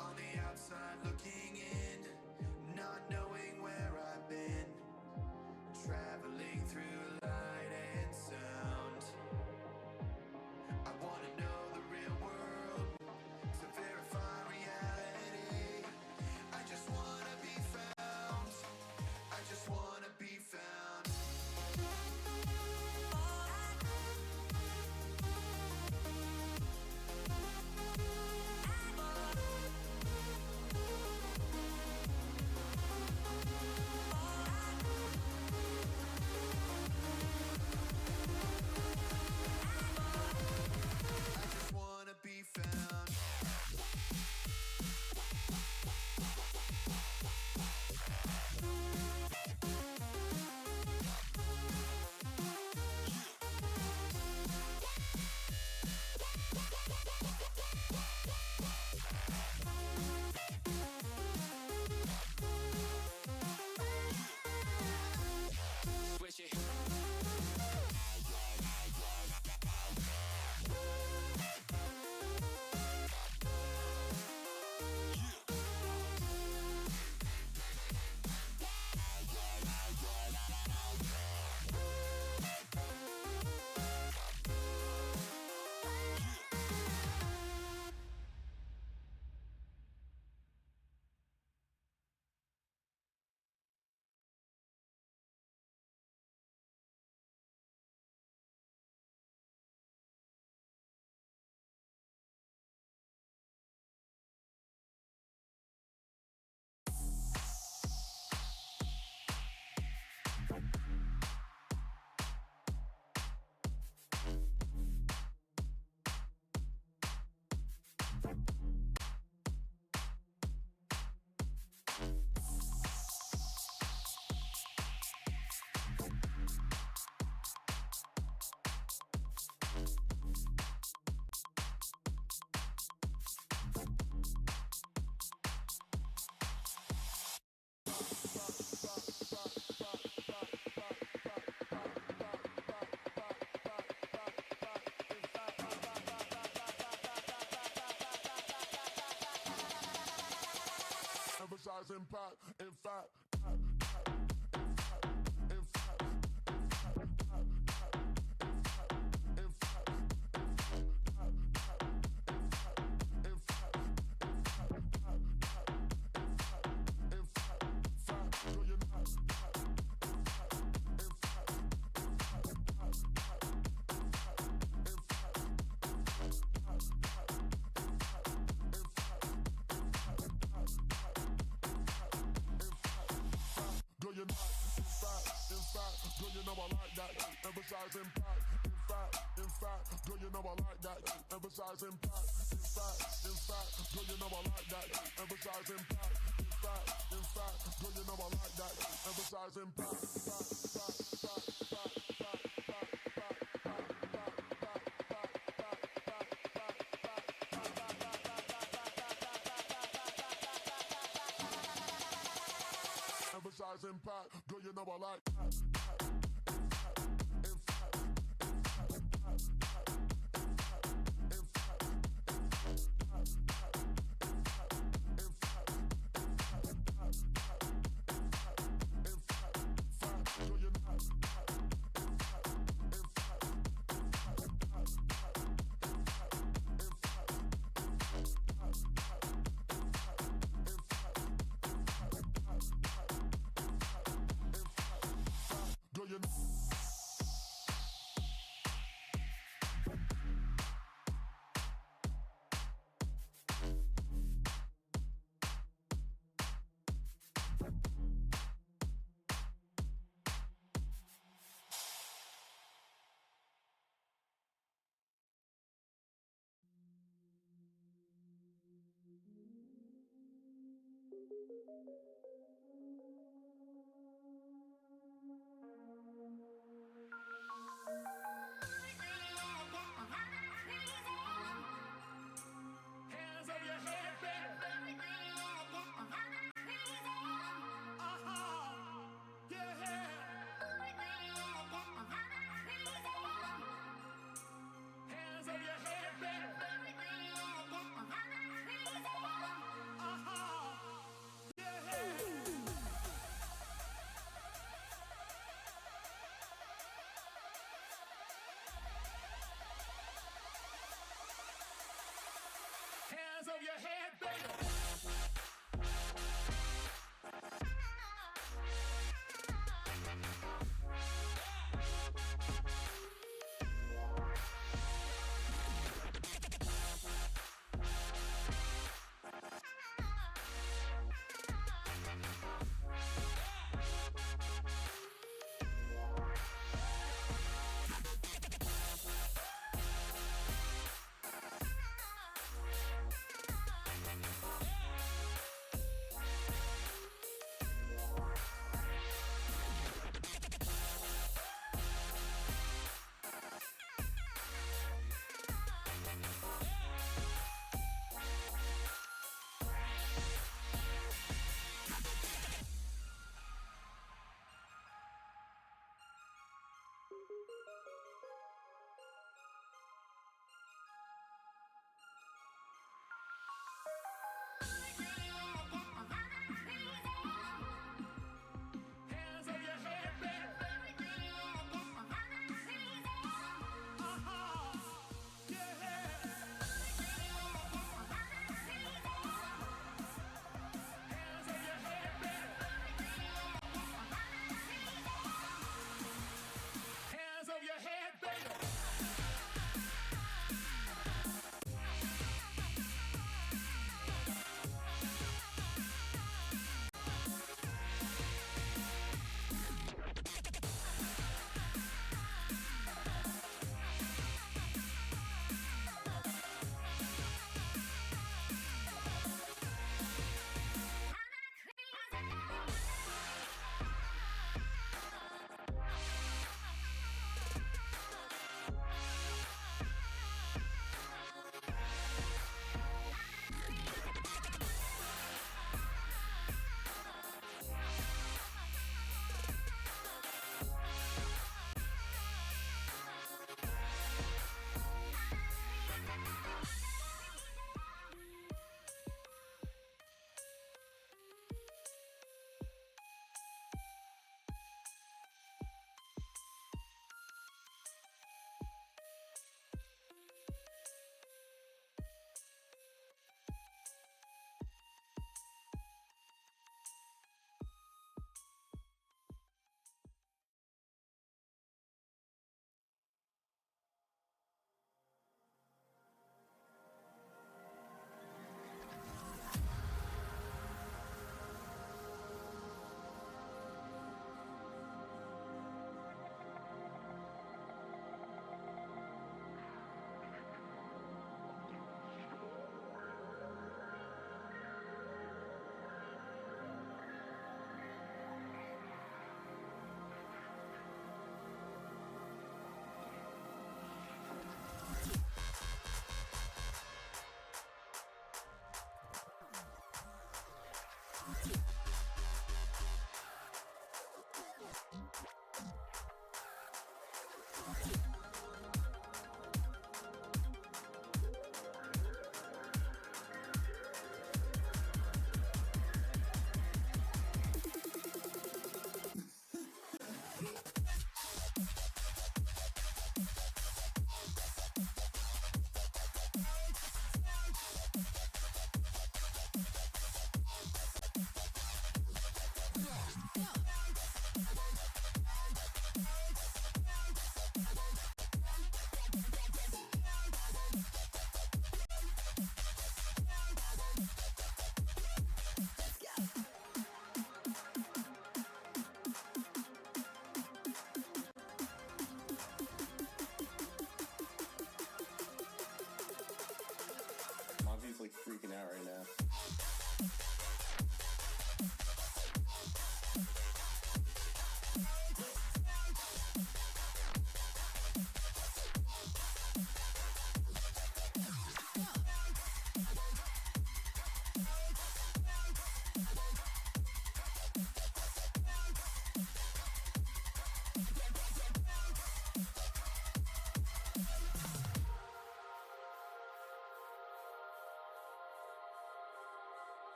On the outside looking in, not knowing where I've been, traveling through light and sound. I wanna know the real world to verify reality. I just wanna be found. I just wanna be found. I just wanna be found. Switch it. Emphasize impact, in fact. In fact. Emphasize impact, in fact, girl, you know I like that. Emphasize impact, in fact, girl, you know I like that. Emphasize impact, in fact, girl, you know I like that. Emphasize impact, emphasize impact, girl, you know I like that.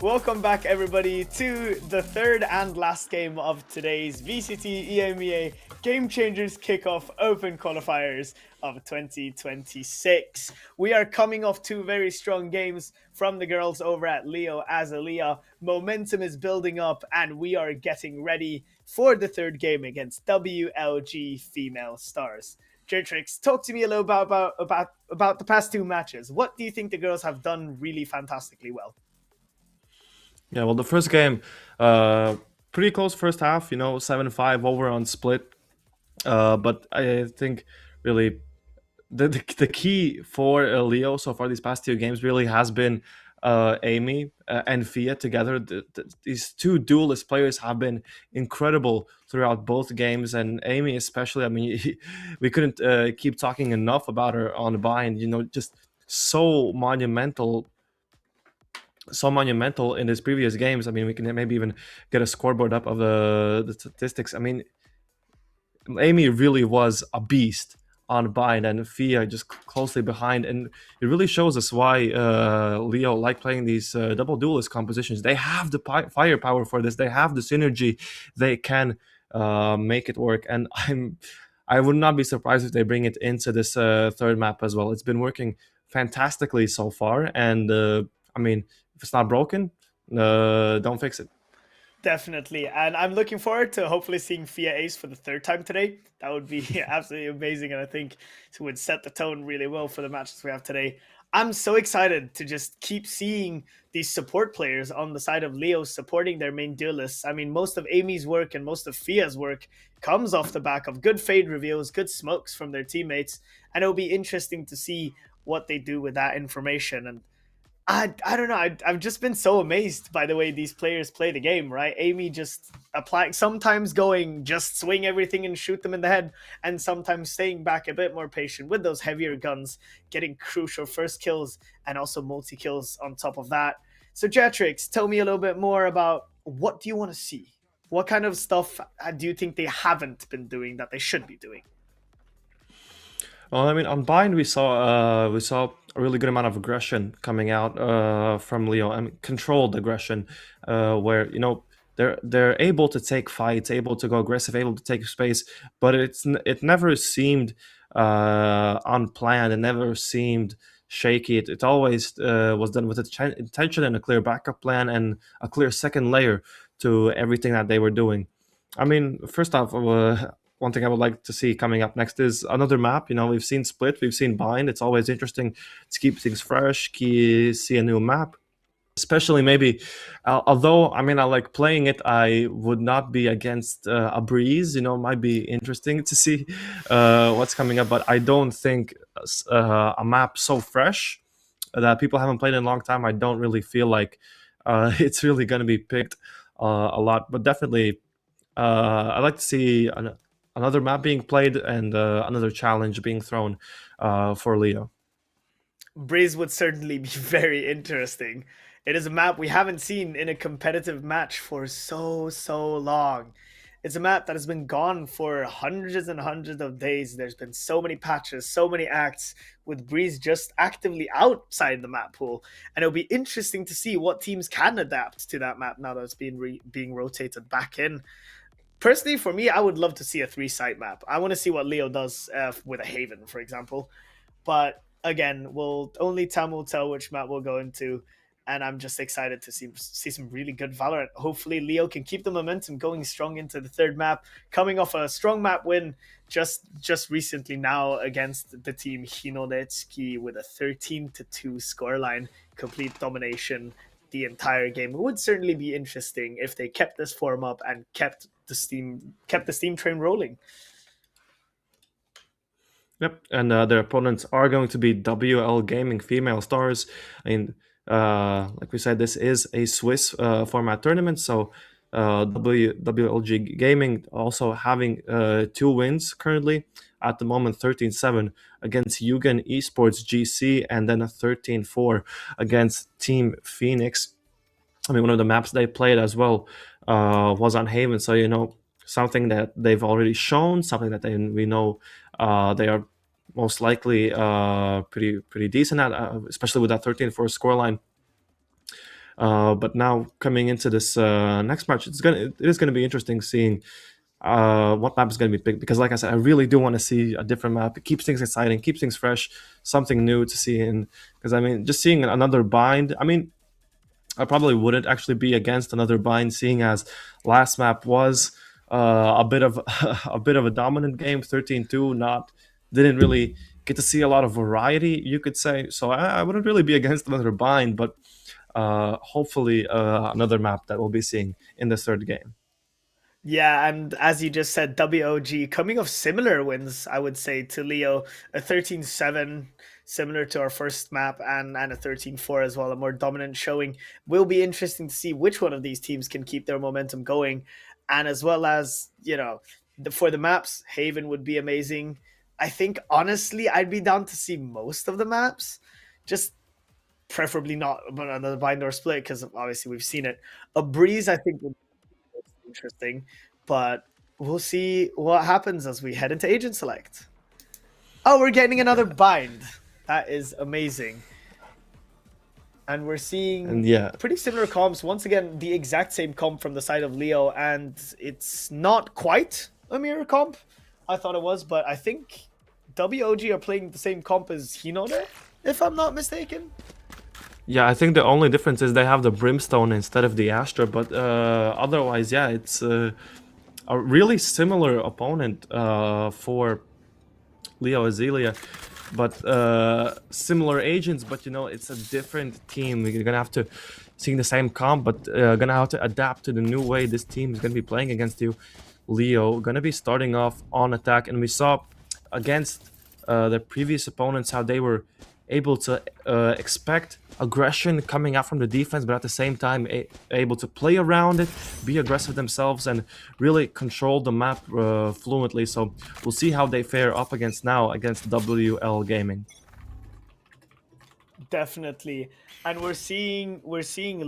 Welcome back, everybody, to the third and last game of today's VCT EMEA Game Changers Kickoff Open Qualifiers of 2026. We are coming off two very strong games from the girls over at Leo Azalea. Momentum is building up, and we are getting ready for the third game against WLG Female Stars. Jertrix, talk to me a little about the past two matches. What do you think the girls have done really fantastically well? Yeah, well, the first game, pretty close first half, 7-5 over on split. But I think really the key for Leo so far these past two games really has been Amy and Fia together. These two duelist players have been incredible throughout both games, and Amy especially. I mean, we couldn't keep talking enough about her on Bind. Just so monumental in his previous games. I mean, we can maybe even get a scoreboard up of the statistics. I mean, Amy really was a beast on Bind, and Fia just closely behind, and it really shows us why Leo like playing these double duelist compositions. They have the firepower for this. They have the synergy. They can make it work, and I would not be surprised if they bring it into this third map as well. It's been working fantastically so far, and I mean, if it's not broken, don't fix it. Definitely. And I'm looking forward to hopefully seeing Fia ace for the third time today. That would be absolutely amazing. And I think it would set the tone really well for the matches we have today. I'm so excited to just keep seeing these support players on the side of Leo supporting their main duelists. I mean, most of Amy's work and most of Fia's work comes off the back of good fade reveals, good smokes from their teammates. And it'll be interesting to see what they do with that information. And I don't know. I've just been so amazed by the way these players play the game, right? Amy just applying, sometimes going just swing everything and shoot them in the head, and sometimes staying back a bit more patient with those heavier guns, getting crucial first kills and also multi-kills on top of that. So Jetrix, tell me a little bit more about what do you want to see? What kind of stuff do you think they haven't been doing that they should be doing? Well, I mean, on Bind we saw a really good amount of aggression coming out from Leo. I mean, controlled aggression, where they're able to take fights, able to go aggressive, able to take space, but it never seemed unplanned. It never seemed shaky. It always was done with intention and a clear backup plan and a clear second layer to everything that they were doing. I mean, first off, one thing I would like to see coming up next is another map. We've seen Split, we've seen Bind. It's always interesting to keep things fresh, see a new map. Especially maybe, although, I mean, I like playing it, I would not be against a Breeze. Might be interesting to see what's coming up, but I don't think a map so fresh that people haven't played in a long time, I don't really feel like it's really going to be picked a lot. But definitely, I'd like to see another map being played and another challenge being thrown for Leo. Breeze would certainly be very interesting. It is a map we haven't seen in a competitive match for so long. It's a map that has been gone for hundreds and hundreds of days. There's been so many patches, so many acts, with Breeze just actively outside the map pool. And it'll be interesting to see what teams can adapt to that map now that it's being rotated back in. Personally, for me, I would love to see a 3-site map. I want to see what Leo does with a Haven, for example. But again, only time will tell which map we'll go into. And I'm just excited to see some really good Valorant. Hopefully, Leo can keep the momentum going strong into the third map, coming off a strong map win just recently now against the team Hinonetsuki with a 13-2 scoreline, complete domination the entire game. It would certainly be interesting if they kept this form up and kept the steam train rolling. Yep, and their opponents are going to be WL Gaming Female Stars. I mean, like we said, this is a Swiss format tournament, so WLG Gaming also having 2 wins currently at the moment, 13-7 against Yugen Esports GC, and then a 13-4 against Team Phoenix. I mean, one of the maps they played as well was on Haven, so something that they've already shown, something that we know they are most likely pretty decent at, especially with that 13-4 scoreline. But now coming into this next match, it is gonna be interesting seeing what map is going to be picked, because like I said, I really do want to see a different map. It keeps things exciting, keeps things fresh, something new to see. And because I mean, just seeing another bind, I mean, I probably wouldn't actually be against another bind, seeing as last map was a bit of a bit of a dominant game, 13-2. Didn't really get to see a lot of variety, you could say. So I wouldn't really be against another bind, but hopefully another map that we'll be seeing in the third game. Yeah, and as you just said, WOG coming off similar wins, I would say, to Leo, a 13-7, similar to our first map, and a 13-4 as well, a more dominant showing. Will be interesting to see which one of these teams can keep their momentum going. And as well as, for the maps, Haven would be amazing. I think, honestly, I'd be down to see most of the maps. Just preferably not another bind or split, because obviously we've seen it. A breeze, I think, would interesting, but we'll see what happens as we head into agent select. Oh, we're getting another bind. That is amazing. And we're seeing pretty similar comps. Once again, the exact same comp from the side of Leo, and it's not quite a mirror comp. I thought it was, but I think WOG are playing the same comp as Hinode, if I'm not mistaken. Yeah, I think the only difference is they have the Brimstone instead of the Astra, but otherwise, yeah, it's a really similar opponent for Leo Azealia, but similar agents, but it's a different team. You're gonna have to see the same comp, but gonna have to adapt to the new way this team is gonna be playing against you. Leo gonna be starting off on attack, and we saw against their previous opponents how they were able to expect aggression coming out from the defense, but at the same time able to play around it, be aggressive themselves, and really control the map fluently. So we'll see how they fare up against WL Gaming. Definitely. And we're seeing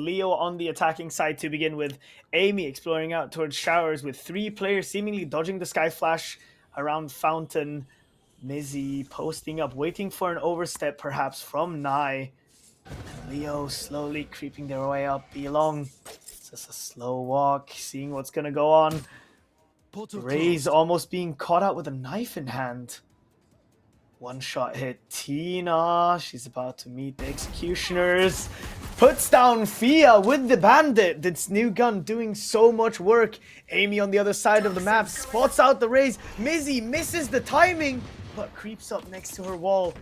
Leo on the attacking side to begin with. Amy exploring out towards showers with 3 players seemingly dodging the sky flash around fountain. Mizzy posting up, waiting for an overstep perhaps from Nai. And Leo slowly creeping their way up. Belong. It's just a slow walk, seeing what's gonna go on. Ray's almost being caught out with a knife in hand. One shot hit Tina. She's about to meet the executioners. Puts down Fia with the bandit. This new gun doing so much work. Amy on the other side of the map spots out the Rays. Mizzy misses the timing, but creeps up next to her wall.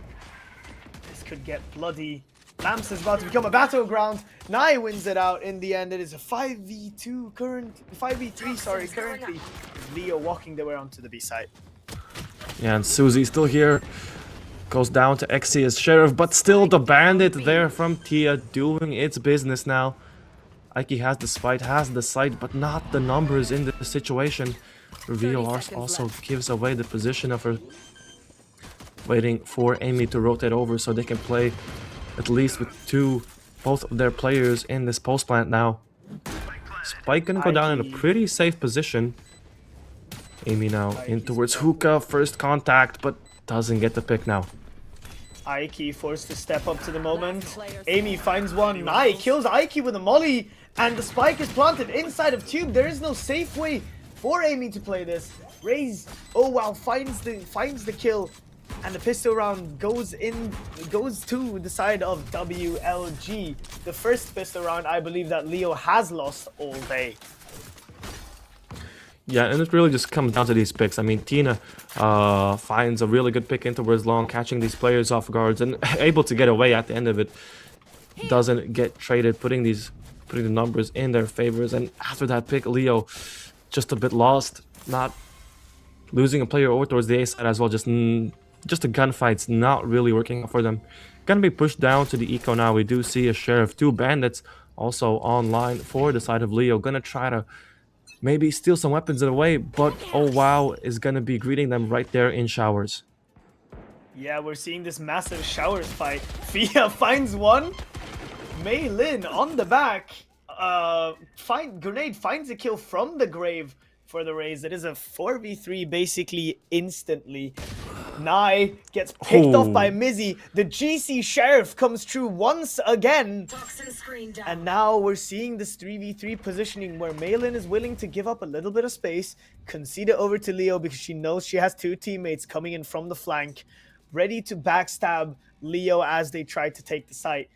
This could get bloody. Lamps is about to become a battleground. Nai wins it out in the end. It is a 5v3 currently. Leo walking their way onto the B side. Yeah, and Susie still here. Goes down to Exy as Sheriff, but still the bandit there from Tia doing its business now. Ike has the spite, has the sight, but not the numbers in the situation. Reveal also gives away the position of her. Waiting for Amy to rotate over so they can play at least with both of their players in this post plant now. Spike gonna go down in a pretty safe position. Amy now in towards Hookah, first contact, but doesn't get the pick now. Aiki forced to step up to the moment. Amy finds one. Nai kills Aiki with a molly, and the spike is planted inside of Tube. There is no safe way for Amy to play this. Raze, oh wow, finds the kill, and the pistol round goes to the side of WLG. The first pistol round, I believe, that Leo has lost all day. Yeah, and it really just comes down to these picks. I mean, Tina finds a really good pick in towards long, catching these players off guards and able to get away at the end of it. Doesn't get traded, putting the numbers in their favors. And after that pick, Leo just a bit lost, not losing a player over towards the A side as well. Just the gunfight's not really working out for them. Gonna be pushed down to the eco now. We do see a Sheriff, 2 bandits also online for the side of Leo. Gonna try to maybe steal some weapons away, but oh wow is gonna be greeting them right there in showers. Yeah, we're seeing this massive showers fight. Fia finds one. Mei Lin on the back. Grenade finds a kill from the grave for the Rays. It is a 4v3 basically instantly. Nye gets picked off by Oh. Mizzy. The GC Sheriff comes through once again. And now we're seeing this 3v3 positioning where Malin is willing to give up a little bit of space, concede it over to Leo because she knows she has two teammates coming in from the flank, ready to backstab Leo as they try to take the site.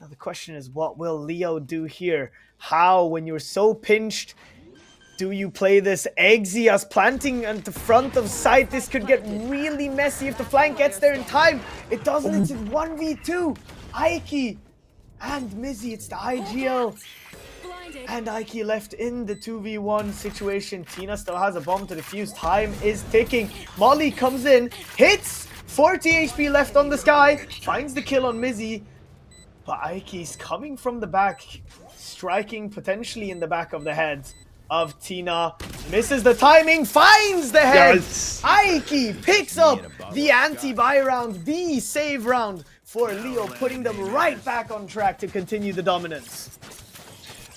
Now the question is, what will Leo do here? How, when you're so pinched, do you play this? Exia's planting at the front of site. This could get really messy if the flank gets there in time. It doesn't. It's a 1v2. Aiki and Mizzy. It's the IGL. And Aiki left in the 2v1 situation. Tina still has a bomb to defuse. Time is ticking. Molly comes in, hits. 40 HP left on the sky. Finds the kill on Mizzy. But Aiki's coming from the back, striking potentially in the back of the head of Tina. Misses the timing, finds the head. Yes. Aiki picks up the anti-buy round, the save round for Leo, putting them right back on track to continue the dominance.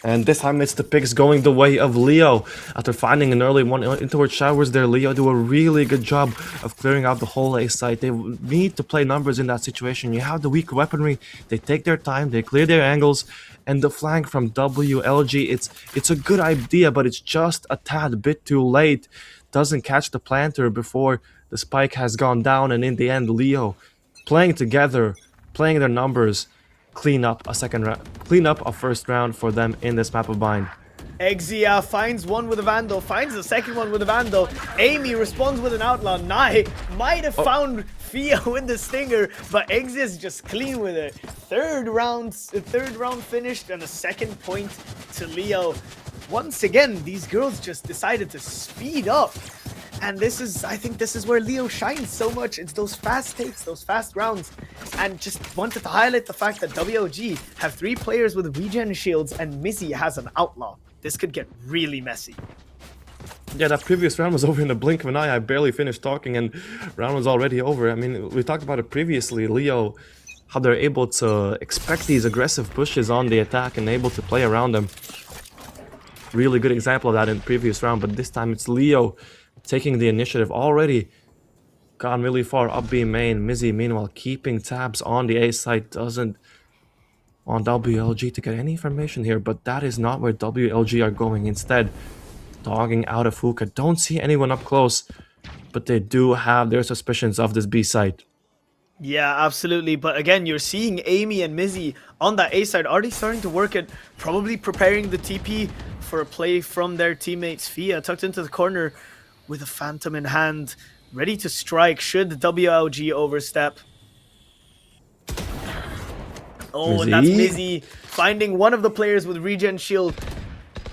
And this time it's the picks going the way of Leo. After finding an early one in towards showers there, Leo do a really good job of clearing out the whole A site. They need to play numbers in that situation. You have the weak weaponry. They take their time. They clear their angles. And the flank from WLG, it's a good idea, but it's just a tad bit too late. Doesn't catch the planter before the spike has gone down. And in the end, Leo playing together, playing their numbers, clean up a first round for them in this map of bind. Exia finds one with a Vandal, finds the second one with a Vandal. Amy responds with an Outlaw. Nai might have found Fia with the Stinger, but Exia's just clean with it. Third round finished and a second point to Leo. Once again, these girls just decided to speed up. And I think this is where Leo shines so much. It's those fast takes, those fast rounds. And just wanted to highlight the fact that WLG have 3 players with regen shields and Mizzy has an Outlaw. This could get really messy. Yeah, that previous round was over in the blink of an eye. I barely finished talking and round was already over. I mean, we talked about it previously. Leo, how they're able to expect these aggressive pushes on the attack and able to play around them. Really good example of that in the previous round, but this time it's Leo taking the initiative. Already gone really far up B main. Mizzy, meanwhile, keeping tabs on the A side. Doesn't want WLG to get any information here, but that is not where WLG are going. Instead, dogging out of Fuka. Don't see anyone up close, but they do have their suspicions of this B side. Yeah, absolutely. But again, you're seeing Amy and Mizzy on that A side already starting to work it, probably preparing the TP for a play from their teammates. Fia tucked into the corner with a Phantom in hand, ready to strike should the WLG overstep. Oh, and that's Mizzy finding one of the players with regen shield.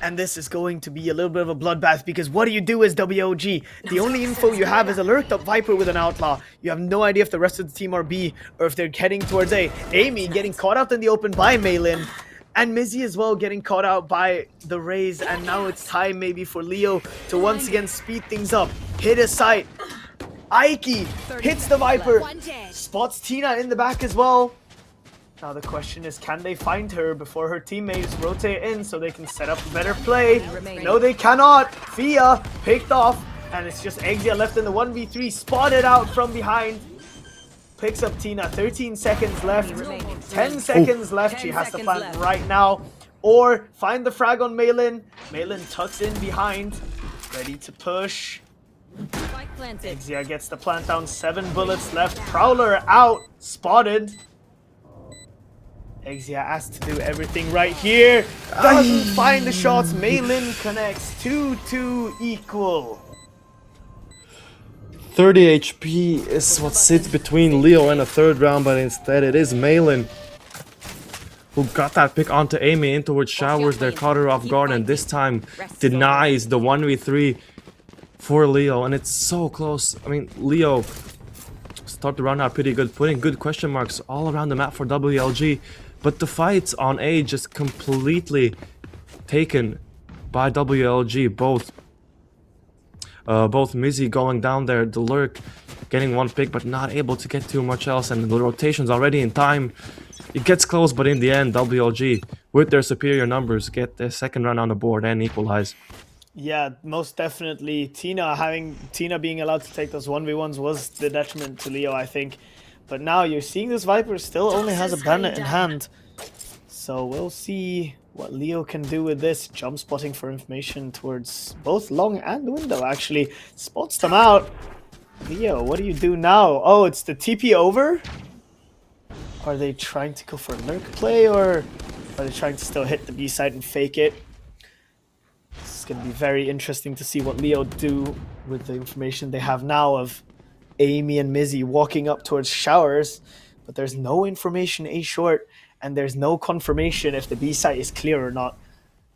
And this is going to be a little bit of a bloodbath because what do you do as WLG? The only info you have is a lurked up Viper with an Outlaw. You have no idea if the rest of the team are B or if they're heading towards A. Amy getting caught out in the open by Malin. And Mizzy as well getting caught out by the Raze. And now it's time maybe for Leo to once again speed things up. Hit a sight. Aiki hits the Viper. Spots Tina in the back as well. Now the question is, can they find her before her teammates rotate in so they can set up a better play? No, they cannot. Fia picked off, and it's just Exia left in the 1v3, spotted out from behind. Picks up Tina, 13 seconds left, 10 seconds left. She has to plant right now, or find the frag on Malin. Malin tucks in behind, ready to push. Exia gets the plant down, 7 bullets left. Prowler out, spotted. Exia asked to do everything right here. Doesn't find the shots. Malin connects. 2-2 equal. 30 HP is what sits between Leo and a third round, but instead it is Malin who got that pick onto Amy in towards showers. They caught her off guard and this time denies the 1v3 for Leo. And it's so close. I mean, Leo start the round out pretty good, putting good question marks all around the map for WLG. But the fights on A just completely taken by WLG. Both Mizzy going down there, the lurk getting one pick, but not able to get too much else. And the rotation's already in time. It gets close, but in the end, WLG, with their superior numbers, get their second run on the board and equalize. Yeah, most definitely. Tina being allowed to take those 1v1s was the detriment to Leo, I think. But now you're seeing this Viper still only has a bandit in hand. So we'll see what Leo can do with this. Jump spotting for information towards both long and window, actually. Spots them out. Leo, what do you do now? Oh, it's the TP over? Are they trying to go for a lurk play, or are they trying to still hit the B side and fake it? It's going to be very interesting to see what Leo do with the information they have now of Amy and Mizzy walking up towards showers, but there's no information A short, and there's no confirmation if the B site is clear or not.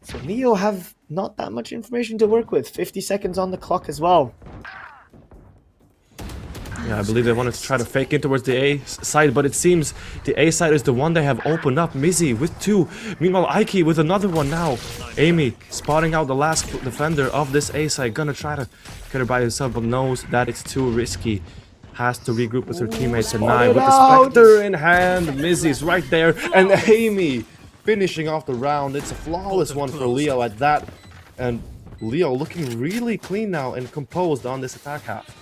So Leo have not that much information to work with. 50 seconds on the clock as well. Yeah, I believe they wanted to try to fake in towards the A side, but it seems the A side is the one they have opened up. Mizzy with 2. Meanwhile, Aiki with another one now. Amy spotting out the last defender of this A side. Gonna try to get her by herself, but knows that it's too risky. Has to regroup with her teammates at 9 with the Spectre in hand. Mizzy's right there, and Amy finishing off the round. It's a flawless one for Leo at that. And Leo looking really clean now and composed on this attack half.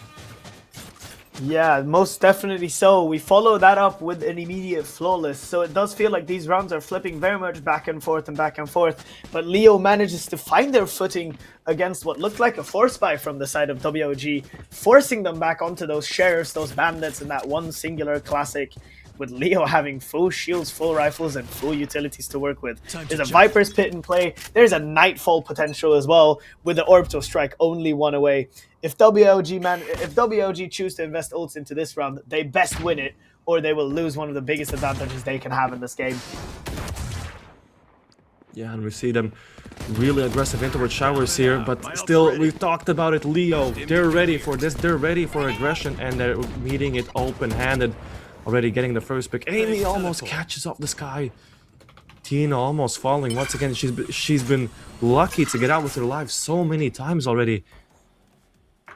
Yeah, most definitely so. We follow that up with an immediate flawless, so it does feel like these rounds are flipping very much back and forth and back and forth, but Leo manages to find their footing against what looked like a force buy from the side of WOG, forcing them back onto those sheriffs, those bandits, and that one singular classic, with Leo having full shields, full rifles, and full utilities to work with. There's a Viper's Pit in play, there's a Nightfall potential as well, with the Orbital Strike only one away. If WOG choose to invest ults into this round, they best win it, or they will lose one of the biggest advantages they can have in this game. Yeah, and we see them really aggressive into towards showers here, but still, we've talked about it, Leo. They're ready for this, they're ready for aggression, and they're meeting it open-handed. Already getting the first pick. Amy almost catches off the sky. Tina almost falling once again. She's been lucky to get out with her life so many times already.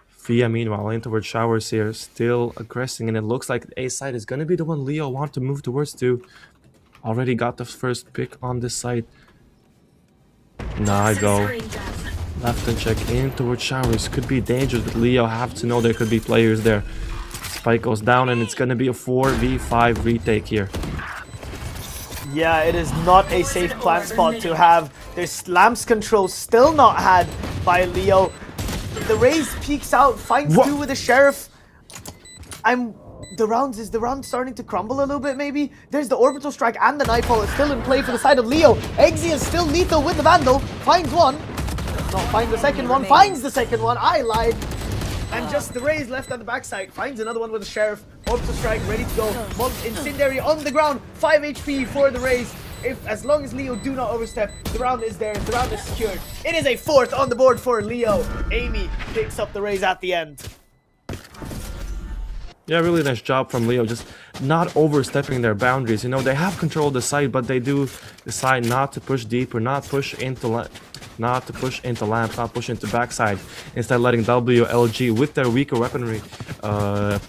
Fia, meanwhile, in towards showers here, still aggressing, and it looks like the A side is going to be the one Leo want to move towards too. Already got the first pick on this side. Now I go. Left and check in towards showers. Could be dangerous, but Leo have to know there could be players there. Spike goes down, and it's going to be a 4v5 retake here. Yeah, it is not a safe plant spot to have. There's lamps control still not had by Leo. The Raze peeks out, finds 2 with the Sheriff. Is the round starting to crumble a little bit maybe? There's the Orbital Strike and the Nightfall is still in play for the side of Leo. Eggsy is still lethal with the Vandal. Finds one. Does not find the second one. Finds the second one. I lied. And just the Raze left on the backside. Finds another one with the Sheriff. Orbital Strike ready to go. Incendiary on the ground. 5 HP for the Raze. As long as Leo do not overstep, the round is there. The round is secured. It is a 4th on the board for Leo. Amy picks up the Raze at the end. Yeah, really nice job from Leo, just not overstepping their boundaries. You know, they have control of the site, but they do decide not to push deeper, not to push into lamps, not push into backside. Instead, letting WLG with their weaker weaponry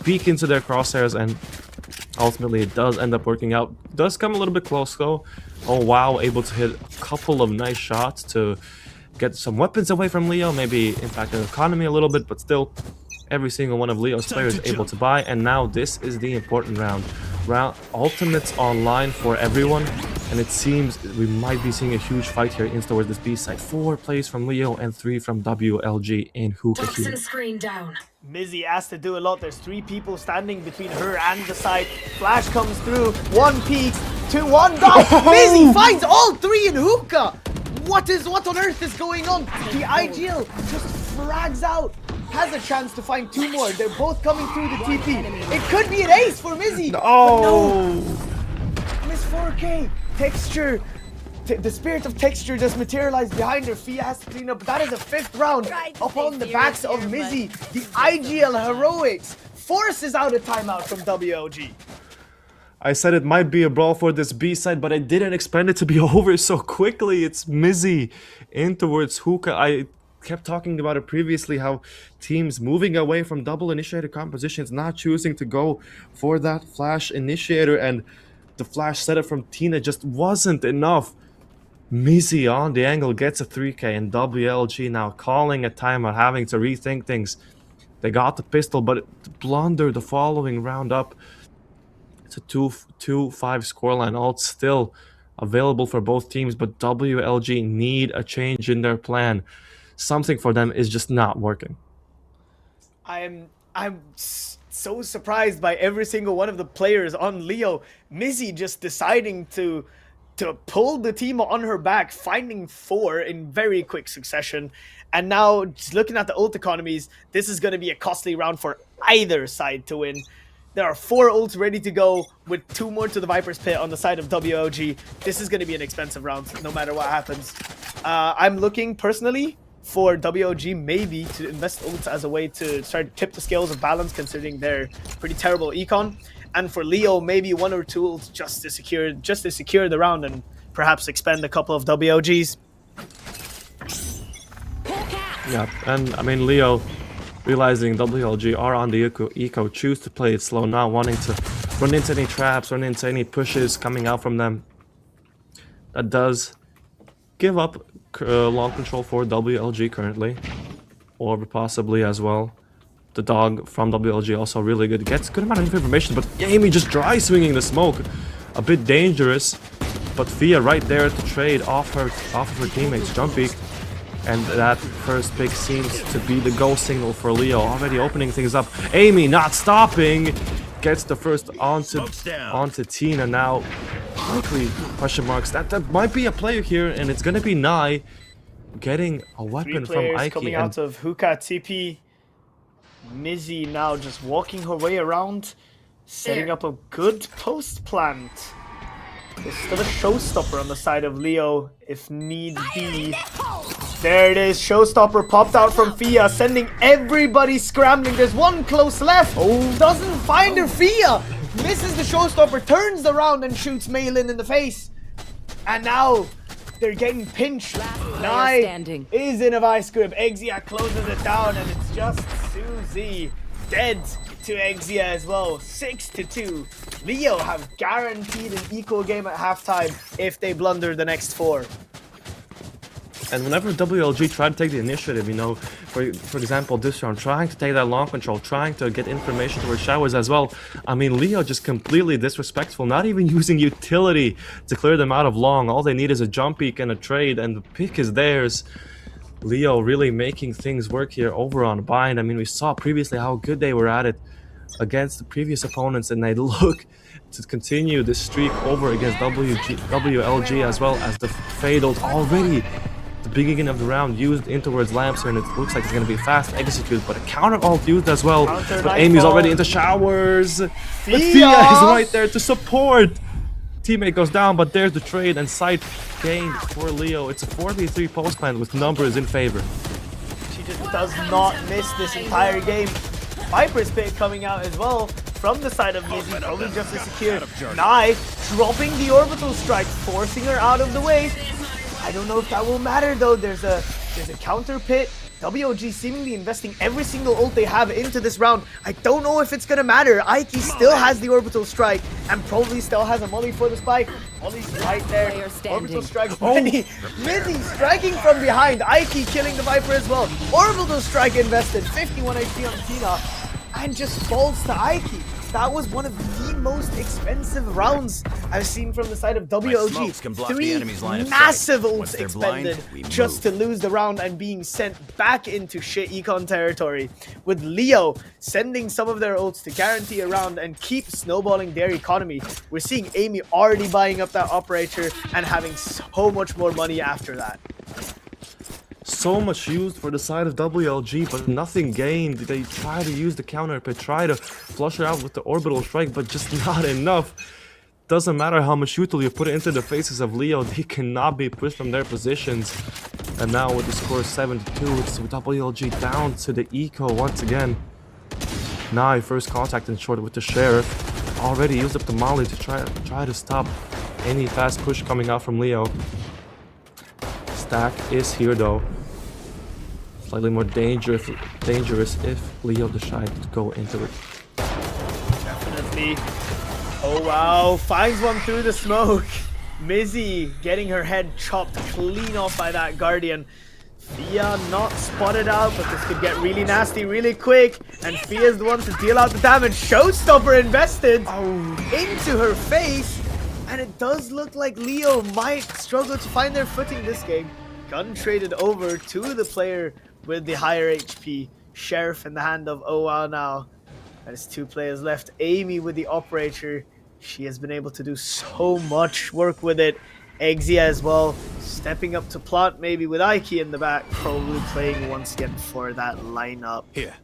peek into their crosshairs, and ultimately it does end up working out. Does come a little bit close though. Oh wow, able to hit a couple of nice shots to get some weapons away from Leo, maybe impact the economy a little bit, but still. Every single one of Leo's players able to buy, and now this is the important round. Ultimates online for everyone, and it seems we might be seeing a huge fight here in towards this B side. 4 plays from Leo and 3 from WLG in Hookah here. Screen down. Mizzy asked to do a lot. There's 3 people standing between her and the side. Flash comes through. 1 peeks. 2, 1 dive. Mizzy finds all 3 in Hookah. What on earth is going on? The IGL just frags out. Has a chance to find 2 more. They're both coming through the TP. It could be an ace for Mizzy. No. Miss 4K. Texture. The spirit of texture just materialized behind her. Fia has to clean up. That is a 5th round upon the backs of Mizzy. The IGL heroics forces out a timeout from WOG. I said it might be a brawl for this B side, but I didn't expect it to be over so quickly. It's Mizzy in towards Hookah. I kept talking about it previously, how teams moving away from double initiator compositions, not choosing to go for that flash initiator, and the flash setup from Tina just wasn't enough. Mizzy on the angle gets a 3K, and WLG now calling a timeout, having to rethink things. They got the pistol, but it blundered the following round up. It's a 2-5 scoreline. All still available for both teams, but WLG need a change in their plan. Something for them is just not working. I'm so surprised by every single one of the players on Leo. Mizzy just deciding to pull the team on her back, finding 4 in very quick succession. And now, just looking at the ult economies, this is going to be a costly round for either side to win. There are 4 ults ready to go with 2 more to the Viper's Pit on the side of WLG. This is going to be an expensive round, no matter what happens. I'm looking, personally, for WLG maybe to invest ults as a way to try to tip the scales of balance, considering their pretty terrible econ. And for Leo, maybe 1 or 2 ults just to secure the round and perhaps expend a couple of WLGs. Yeah, and I mean Leo, realizing WLG are on the eco, choose to play it slow, not wanting to run into any traps, run into any pushes coming out from them. That does give up long control for WLG currently, or possibly as well. The dog from WLG also really good, gets good amount of information, but Amy just dry swinging the smoke, a bit dangerous. But Fia right there to trade off of her teammates, jump peek. And that first pick seems to be the go signal for Leo, already opening things up. Amy not stopping, gets the first onto Tina now. Likely question marks. That might be a player here, and it's gonna be Nye getting a weapon 3 from players Ike. coming out of Hookah TP. Mizzy now just walking her way around, setting up a good post plant. There's still a showstopper on the side of Leo, if need be. There it is, showstopper popped out from Fia, sending everybody scrambling. There's 1 close left. Oh, doesn't find her. Fia misses the showstopper, turns around and shoots Maylin in the face. And now they're getting pinched. Nye is in a vice grip. Exia closes it down, and it's just Susie dead to Exia as well. 6-2. Leo have guaranteed an equal game at halftime if they blunder the next 4. And whenever WLG try to take the initiative, you know, for example, this round, trying to take that long control, trying to get information towards showers as well. I mean, Leo just completely disrespectful, not even using utility to clear them out of long. All they need is a jump peek and a trade, and the pick is theirs. Leo really making things work here over on Bind. I mean, we saw previously how good they were at it against the previous opponents, and they look to continue this streak over against WLG as well, as the fataled already. The beginning of the round used in towards Lamps, and it looks like it's going to be fast execute, but a counter ult used as well. But Amy's already into showers. But Fia is right there to support. Teammate goes down, but there's the trade and side gained for Leo. It's a 4v3 post plant with numbers in favor. She just does not miss this entire game. Viper's Pit coming out as well from the side of Mizzy, probably just to secure. Nye dropping the orbital strike, forcing her out of the way. I don't know if that will matter though. There's a counter pit. WLG seemingly investing every single ult they have into this round. I don't know if it's gonna matter. Ike still has the orbital strike and probably still has a molly for the spike. Molly's right there. Orbital strike. Mizzy striking from behind. Ike killing the Viper as well. Orbital strike invested. 51 HP on Tina and just falls to Ike. That was one of the most expensive rounds I've seen from the side of WLG. 3 massive ults expended just to lose the round and being sent back into shit econ territory. With Leo sending some of their ults to guarantee a round and keep snowballing their economy, we're seeing Amy already buying up that operator and having so much more money after that. So much used for the side of WLG, but nothing gained. They try to use the counter pit, try to flush her out with the orbital strike, but just not enough. Doesn't matter how much util you put into the faces of Leo, they cannot be pushed from their positions. And now with the score 7-2, it's WLG down to the eco once again. Now first contact in short with the Sheriff. Already used up the molly to try to stop any fast push coming out from Leo. Stack is here though. Slightly more dangerous if Leo decides to go into it. Definitely. Oh wow, finds one through the smoke. Mizzy getting her head chopped clean off by that Guardian. Fia not spotted out, but this could get really nasty really quick. And Fia is the one to deal out the damage. Showstopper invested into her face. And it does look like Leo might struggle to find their footing this game. Gun traded over to the player with the higher HP. Sheriff in the hand of Owa now. There's 2 players left. Amy with the operator. She has been able to do so much work with it. Exia as well, stepping up to plot maybe with Ike in the back, probably playing once again for that lineup. Here.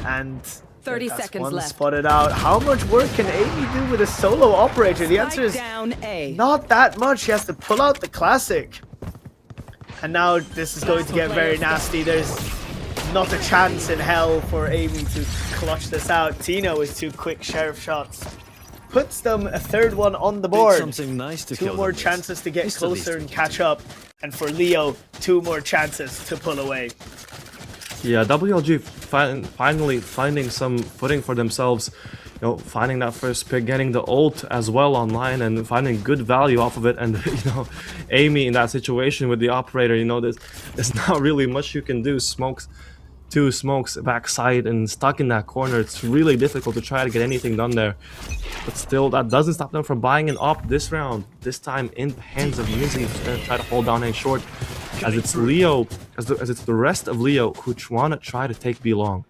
And 30 that's seconds one left. spotted out. How much work can Amy do with a solo operator? The answer is Down A. not that much. She has to pull out the classic. And now this is going to get very nasty. There's not a chance in hell for Amy to clutch this out. Tino with 2 quick sheriff shots. Puts them a 3rd one on the board. Something nice to 2 more chances to get closer and catch up. And for Leo, 2 more chances to pull away. Yeah, WLG finally finding some footing for themselves. You know, finding that first pick, getting the ult as well online, and finding good value off of it. And you know, Amy in that situation with the operator, you know, there's not really much you can do. Smokes, 2 smokes backside and stuck in that corner. It's really difficult to try to get anything done there. But still, that doesn't stop them from buying an op this round. This time in the hands of Mizzy, who's going to try to hold down A short. As it's Leo, as it's the rest of Leo who want to try to take B long.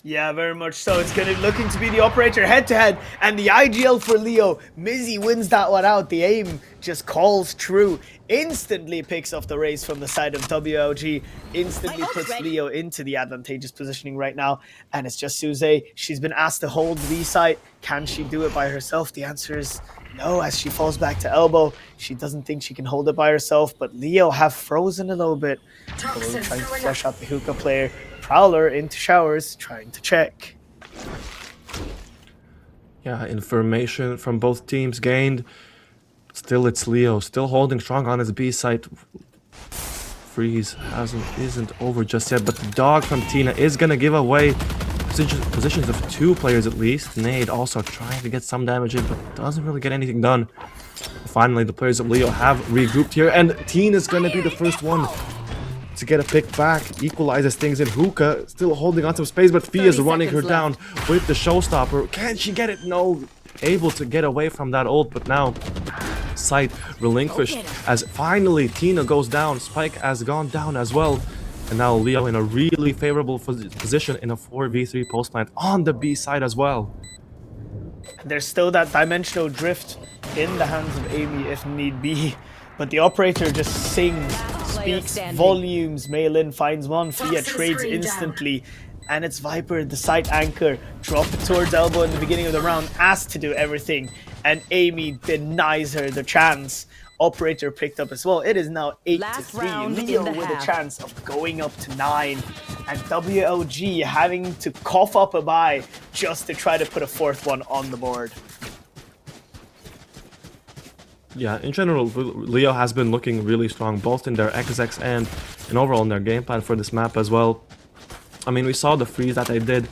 Yeah, very much so. It's looking to be the operator head-to-head, and the IGL for Leo. Mizzy wins that one out. The aim just calls true. Instantly picks off the race from the side of WLG. Instantly puts Leo into the advantageous positioning right now. And it's just Suze. She's been asked to hold the B site. Can she do it by herself? The answer is no, as she falls back to elbow. She doesn't think she can hold it by herself, but Leo have frozen a little bit. Trying to flush out the hookah player. Prowler into showers, trying to check. Yeah, information from both teams gained. Still, it's Leo, still holding strong on his B site. Freeze isn't over just yet, but the dog from Tina is gonna give away positions of 2 players at least. Nade also trying to get some damage in, but doesn't really get anything done. Finally, the players of Leo have regrouped here, and Tina's gonna be the first one to get a pick back, equalizes things in. Hookah still holding on some space, but Fia's running her down with the showstopper. Can she get it? No. Able to get away from that ult, but now sight relinquished as finally Tina goes down. Spike has gone down as well. And now Leo in a really favorable position in a 4v3 post plant on the B side as well. There's still that dimensional drift in the hands of Amy if need be. But the operator just speaks volumes. Maylin finds one. Fia trades instantly. And it's Viper, the site anchor. Drop it towards elbow in the beginning of the round. Asked to do everything. And Amy denies her the chance. Operator picked up as well. It is now 8-3. Leo with a chance of going up to 9. And WLG having to cough up a bye just to try to put a 4th one on the board. Yeah, in general, Leo has been looking really strong, both in their XX and overall in their game plan for this map as well. I mean, we saw the freeze that they did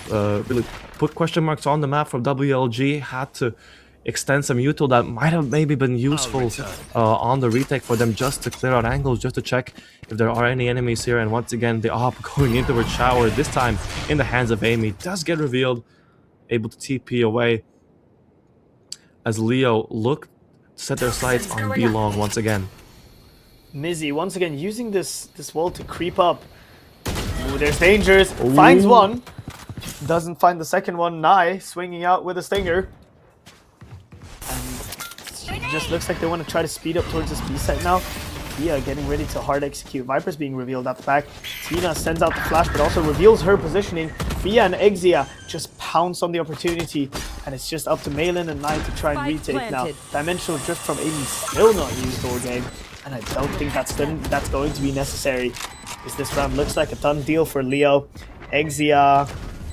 really put question marks on the map from WLG, had to extend some util that might have maybe been useful on the retake for them just to clear out angles, just to check if there are any enemies here. And once again, the op going into her shower, this time in the hands of Amy, does get revealed, able to TP away as Leo looked set their sights on B long once again. Mizzy once again using this wall to creep up. Ooh, there's dangers. Finds one. Doesn't find the second one. Nye swinging out with a stinger. And it just looks like they want to try to speed up towards this B site now. Fia getting ready to hard execute. Viper's being revealed at the back. Tina sends out the flash, but also reveals her positioning. Fia and Exia just pounce on the opportunity, and it's just up to Maylin and Nye to try and retake now. Dimensional drift from Amy still not used all game, and I don't think that's going to be necessary, because this round looks like a done deal for Leo. Exia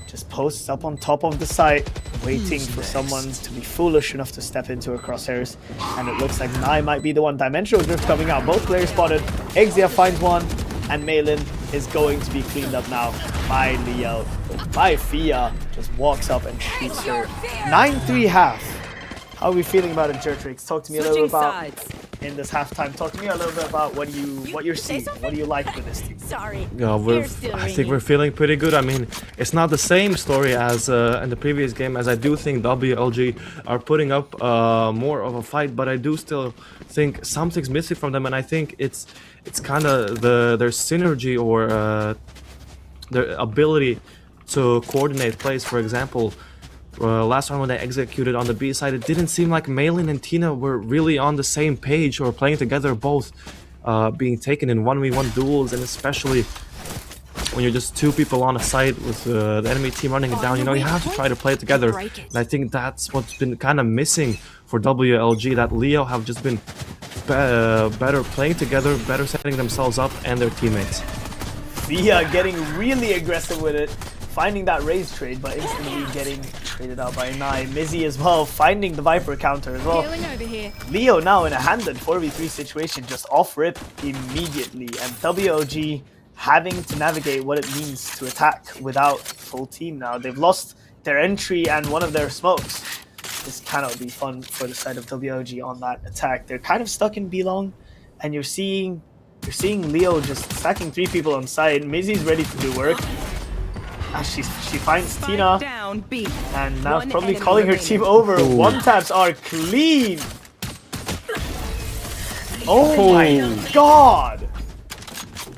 just posts up on top of the site, waiting for someone to be foolish enough to step into her crosshairs. And it looks like Nye might be the one. Dimensional drift coming out. Both players spotted. Exia finds one. And Maylin is going to be cleaned up now by Leo. By Fia. Just walks up and shoots her. 9-3 half. How are we feeling about it, Jertrix? Talk to me a little Switching bit about sides. in this halftime. Talk to me a little bit about what you're seeing. What do you like with this team? Sorry. Yeah, I think we're feeling pretty good. I mean, it's not the same story as in the previous game, as I do think WLG are putting up more of a fight, but I do still think something's missing from them, and I think it's kind of their synergy or their ability to coordinate plays. For example, last time when they executed on the B side, it didn't seem like Malin and Tina were really on the same page or playing together, both being taken in 1v1 duels, and especially when you're just two people on a site with the enemy team running it down, you know, you have to try to play together. And I think that's what's been kind of missing for WLG, that Leo have just been better playing together, better setting themselves up and their teammates. Via getting really aggressive with it, finding that raise trade, but instantly getting traded out by Nai. Mizzy as well, finding the Viper counter as well. Over here. Leo now in a handed 4v3 situation, just off rip immediately, and WOG having to navigate what it means to attack without full team now. They've lost their entry and one of their smokes. This cannot be fun for the side of WOG on that attack. They're kind of stuck in B-long, and you're seeing Leo just stacking 3 people on side. Mizzy's ready to do work. She finds Tina, Down, B. and now One probably enemy calling her remaining. team over. Ooh. One taps are clean. Oh my god!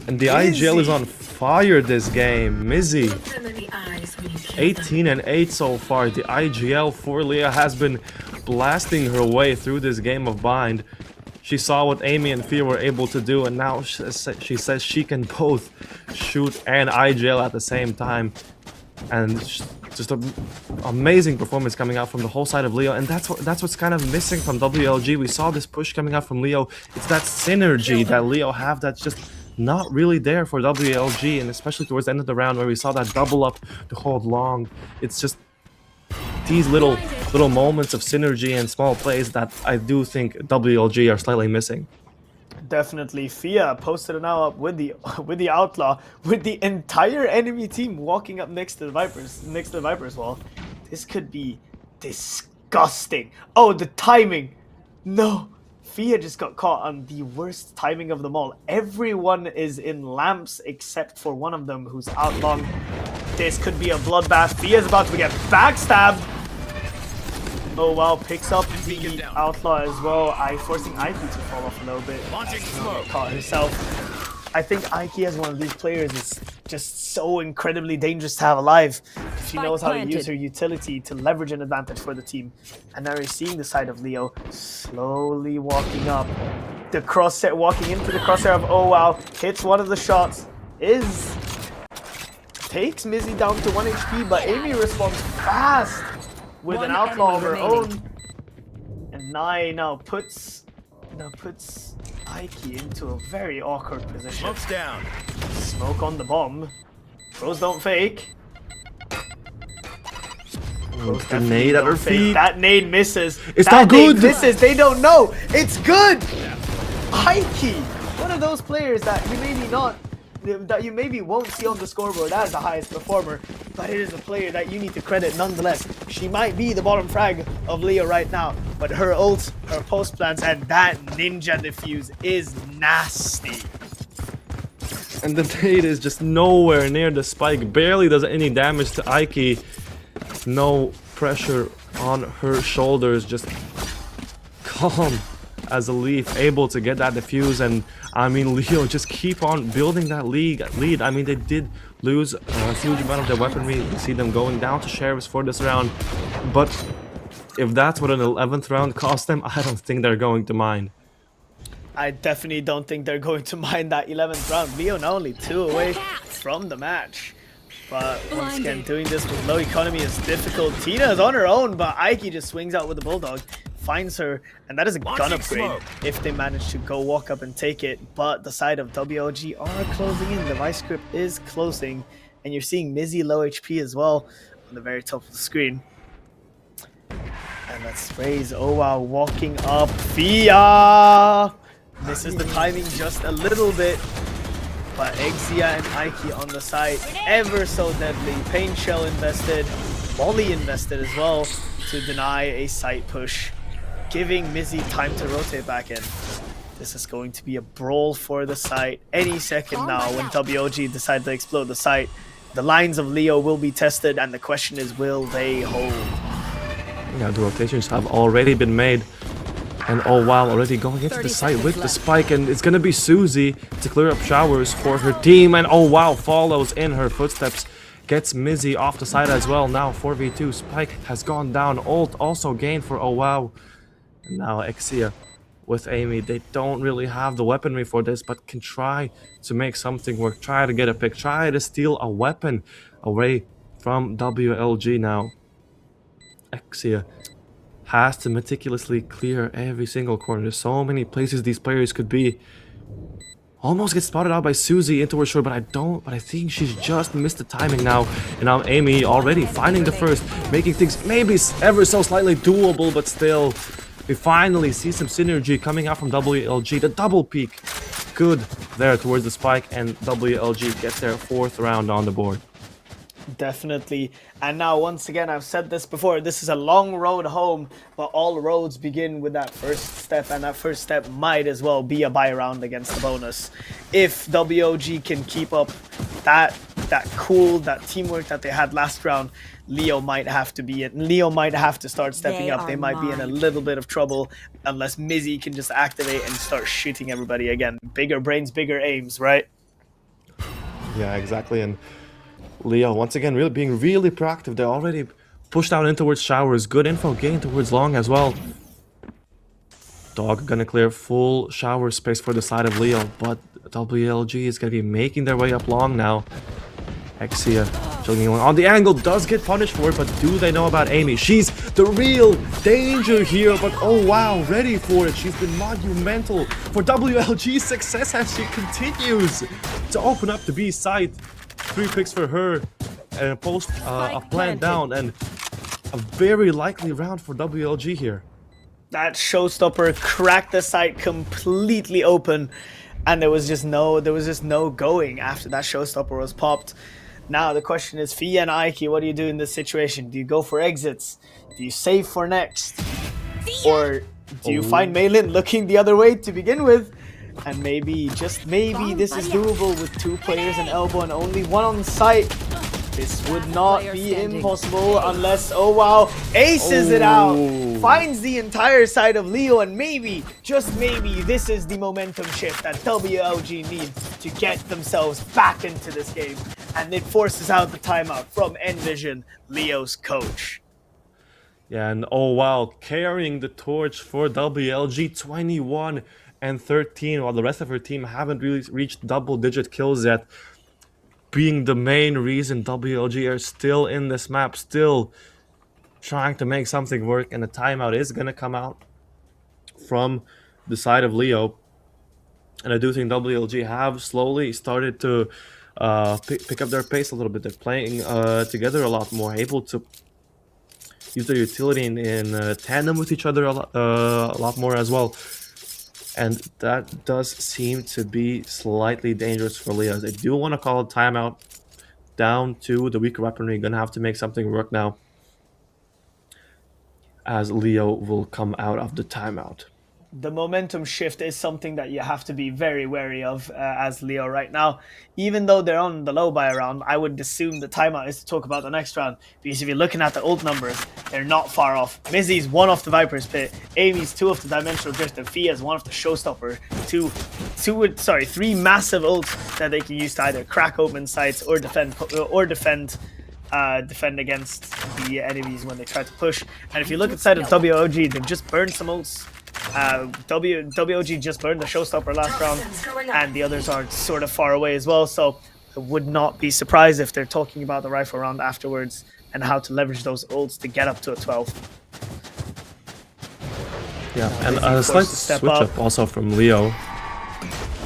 And the IGL is on fire this game. Mizzy, 18 and 8 so far. The IGL for Leah has been blasting her way through this game of bind. She saw what Amy and Fia were able to do, and now she says she can both shoot and IGL at the same time. And just an amazing performance coming out from the whole side of Leo, and that's what's kind of missing from WLG. We saw this push coming out from Leo. It's that synergy that Leo have that's just not really there for WLG, and especially towards the end of the round where we saw that double up to hold long. It's just these little moments of synergy and small plays that I do think WLG are slightly missing. Definitely. Fia posted it now up with the Outlaw, with the entire enemy team walking up next to the Vipers wall. This could be disgusting. Oh, the timing. No. Fia just got caught on the worst timing of them all. Everyone is in lamps except for one of them who's out long. This could be a bloodbath. Fia's about to get backstabbed. Oh wow, picks up the Outlaw as well. Forcing Ike to fall off a little bit. Caught herself. I think Ike as one of these players is just so incredibly dangerous to have alive. She knows how to use her utility to leverage an advantage for the team. And now you're seeing the side of Leo slowly walking up. The crosshair, walking into the crosshair of oh wow, hits one of the shots. Takes Mizzy down to 1 HP, but Amy responds fast with an Outlaw of her own. And Nai now puts Ike into a very awkward position. Smoke's down. Smoke on the bomb. Pros don't fake. The nade at her feet. That nade misses. It's that not good. Nade misses. They don't know. It's good. Ike, one of those players that you maybe won't see on the scoreboard as the highest performer, but it is a player that you need to credit nonetheless. She might be the bottom frag of Leo right now, but her ult, her post plants, and that ninja defuse is nasty. And the nade is just nowhere near the spike, barely does any damage to Ike. No pressure on her shoulders, just calm as a leaf, able to get that defuse. And I mean, Leo just keep on building that lead. I mean, they did lose a huge amount of their weaponry. You see them going down to sheriffs for this round, but if that's what an 11th round cost them, I don't think they're going to mind. I definitely don't think they're going to mind that 11th round. Leo not only 2 away from the match, but once again, doing this with low economy is difficult. Tina is on her own, but Ike just swings out with the Bulldog, finds her, and that is a gun upgrade if they manage to go walk up and take it. But the side of WOG are closing in. The vice grip is closing, and you're seeing Mizzy low HP as well on the very top of the screen. And let's raise. Oh wow, walking up. Fia misses the timing just a little bit. But Exia and Ike on the side, ever so deadly. Pain Shell invested, Molly invested as well to deny a site push. giving Mizzy time to rotate back in. This is going to be a brawl for the site any second now when WOG decide to explode the site. The lines of Leo will be tested, and the question is, will they hold? Yeah, the rotations have already been made. And oh wow, already going into the site with the spike, and it's gonna be Susie to clear up showers for her team, and oh wow, follows in her footsteps, gets Mizzy off the side as well. Now 4v2, spike has gone down, ult also gained for oh wow. And now Exia with Amy, they don't really have the weaponry for this, but can try to make something work, try to get a pick, try to steal a weapon away from WLG now. Exia has to meticulously clear every single corner. There's so many places these players could be. Almost gets spotted out by Susie into her shore, but I think she's just missed the timing now. And now Amy already finding the first, making things maybe ever so slightly doable, but still, we finally see some synergy coming out from WLG. The double peek, good there towards the spike, and WLG gets their 4th round on the board. Definitely. And now, once again, I've said this before, this is a long road home, but all roads begin with that first step, and that first step might as well be a buy round against the bonus. If WOG can keep up that teamwork that they had last round, Leo might have to start stepping up. They might be in a little bit of trouble unless Mizzy can just activate and start shooting everybody again. Bigger brains, bigger aims, right? Yeah, exactly. And Leo, once again, being really proactive. They already pushed out in towards showers. Good info gain towards long as well. Dog gonna clear full shower space for the side of Leo, but WLG is gonna be making their way up long now. Exia chugging along. On the angle, does get punished for it, but do they know about Amy? She's the real danger here, but oh wow, ready for it. She's been monumental for WLG's success as she continues to open up the B site. 3 picks for her, and post a plan down, and a very likely round for WLG here. That showstopper cracked the site completely open, and there was just no going after that showstopper was popped. Now the question is, Fia and Ike, what do you do in this situation? Do you go for exits? Do you save for next? Or do you find Maylin looking the other way to begin with? And maybe, just maybe, this is doable with 2 players in elbow and only 1 on site. This would not be impossible unless, oh wow, aces it out, finds the entire side of Leo, and maybe, just maybe, this is the momentum shift that WLG needs to get themselves back into this game. And it forces out the timeout from Envision, Leo's coach. Yeah, and oh wow, carrying the torch for WLG, 21 and 13, while the rest of her team haven't really reached double-digit kills yet. Being the main reason WLG are still in this map, still trying to make something work, and the timeout is going to come out from the side of Leo. And I do think WLG have slowly started to pick up their pace a little bit. They're playing together a lot more, able to use their utility in tandem with each other a lot more as well. And that does seem to be slightly dangerous for Leo. They do want to call a timeout down to the weaker weaponry. Gonna have to make something work now, as Leo will come out of the timeout. The momentum shift is something that you have to be very wary of as Leo right now. Even though they're on the low buy round, I would assume the timeout is to talk about the next round. Because if you're looking at the ult numbers, they're not far off. Mizzy's 1 off the Viper's Pit, Amy's 2 off the Dimensional Drift, and Fia's 1 off the Showstopper. 3 massive ults that they can use to either crack open sites or defend against the enemies when they try to push. And if you look inside of WOG, they've just burned some ults. WOG just burned the showstopper last round, and the others are sort of far away as well, so I would not be surprised if they're talking about the rifle round afterwards and how to leverage those ults to get up to a 12. Yeah, and a slight switch up also from Leo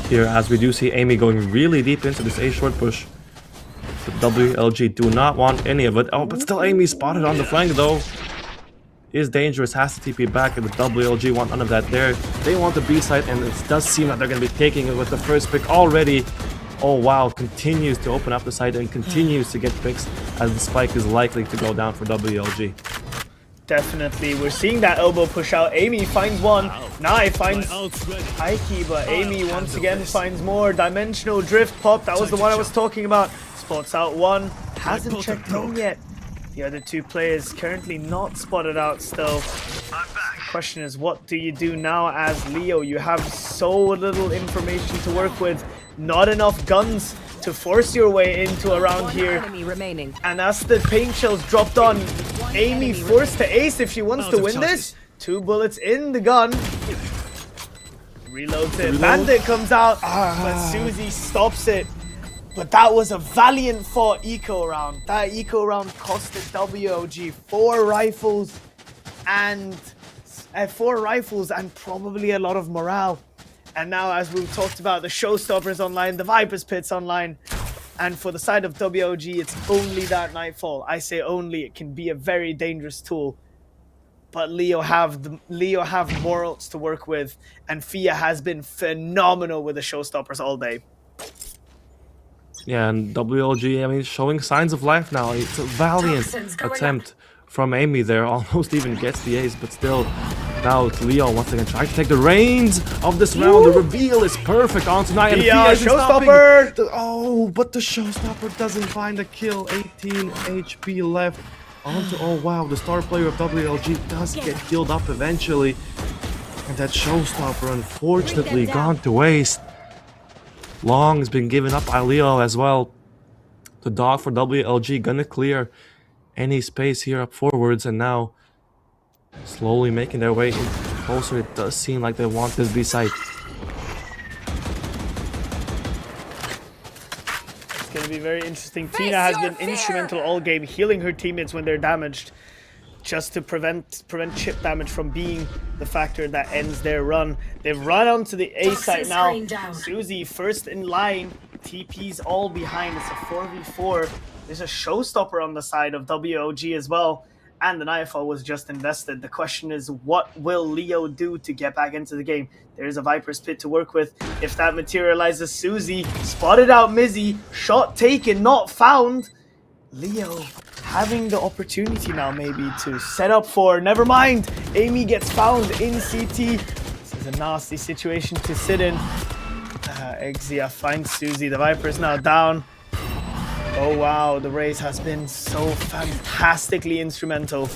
here, as we do see Amy going really deep into this A short push. But WLG do not want any of it. Oh, but still Amy spotted on the flank though. Is dangerous, has to TP back, and the WLG want none of that there. They want the B site, and it does seem that they're going to be taking it with the first pick already. Oh wow, continues to open up the site and continues to get picks, as the spike is likely to go down for WLG. Definitely, we're seeing that elbow push out. Amy finds one. Nai finds Aiki, but Amy once again finds more. Dimensional drift pop. That was the one I was talking about. Spots out one. Hasn't checked in yet. The other two players currently not spotted out still. The question is, what do you do now as Leo? You have so little information to work with. Not enough guns to force your way into around here. Enemy remaining. And as the paint shells dropped on, Amy forced to ace if she wants to win this. 2 bullets in the gun. Reloads it. Bandit comes out, but Susie stops it. But that was a valiant fought eco round. That eco round costed WOG 4 rifles and probably a lot of morale. And now, as we've talked about, the Showstoppers online, the Viper's Pit's online. And for the side of WOG, it's only that Nightfall. I say only, it can be a very dangerous tool. But Leo have morals to work with, and Fia has been phenomenal with the Showstoppers all day. Yeah, and WLG, I mean, showing signs of life now. It's a valiant attempt from Amy there. Almost even gets the ace, but still. Now it's Leo once again trying to take the reins of this round. The reveal is perfect on tonight. And Fia is Showstopper! Oh, but the Showstopper doesn't find a kill. 18 HP left. Onto, oh wow, the star player of WLG does get killed up eventually. And that Showstopper unfortunately gone to waste. Long has been given up by Leo as well. The dog for WLG gonna clear any space here up forwards, and now slowly making their way closer. It does seem like they want this B site. It's going to be very interesting. Tina has been instrumental all game, healing her teammates when they're damaged, just to prevent chip damage from being the factor that ends their run. They've run onto the A site now. Susie first in line. TP's all behind. It's a 4v4. There's a Showstopper on the side of WOG as well. And the Nightfall was just invested. The question is, what will Leo do to get back into the game? There's a Viper's Pit to work with. If that materializes, Susie spotted out Mizzy. Shot taken, not found. Leo having the opportunity now maybe to set up for, never mind, Amy gets found in CT. This is a nasty situation to sit in. Exia finds Susie. The Viper is now down. Oh wow, the race has been so fantastically instrumental.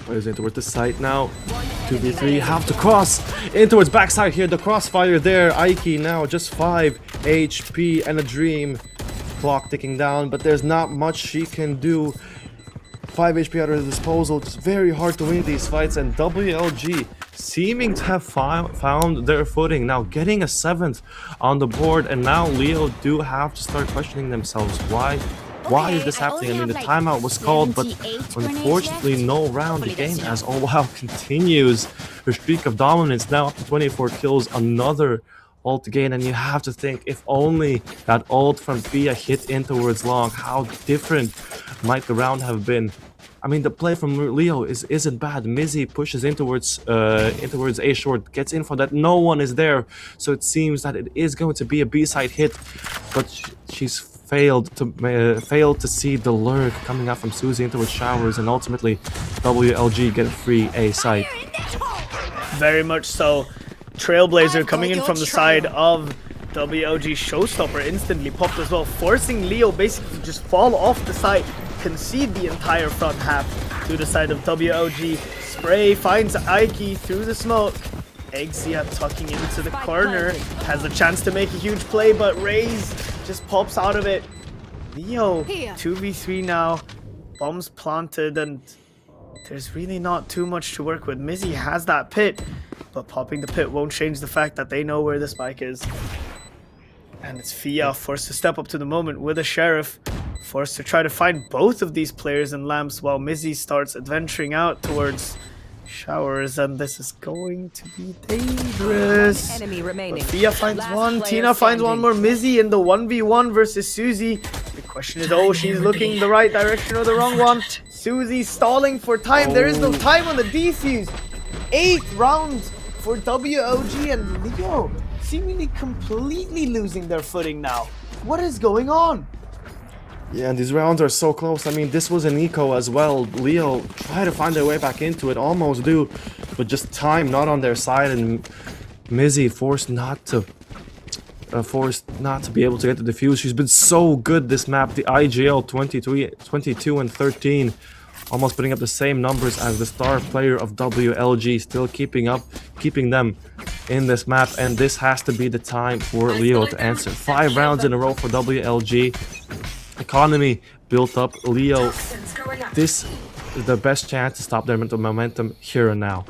Plays in towards the site now. 2v3 have to cross in towards backside here. The crossfire there. Aiki now just 5 HP and a dream. Clock ticking down, but there's not much she can do. 5 HP at her disposal. It's very hard to win these fights, and WLG seeming to have found their footing. Now getting a 7th on the board, and now Leo do have to start questioning themselves. Why is this happening? I mean, the timeout was called, but unfortunately no round again, as Oh Wow continues her streak of dominance, now up to 24 kills, another ult again. And you have to think, if only that ult from Fia hit in towards long, how different might the round have been. I mean, the play from Leo isn't bad. Mizzy pushes in towards A short, gets info that no one is there, so it seems that it is going to be a B side hit, but she's failed to see the lurk coming out from Susie into towards showers, and ultimately WLG get a free A site. Very much so. Trailblazer coming in from the side of WLG. Showstopper instantly popped as well, forcing Leo basically to just fall off the site, concede the entire front half to the side of WLG. Spray finds Aiki through the smoke. Exia tucking into the corner, has a chance to make a huge play, but Raze just pops out of it. Leo 2v3 now, bombs planted, and there's really not too much to work with. Mizzy has that pit, but popping the pit won't change the fact that they know where the spike is. And it's Fia forced to step up to the moment with a Sheriff, forced to try to find both of these players in lamps, while Mizzy starts adventuring out towards showers, and this is going to be dangerous. Enemy remaining. But Fia finds one, Tina finds one more. Mizzy in the 1v1 versus Susie. The question is, oh, she's looking the right direction or the wrong one. Susie stalling for time. There is no time on the defuse. 8th round for WOG, and Leo seemingly completely losing their footing now. What is going on? Yeah, and these rounds are so close. I mean, this was an eco as well. Leo tried to find their way back into it, almost do, but just time not on their side, and Mizzy forced not to be able to get the defuse. She's been so good this map. The IGL 22 and 13, almost putting up the same numbers as the star player of WLG, still keeping them in this map, and this has to be the time for Leo to answer. 5 rounds in a row for WLG. Economy built up. Leo, this is the best chance to stop their momentum here and now.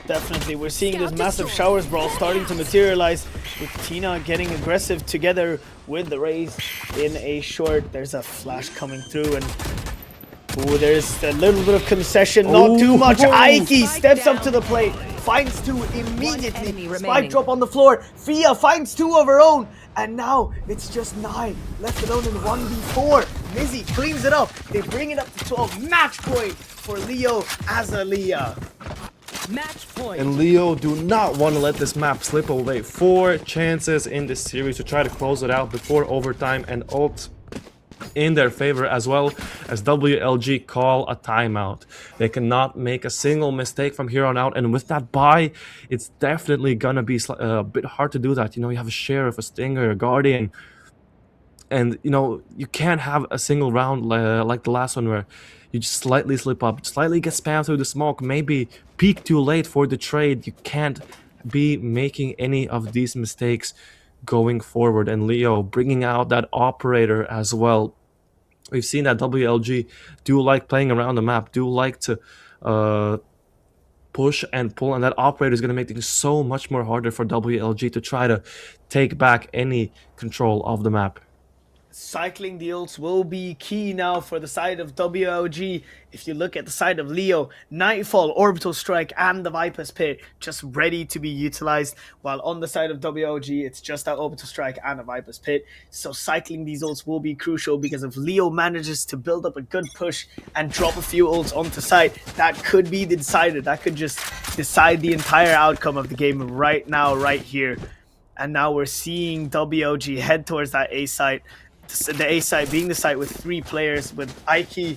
Definitely, we're seeing this massive showers brawl starting to materialize, with Tina getting aggressive together with the Raze in a short. There's a flash coming through, and there's a little bit of concession, not too much. Aiki steps up to the plate, finds 2 immediately. Spike drop on the floor. Fia finds 2 of her own, and now it's just 9 left alone in 1v4. Mizzy cleans it up. They bring it up to 12. Match point for Leo Azalea. Match point. And Leo do not want to let this map slip away. 4 chances in this series to try to close it out before overtime, and ult in their favor, as well as WLG call a timeout. They cannot make a single mistake from here on out, and with that buy, it's definitely gonna be a bit hard to do that. You know, you have a Sheriff, a Stinger, a Guardian, and you know, you can't have a single round like the last one where you just slightly slip up, slightly get spammed through the smoke, maybe peak too late for the trade. You can't be making any of these mistakes going forward. And Leo bringing out that operator as well. We've seen that WLG do like playing around the map, do like to push and pull, and that operator is going to make things so much more harder for WLG to try to take back any control of the map. Cycling the ults will be key now for the side of WLG. If you look at the side of Leo, Nightfall, Orbital Strike, and the Viper's Pit just ready to be utilized, while on the side of WLG, it's just that Orbital Strike and a Viper's Pit. So cycling these ults will be crucial, because if Leo manages to build up a good push and drop a few ults onto site, that could be the decider. That could just decide the entire outcome of the game right now, right here. And now we're seeing WLG head towards that A site. The A site being the site with 3 players, with Aiki,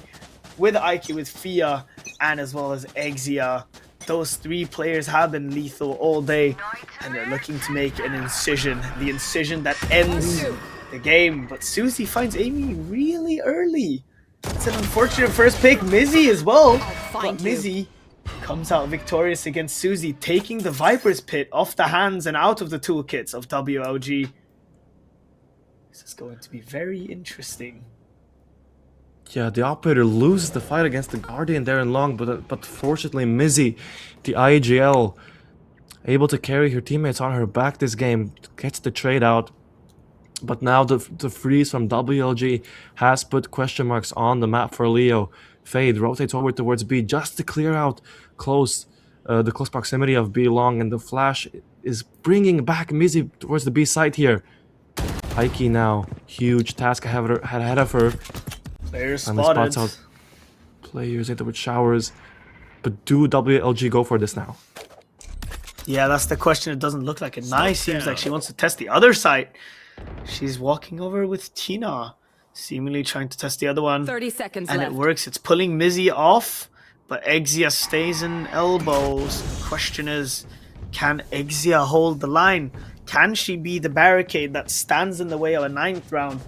with Fia, and as well as Exia. Those 3 players have been lethal all day, and they're looking to make an incision. The incision that ends the game. But Susie finds Amy really early. It's an unfortunate first pick. Mizzy as well. But Mizzy comes out victorious against Susie, taking the Viper's Pit off the hands and out of the toolkits of WLG. This is going to be very interesting. Yeah, the operator loses the fight against the Guardian there in long, but fortunately Mizzy, the IGL, able to carry her teammates on her back this game, gets the trade out. But now the freeze from WLG has put question marks on the map for Leo. Fade rotates over towards B just to clear out the close proximity of B long, and the flash is bringing back Mizzy towards the B site here. Aiki now, huge task ahead of her. Players spotted. Spots out players into with showers. But do WLG go for this now? Yeah, that's the question. It doesn't look like it. Nice. Seems like she wants to test the other side. She's walking over with Tina, seemingly trying to test the other one. 30 seconds and left. It works. It's pulling Mizzy off, but Exia stays in elbows. The question is, can Exia hold the line? Can she be the barricade that stands in the way of a 9th round?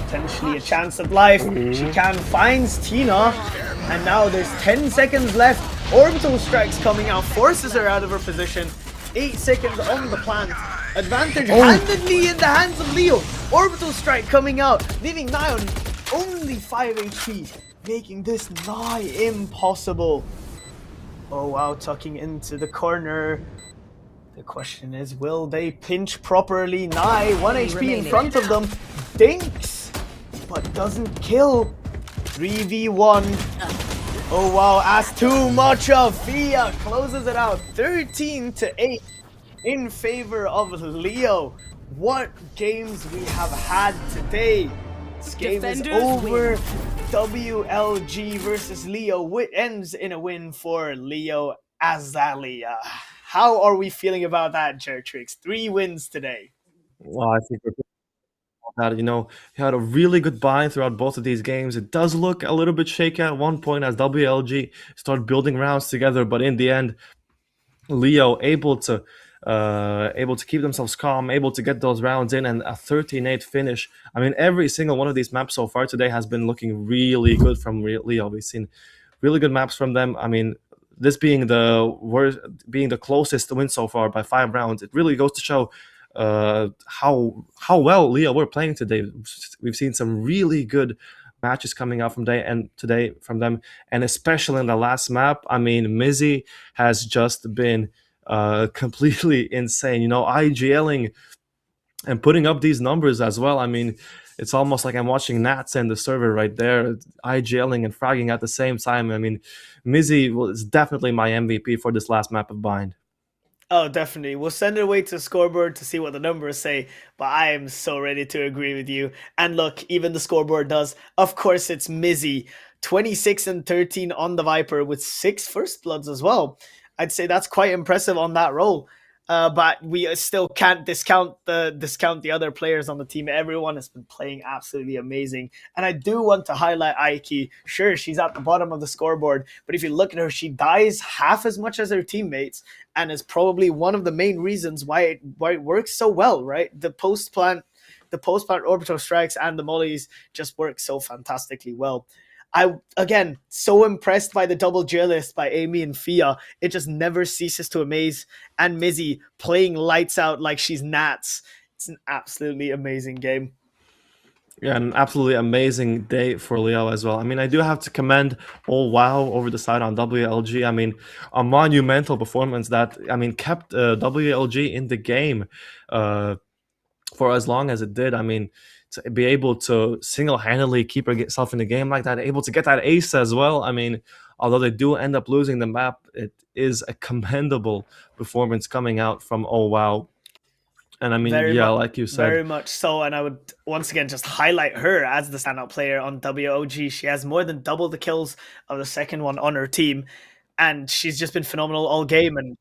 Potentially a chance of life. She can, finds Tina, and now there's 10 seconds left. Orbital Strike's coming out, forces her out of her position. 8 seconds on the plant. Advantage handedly in the hands of Leo. Orbital Strike coming out, leaving Nye on only 5 HP, making this nigh impossible. Oh wow, tucking into the corner. The question is, will they pinch properly? Nye, 1 HP in front of them. Dinks, but doesn't kill. 3v1. Oh wow, as too much of. Fia closes it out. 13-8 in favor of Leo. What games we have had today. This game is over. WLG versus Leo ends in a win for Leo Azalea. How are we feeling about that, Jertrix? 3 wins today. Well, I think we're that. He had a really good bind throughout both of these games. It does look a little bit shaky at one point as WLG start building rounds together, but in the end, Leo able to keep themselves calm, able to get those rounds in, and a 13-8 finish. I mean, every single one of these maps so far today has been looking really good from Leo. We've seen really good maps from them. I mean, this being the worst, being the closest win so far by 5 rounds, it really goes to show how well Leo were playing today. We've seen some really good matches coming out from today from them, and especially in the last map. I mean, Mizzy has just been completely insane. IGLing and putting up these numbers as well. I mean, it's almost like I'm watching Nats and the server right there, IGLing and fragging at the same time. I mean, Mizzy is definitely my MVP for this last map of Bind. Oh, definitely. We'll send it away to the scoreboard to see what the numbers say, but I am so ready to agree with you. And look, even the scoreboard does. Of course, it's Mizzy, 26 and 13 on the Viper with 6 first bloods as well. I'd say that's quite impressive on that roll. But we still can't discount the other players on the team. Everyone has been playing absolutely amazing, and I do want to highlight Aiki. Sure, she's at the bottom of the scoreboard, but if you look at her, she dies half as much as her teammates, and is probably one of the main reasons why it works so well. Right, the post plant orbital strikes and the mollies just work so fantastically well. Again, so impressed by the double duelist by Amy and Fia. It just never ceases to amaze. And Mizzy playing lights out like she's Nats. It's an absolutely amazing game. Yeah, an absolutely amazing day for Leo as well. I mean, I do have to commend all WoW over the side on WLG. I mean, a monumental performance that, I mean, kept WLG in the game for as long as it did. I mean, to be able to single-handedly keep herself in the game like that, able to get that ace as well. I mean, although they do end up losing the map, it is a commendable performance coming out from WoW. And I mean, like you said, very much so. And I would once again just highlight her as the standout player on WOG. She has more than double the kills of the second one on her team, and she's just been phenomenal all game. And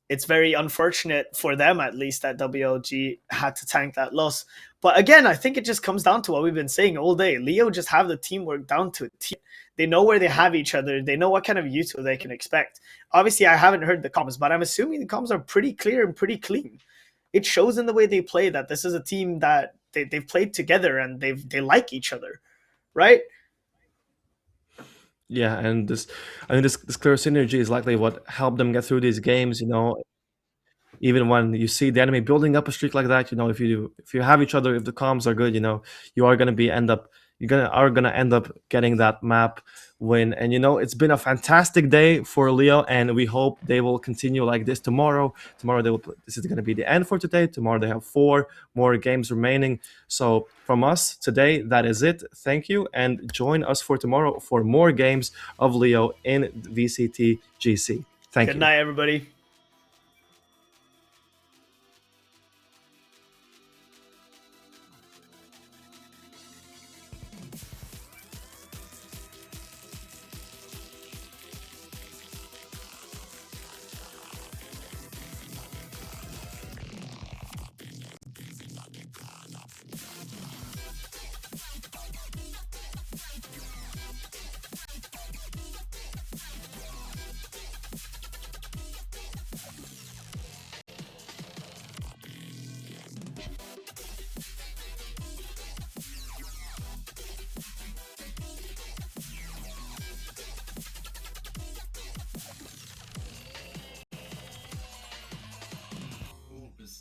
it's very unfortunate for them, at least, that WLG had to tank that loss. But again, I think it just comes down to what we've been saying all day. Leo just have the teamwork down to a T. They know where they have each other. They know what kind of util they can expect. Obviously, I haven't heard the comms, but I'm assuming the comms are pretty clear and pretty clean. It shows in the way they play that this is a team that they've played together and they like each other, right? yeah, and this clear synergy is likely what helped them get through these games. Even when you see the enemy building up a streak like that, if you have each other, if the comms are good, you are gonna end up getting that map win. And it's been a fantastic day for Leo, and we hope they will continue like this tomorrow. This is gonna be the end for today. Tomorrow they have 4 more games remaining. So from us today, that is it. Thank you, and join us for tomorrow for more games of Leo in VCT GC. Thank you. Good night, everybody.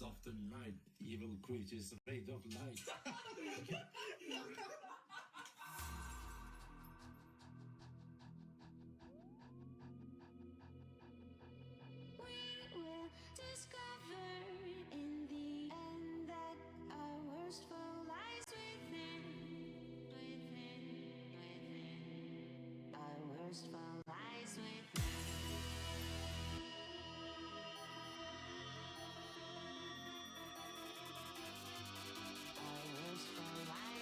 Of the night, evil creatures made of light. We will discover in the end that our worst foe lies within. Our worst foe lies within. Our worst foe lies